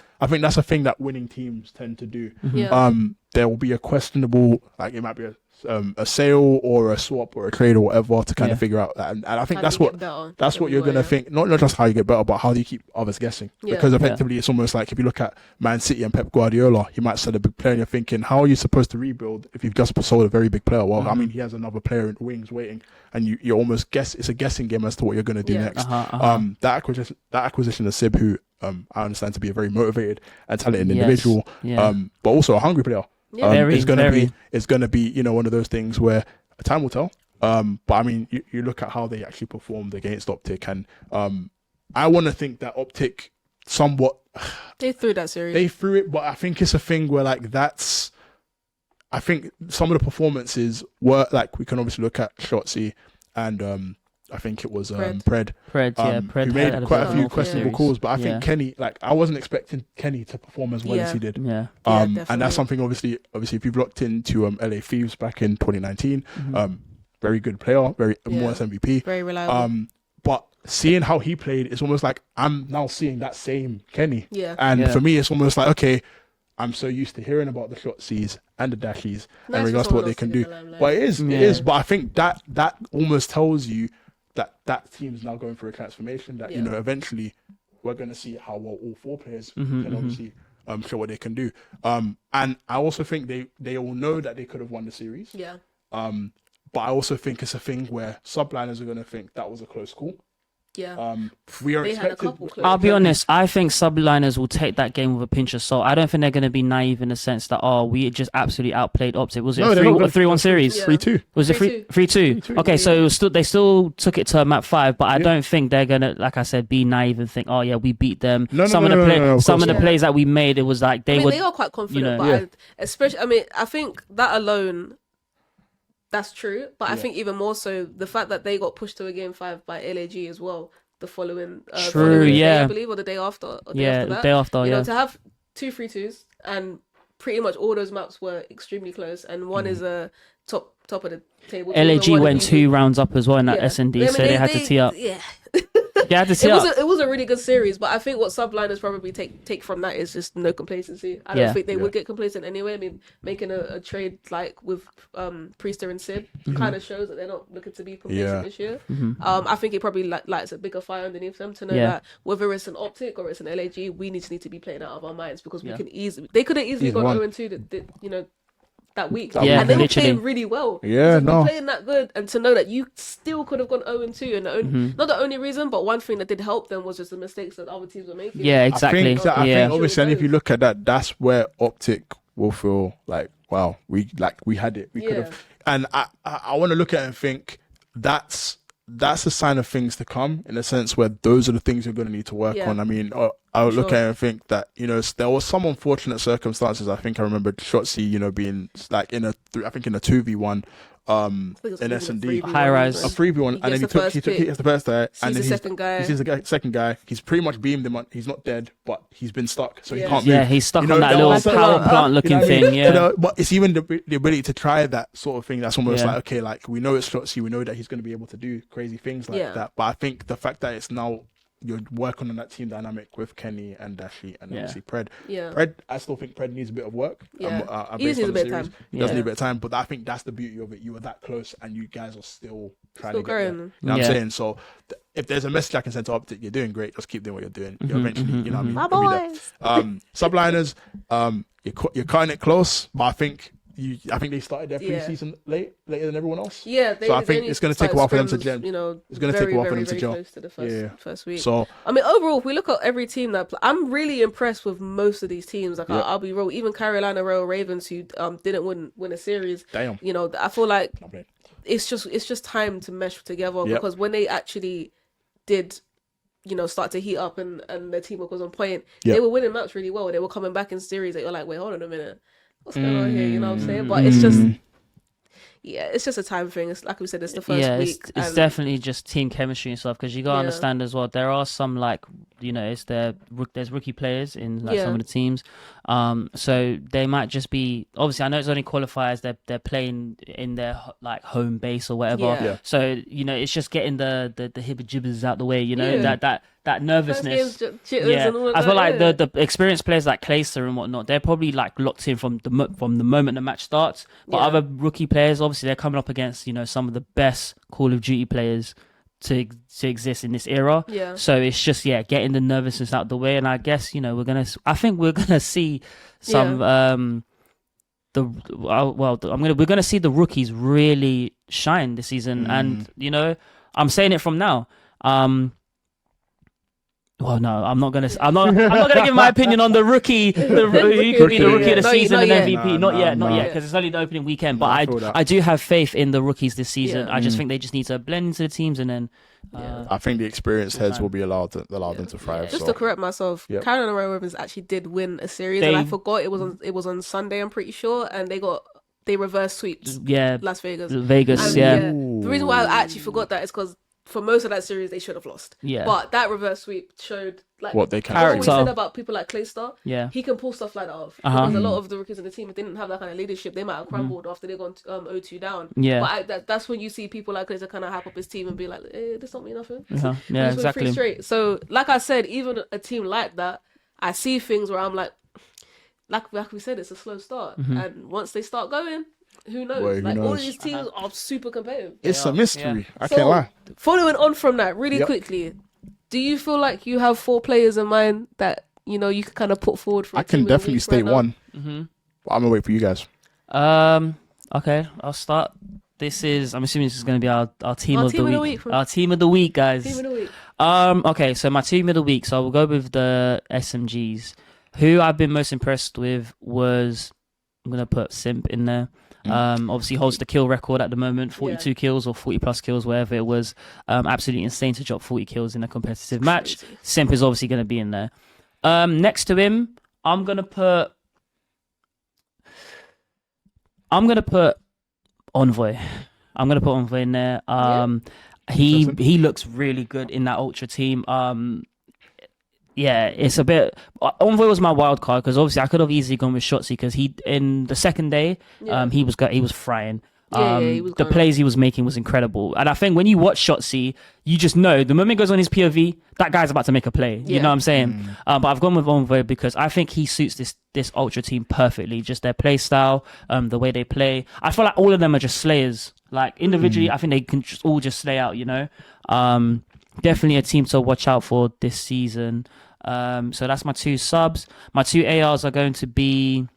thing that winning teams tend to do. Yeah. There will be a questionable, like it might be a sale or a swap or a trade or whatever to kind of figure out that, and I think that's what you're gonna think. Not just how you get better, but how do you keep others guessing? Because effectively, it's almost like if you look at Man City and Pep Guardiola, he might sell a big player, and you're thinking, how are you supposed to rebuild if you've just sold a very big player? Well, I mean, he has another player in wings waiting, and you almost guess it's a guessing game as to what you're gonna do next. That acquisition of Sib, who I understand to be a very motivated and talented individual, but also a hungry player. It's gonna be one of those things where time will tell. But I mean, you look at how they actually performed against Optic, and I want to think that Optic somewhat they threw that series. They threw it, but I think it's a thing where I think some of the performances were like, we can obviously look at Shotzi and I think it was Pred. Who made quite a few questionable calls, but I think Kenny, I wasn't expecting Kenny to perform as well as he did. And that's something obviously if you've looked into LA Thieves back in 2019, very good player, more than MVP, very reliable. But seeing how he played, it's almost like I'm now seeing that same Kenny. And for me, it's almost like, okay, I'm so used to hearing about the Shotsies and the Dashies in regards to what they can do. But it is. But I think that almost tells you that team's now going through a transformation, that eventually we're going to see how well all four players can obviously show what they can do. And I also think they all know that they could have won the series. But I also think it's a thing where subliners are going to think that was a close call. We are expected. I'll be honest, I think subliners will take that game with a pinch of salt. I don't think they're going to be naive in the sense that, we just absolutely outplayed Optic. Was it a 3-1 series? 3-2. Was it 3-2? Okay, so they still took it to map 5, but I don't think they're going to, like I said, be naive and think, we beat them. Some of the plays that we made, it was like they are quite confident, but especially, I think that alone, that's true, but I think even more so the fact that they got pushed to a game 5 by LAG as well the following day, I believe, or the day after. Or day after that. Day after, you know, to have 2 3-2s and pretty much all those maps were extremely close, and one is a top of the table. LAG went 2 rounds up as well in that S&D, so they had to tee up. It was a really good series, but I think what subliners probably take from that is just no complacency. I don't think they would get complacent anyway. I mean, making a trade like with Priester and Sib kind of shows that they're not looking to be complacent this year. I think it probably lights a bigger fire underneath them to know that whether it's an Optic or it's an LAG, we need to be playing out of our minds, because we can they could have easily gone 0-2 that week. And they were playing really well. Playing that good, and to know that you still could have gone 0-2, and not the only reason, but one thing that did help them was just the mistakes that other teams were making. Yeah, exactly. I think obviously, and if you look at that, that's where Optic will feel like wow, we had it. We could have. And I want to look at it and think that's a sign of things to come, in a sense where those are the things you're going to need to work on. I mean, I would look at it and think that, you know, there was some unfortunate circumstances. I think I remember Shotzi, you know, being like in a 2v1 in S&D, high rise, a 3v1, and then he took the first guy, and then he's the second guy. He's the second guy. He's pretty much beamed him on. He's not dead, but he's been stuck, so he can't move. Yeah, he's stuck you know, on that little power plant looking thing. Yeah, you know, but it's even the ability to try that sort of thing. That's almost like, okay, like we know it's Shotzi, we know that he's going to be able to do crazy things like that. But I think the fact that it's now you're working on that team dynamic with Kenny and Dashi and obviously Pred. Pred, I still think Pred needs a bit of work. He needs a bit of time. He does need a bit of time, but I think that's the beauty of it. You were that close, and you guys are still trying to get there. You know what I'm saying? So if there's a message I can send to Optic, you're doing great. Just keep doing what you're doing. You're eventually, you know what I mean? My boys. Subliners, you're cutting it close, but I think they started their pre-season later than everyone else. Yeah, so I think it's going to take a while for them to gel. You know, it's going to take a while for them to gel. Close to the first week. So I mean, overall, if we look at every team I'm really impressed with most of these teams. Like I'll be real, even Carolina Royal Ravens, who didn't win a series. Damn. You know, I feel like it's just time to mesh together because when they actually did, you know, start to heat up and their teamwork was on point, they were winning maps really well. They were coming back in series that you're like, wait, hold on a minute. What's going on here? You know what I'm saying? But it's just, it's just a time thing. It's like we said, it's the first week. It's definitely just team chemistry and stuff. Because you gotta understand as well, there are some there's rookie players in some of the teams. So they might just be, obviously I know it's only qualifiers. They're playing in their like home base or whatever. Yeah. So you know, it's just getting the hibba jibbers out the way. You know that nervousness. And all I feel like that, the experienced players like Clayster and whatnot, they're probably like locked in from the moment the match starts. But other rookie players, obviously, they're coming up against, you know, some of the best Call of Duty players to exist in this era. Yeah. So it's just getting the nervousness out the way, and I guess, you know, we're gonna see some we're gonna see the rookies really shine this season, and you know, I'm saying it from now. Well, no, I'm not gonna give my opinion on the rookie. Who could be the rookie of the season and MVP? Not yet, because it's only the opening weekend. But I do have faith in the rookies this season. I just think they just need to blend into the teams, and then I think the experienced heads will be allowed them to thrive. Just to correct myself, Carolina Royal Ravens actually did win a series, and I forgot it was on Sunday. I'm pretty sure, and they reverse sweeped Las Vegas. The reason why I actually forgot that is because for most of that series, they should have lost. Yeah. But that reverse sweep showed like what they can. What we said about people like Claystar. Yeah. He can pull stuff like that off. Because a lot of the rookies in the team didn't have that kind of leadership. They might have crumbled after they gone 0-2 down. Yeah. But that's when you see people like Clayster kind of hype up his team and be like, this don't mean nothing. Yeah, exactly. 3 straight. So, like I said, even a team like that, I see things where I'm like we said, it's a slow start. And once they start going, who knows? All of these teams are super competitive. It's a mystery. I can't lie. Following on from that, really quickly, do you feel like you have 4 players in mind that, you know, you can kind of put forward for? I can definitely state one. But I'm gonna wait for you guys. Okay, I'll start. I'm assuming this is going to be our team of the week. Our team of the week, guys. Team of the week. Okay, so my team of the week. So we'll go with the SMGs. Who I've been most impressed with was, I'm gonna put Simp in there. Obviously holds the kill record at the moment, 42 kills or 40 plus kills, wherever it was. Absolutely insane to drop 40 kills in a competitive match. Crazy. Simp is obviously going to be in there. Next to him, I'm going to put Envoy. I'm going to put Envoy in there. He looks really good in that Ultra team. Yeah, it's a bit. Envoy was my wild card because obviously I could have easily gone with Shotzi because in the second day, he was frying. The plays he was making was incredible, and I think when you watch Shotzi, you just know the moment he goes on his POV, that guy's about to make a play. You know what I'm saying? But I've gone with Envoy because I think he suits this Ultra team perfectly. Just their play style, the way they play. I feel like all of them are just slayers. Like individually, I think they can all just slay out. You know, definitely a team to watch out for this season. So that's my 2 subs. My 2 ARs are going to be.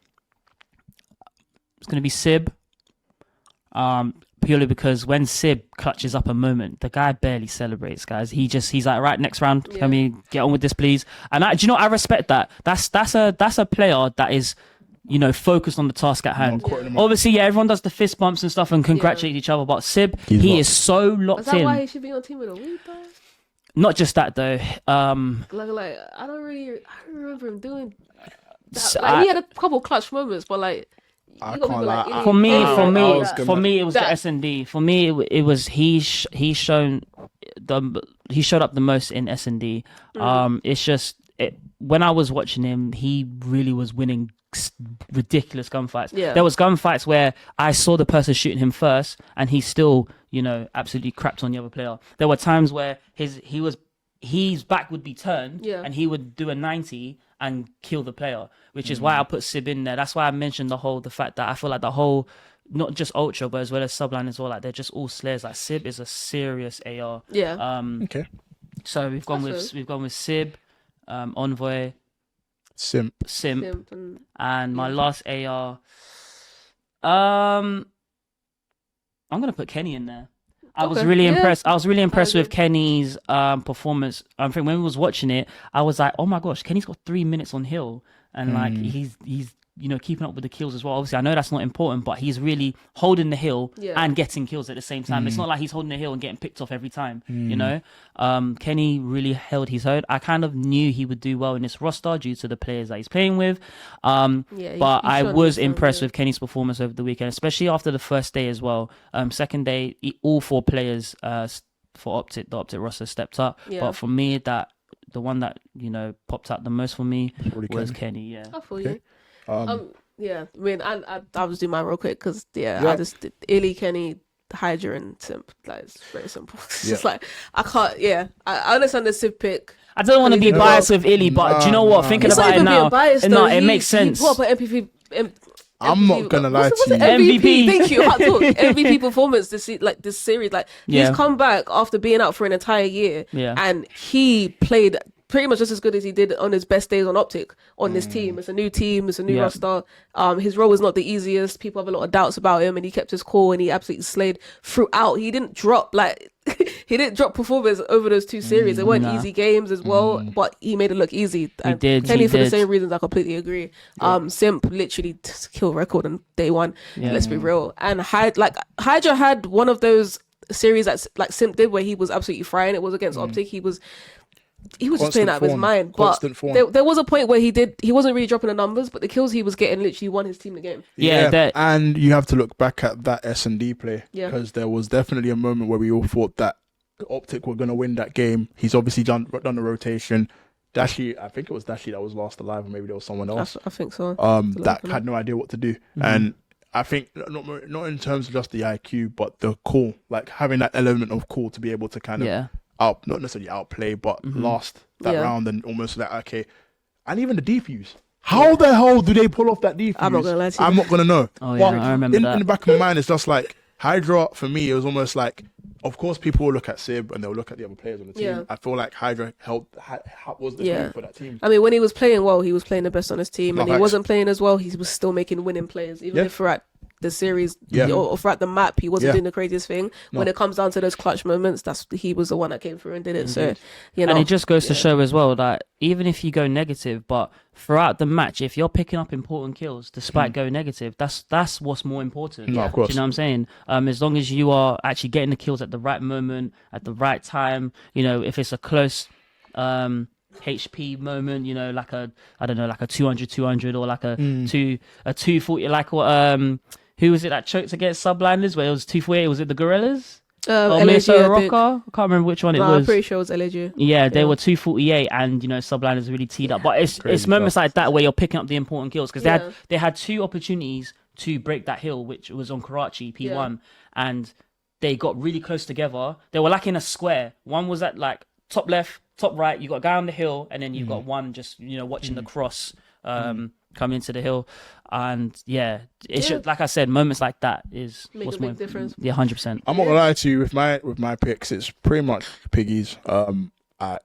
It's going to be Sib. Purely because when Sib clutches up a moment, the guy barely celebrates, guys. He's like, right, next round, can we get on with this, please? And do you know what? I respect that. That's a player that is focused on the task at hand. quoting him up. Obviously, yeah, everyone does the fist bumps and stuff and congratulate each other, but Sib, he is so locked Is that in. why he should be on team of the week, though? Not just that though. Like I don't remember him doing that. Like, he had a couple clutch moments, but like I you got can't people lie. like For me, I was it gonna- was the S&D. For me, it was he showed up the most in S&D. It's just when I was watching him, he really was winning ridiculous gunfights. Yeah. There was gunfights where I saw the person shooting him first, and he still, absolutely crapped on the other player. There were times where his back would be turned, and he would do a 90 and kill the player, which is why I put Sib in there. That's why I mentioned the fact that I feel like the whole, not just Ultra, but as well as Subline as well, like they're just all slayers. Like Sib is a serious AR. Yeah. Okay. So we've gone with Sib, Envoy, Simp. Simp and my last AR. I'm gonna put Kenny in there. I was really impressed. I was really impressed with Kenny's performance. I think when we was watching it, I was like, "Oh my gosh, Kenny's got 3 minutes on hill, and like he's keeping up with the kills as well." Obviously, I know that's not important, but he's really holding the hill and getting kills at the same time. It's not like he's holding the hill and getting picked off every time. Kenny really held his own. I kind of knew he would do well in this roster due to the players that he's playing with. But I was impressed with Kenny's performance over the weekend, especially after the first day as well. Second day, all 4 players for the Optic roster stepped up. But for me, the one that popped out the most for me was Kenny. Yeah. I feel you. Yeah, I mean, I was doing mine real quick because I just did Illy, Kenny, Hydra, and Simp. Like, it's very simple. It's just like I can't. Yeah, I understand the Civ pick. I don't want to be biased with Illy, but do you know what? Thinking about it now, it makes sense. MVP. I'm not gonna lie to you. MVP. Thank you. Hot talk. MVP performance this series. Like he's come back after being out for an entire year, and he played pretty much just as good as he did on his best days on Optic on this team. It's a new team. It's a new roster. His role was not the easiest. People have a lot of doubts about him, and he kept his cool and he absolutely slayed throughout. He didn't drop he didn't drop performance over those 2 series. They weren't easy games as well, but he made it look easy. He did. Kenny for the same reasons. I completely agree. Simp literally killed record on day 1. Let's be real. And Hydra had one of those series that like Simp did where he was absolutely frying. It was against Optic. He was just playing out of his mind. But there was a point where he wasn't really dropping the numbers, but the kills he was getting literally won his team the game. And you have to look back at that S&D play because there was definitely a moment where we all thought that Optic were going to win that game. He's obviously done the rotation. Dashy, I think it was Dashy that was last alive, or maybe there was someone else. I think so. That had no idea what to do. And I think not in terms of just the IQ, but the call, like having that element of call to be able to kind of not necessarily outplay, but last that round and almost like, okay. And even the defuse. How the hell do they pull off that defuse? I'm not gonna lie to you. I'm not gonna know. Oh yeah, I remember that. In the back of my mind, it's just like Hydra. For me, it was almost like, of course, people will look at Sib and they'll look at the other players on the team. Yeah. I feel like Hydra was the glue for that team. I mean, when he was playing well, he was playing the best on his team, and he wasn't playing as well, he was still making winning plays, even if throughout the series or throughout the map he wasn't doing the craziest thing. When it comes down to those clutch moments, he was the one that came through and did it. So and it just goes to show as well that even if you go negative, but throughout the match, if you're picking up important kills despite going negative, that's what's more important. Of course. Do you know what I'm saying? As long as you are actually getting the kills at the right moment, at the right time, if it's a close HP moment, like a 200 or like a 240, like what who was it that choked against Subliners where it was 248? Was it the Gorillas? Or Minnesota Rocker? I can't remember which one it was. I'm pretty sure it was LAG. Yeah, they were 248 and Subliners really teed up. But it's moments like that where you're picking up the important kills because they had 2 opportunities to break that hill, which was on Karachi P1, and they got really close together. They were like in a square. One was at like top left, top right. You got a guy on the hill, and then you've got one just watching the cross come into the hill. And it's just, like I said, moments like that is Make what's a big more difference. Yeah, 100%. I'm not gonna lie to you, with my picks, it's pretty much piggies. I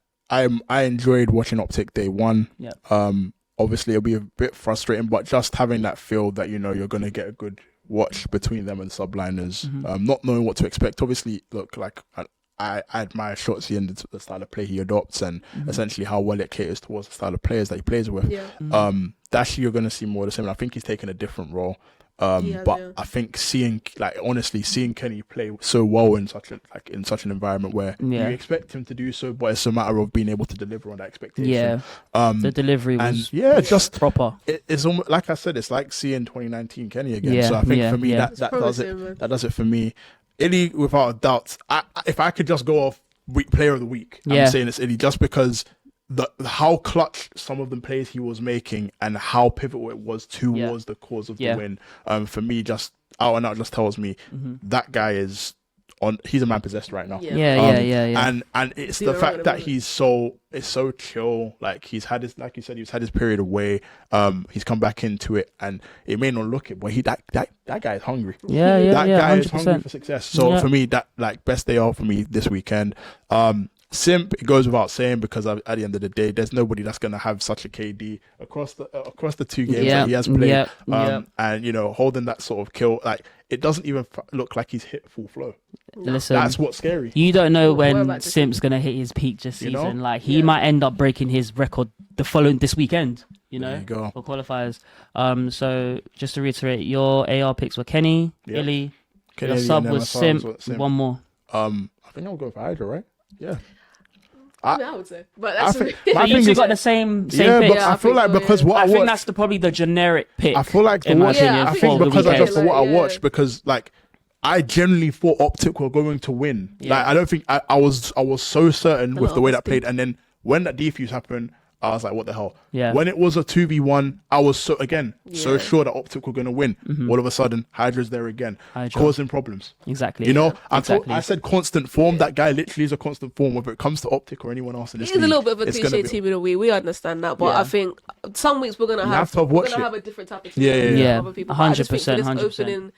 enjoyed watching Optic day 1. Obviously it'll be a bit frustrating, but just having that feel that you're gonna get a good watch between them and Subliners, not knowing what to expect. Obviously, look, like I admire Shotzi and the style of play he adopts, and essentially how well it caters towards the style of players that he plays with. Yeah. That's you're gonna see more of the same. I think he's taken a different role. Has, But yeah. I think seeing Kenny play so well in such an environment where you expect him to do so, but it's a matter of being able to deliver on that expectation. Yeah. The delivery was just proper. It's almost like I said, it's like seeing 2019 Kenny again. Yeah, So I think yeah, for me yeah. that does it. That does it for me. Illy, without a doubt. If I could just go off player of the week, I'm saying it's Illy, just because how clutch some of the plays he was making and how pivotal it was towards the cause of the win. For me, just out and out just tells me that guy is he's a man possessed right now. Yeah. And it's the fact that it's so chill. Like he's had his, like you said, he's had his period away. He's come back into it, and it may not look it, but that guy is hungry. That guy 100%. Is hungry for success. So for me, that like best day off for me this weekend. Simp, it goes without saying, because at the end of the day, there's nobody that's going to have such a KD across the 2 games that he has played. And holding that sort of kill, like it doesn't even look like he's hit full flow. Listen, that's what's scary. You don't know when Simp's going to hit his peak this season. Like he might end up breaking his record this weekend. There you go. For qualifiers. So just to reiterate, your AR picks were Kenny, Illy, your sub was Simp. One more. I think I'll go for Hydra, right? Yeah. I would say, but that's you two got the same pick. But I feel like because what I think that's probably the generic pick. I feel like in my opinion, I think because of just what I watched, because like I genuinely thought Optic were going to win. Like I don't think I was so certain with the way that played, and then when that defuse happened, I was like, what the hell? Yeah. When it was a 2v1, I was so sure that Optic were going to win. All of a sudden, Hydra's there again, causing problems. Exactly. I said constant form. That guy literally is a constant form, whether it comes to Optic or anyone else in this league. He's a little bit of a cliche team in a way. We understand that, but I think some weeks we're gonna have a different type of team. Yeah. Other people. 100%. 100%.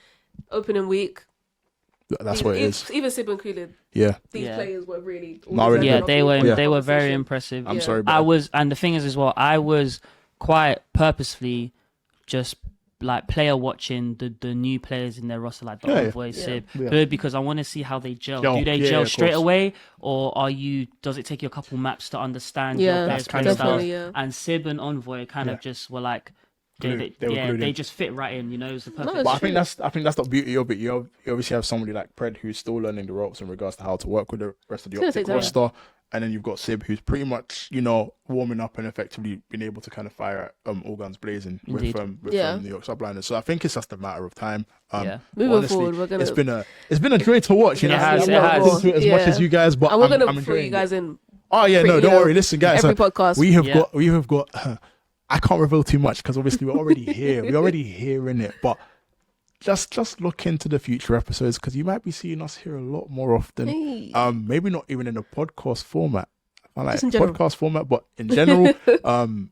Opening week. That's what it is. Even Sib included. Yeah. These players were really. They were very impressive. I'm sorry. And the thing is as well, I was quite purposefully just like player watching the new players in their roster, like the Envoy, Sib, because I want to see how they gel. Do they gel straight away, or does it take you a couple maps to understand your players' play style? And Sib and Envoy kind of just were like. They just fit right in, it was the perfect. But I think that's the beauty of it. You obviously have somebody like Pred who's still learning the ropes in regards to how to work with the rest of the Optic roster, and then you've got Sib who's pretty much warming up and effectively being able to kind of fire at all guns blazing with New York subliners. So I think it's just a matter of time. Moving forward, we're gonna. It's been a joy to watch. It has. As much as you guys, but and we're I'm gonna throw you guys in. Oh yeah, no, don't worry. Listen, guys, every podcast we have got. I can't reveal too much because obviously we're already here. We're already hearing it, but just look into the future episodes because you might be seeing us here a lot more often. Hey. Maybe not even in a podcast format. I like podcast format, but in general,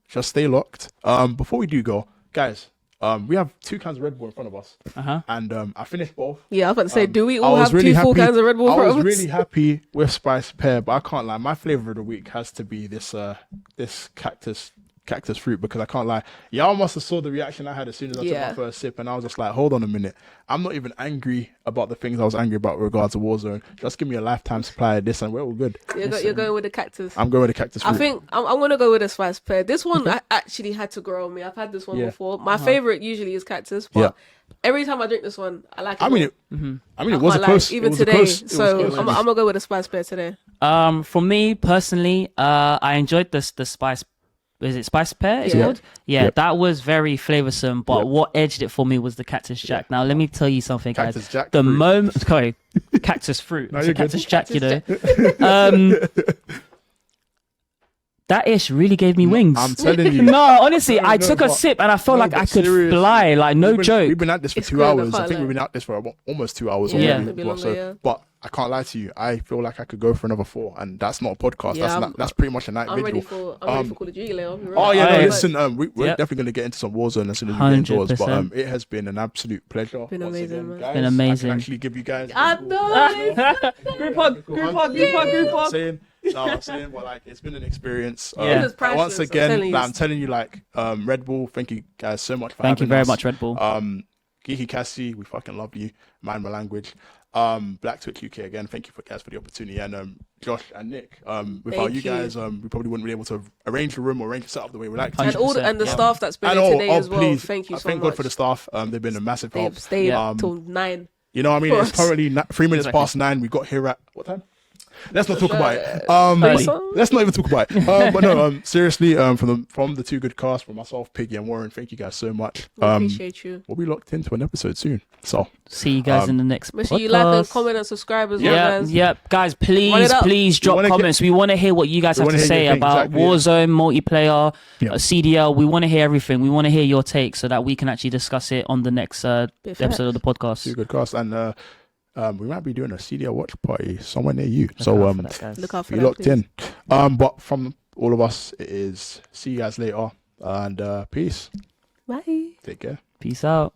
just stay locked. Before we do go, guys, we have 2 cans of Red Bull in front of us, and I finished both. Yeah, I was about to say, do we all have really 2 full cans of Red Bull in front of us? I was really happy with Spice Pear, but I can't lie. My flavor of the week has to be this cactus fruit, because I can't lie, y'all must have saw the reaction I had as soon as I took my first sip, and I was just like, hold on a minute, I'm not even angry about the things I was angry about with regards to Warzone. Just give me a lifetime supply of this and we're all good. You're going with the cactus. I'm going with the cactus fruit. I think I'm gonna go with a Spice Pear. This one I actually had to grow on me. I've had this one before. My favorite usually is cactus, but every time I drink this one, I like it. It was close. Even today, so I'm gonna go with a Spice Pear today. For me personally, I enjoyed the Spice. Is it Spice Pear? It's called? Yeah, that was very flavoursome. But what edged it for me was the Cactus Jack. Now let me tell you something, guys. Cactus Jack. Cactus fruit. No, it's a Cactus Jack, That ish really gave me wings. I'm telling you. No, honestly, I took a sip and I felt like I could fly. Like, no joke. We've been at this for 2 hours. I think we've been at this for almost 2 hours already. Maybe longer, but I can't lie to you. I feel like I could go for another 4, and that's not a podcast. That's pretty much a night video. I'm ready for Call of Duty later. Listen, we're definitely going to get into some Warzone as soon as we get indoors. But it has been an absolute pleasure. Been amazing, man. Been amazing. I can actually give you guys. I know. Group hug. No, I'm saying, well, like, it's been an experience. Once again, I'm telling you, like, Red Bull, thank you guys so much for having us. Thank you very much, Red Bull. Geeky Cassie, we fucking love you. Mind my language. Black Twitch UK again. Thank you guys for the opportunity, and Josh and Nick. Without you guys, we probably wouldn't be able to arrange the room or arrange the setup the way we like to. And the staff that's been here today as well. Please, thank you so thank much. God for the staff. They've been a massive help. They've stayed till 9. You know what I mean? It's currently 3 minutes past 9. We got here at what time? Let's not talk about it. Let's not even talk about it. But no, seriously, from the 2Gudcast, from myself, Piggy and Warren, thank you guys so much. We appreciate you. We'll be locked into an episode soon. So see you guys in the next make podcast. sure you like and comment and subscribe as well, guys. Yep, guys, please drop comments. We want to hear what you guys have to say about Warzone, multiplayer, CDL. We want to hear everything. We want to hear your take so that we can actually discuss it on the next episode of the podcast. 2Gudcast, and we might be doing a CDL watch party somewhere near you. So look out for be that, locked please. in. But from all of us, it is see you guys later, and peace. Bye. Take care. Peace out.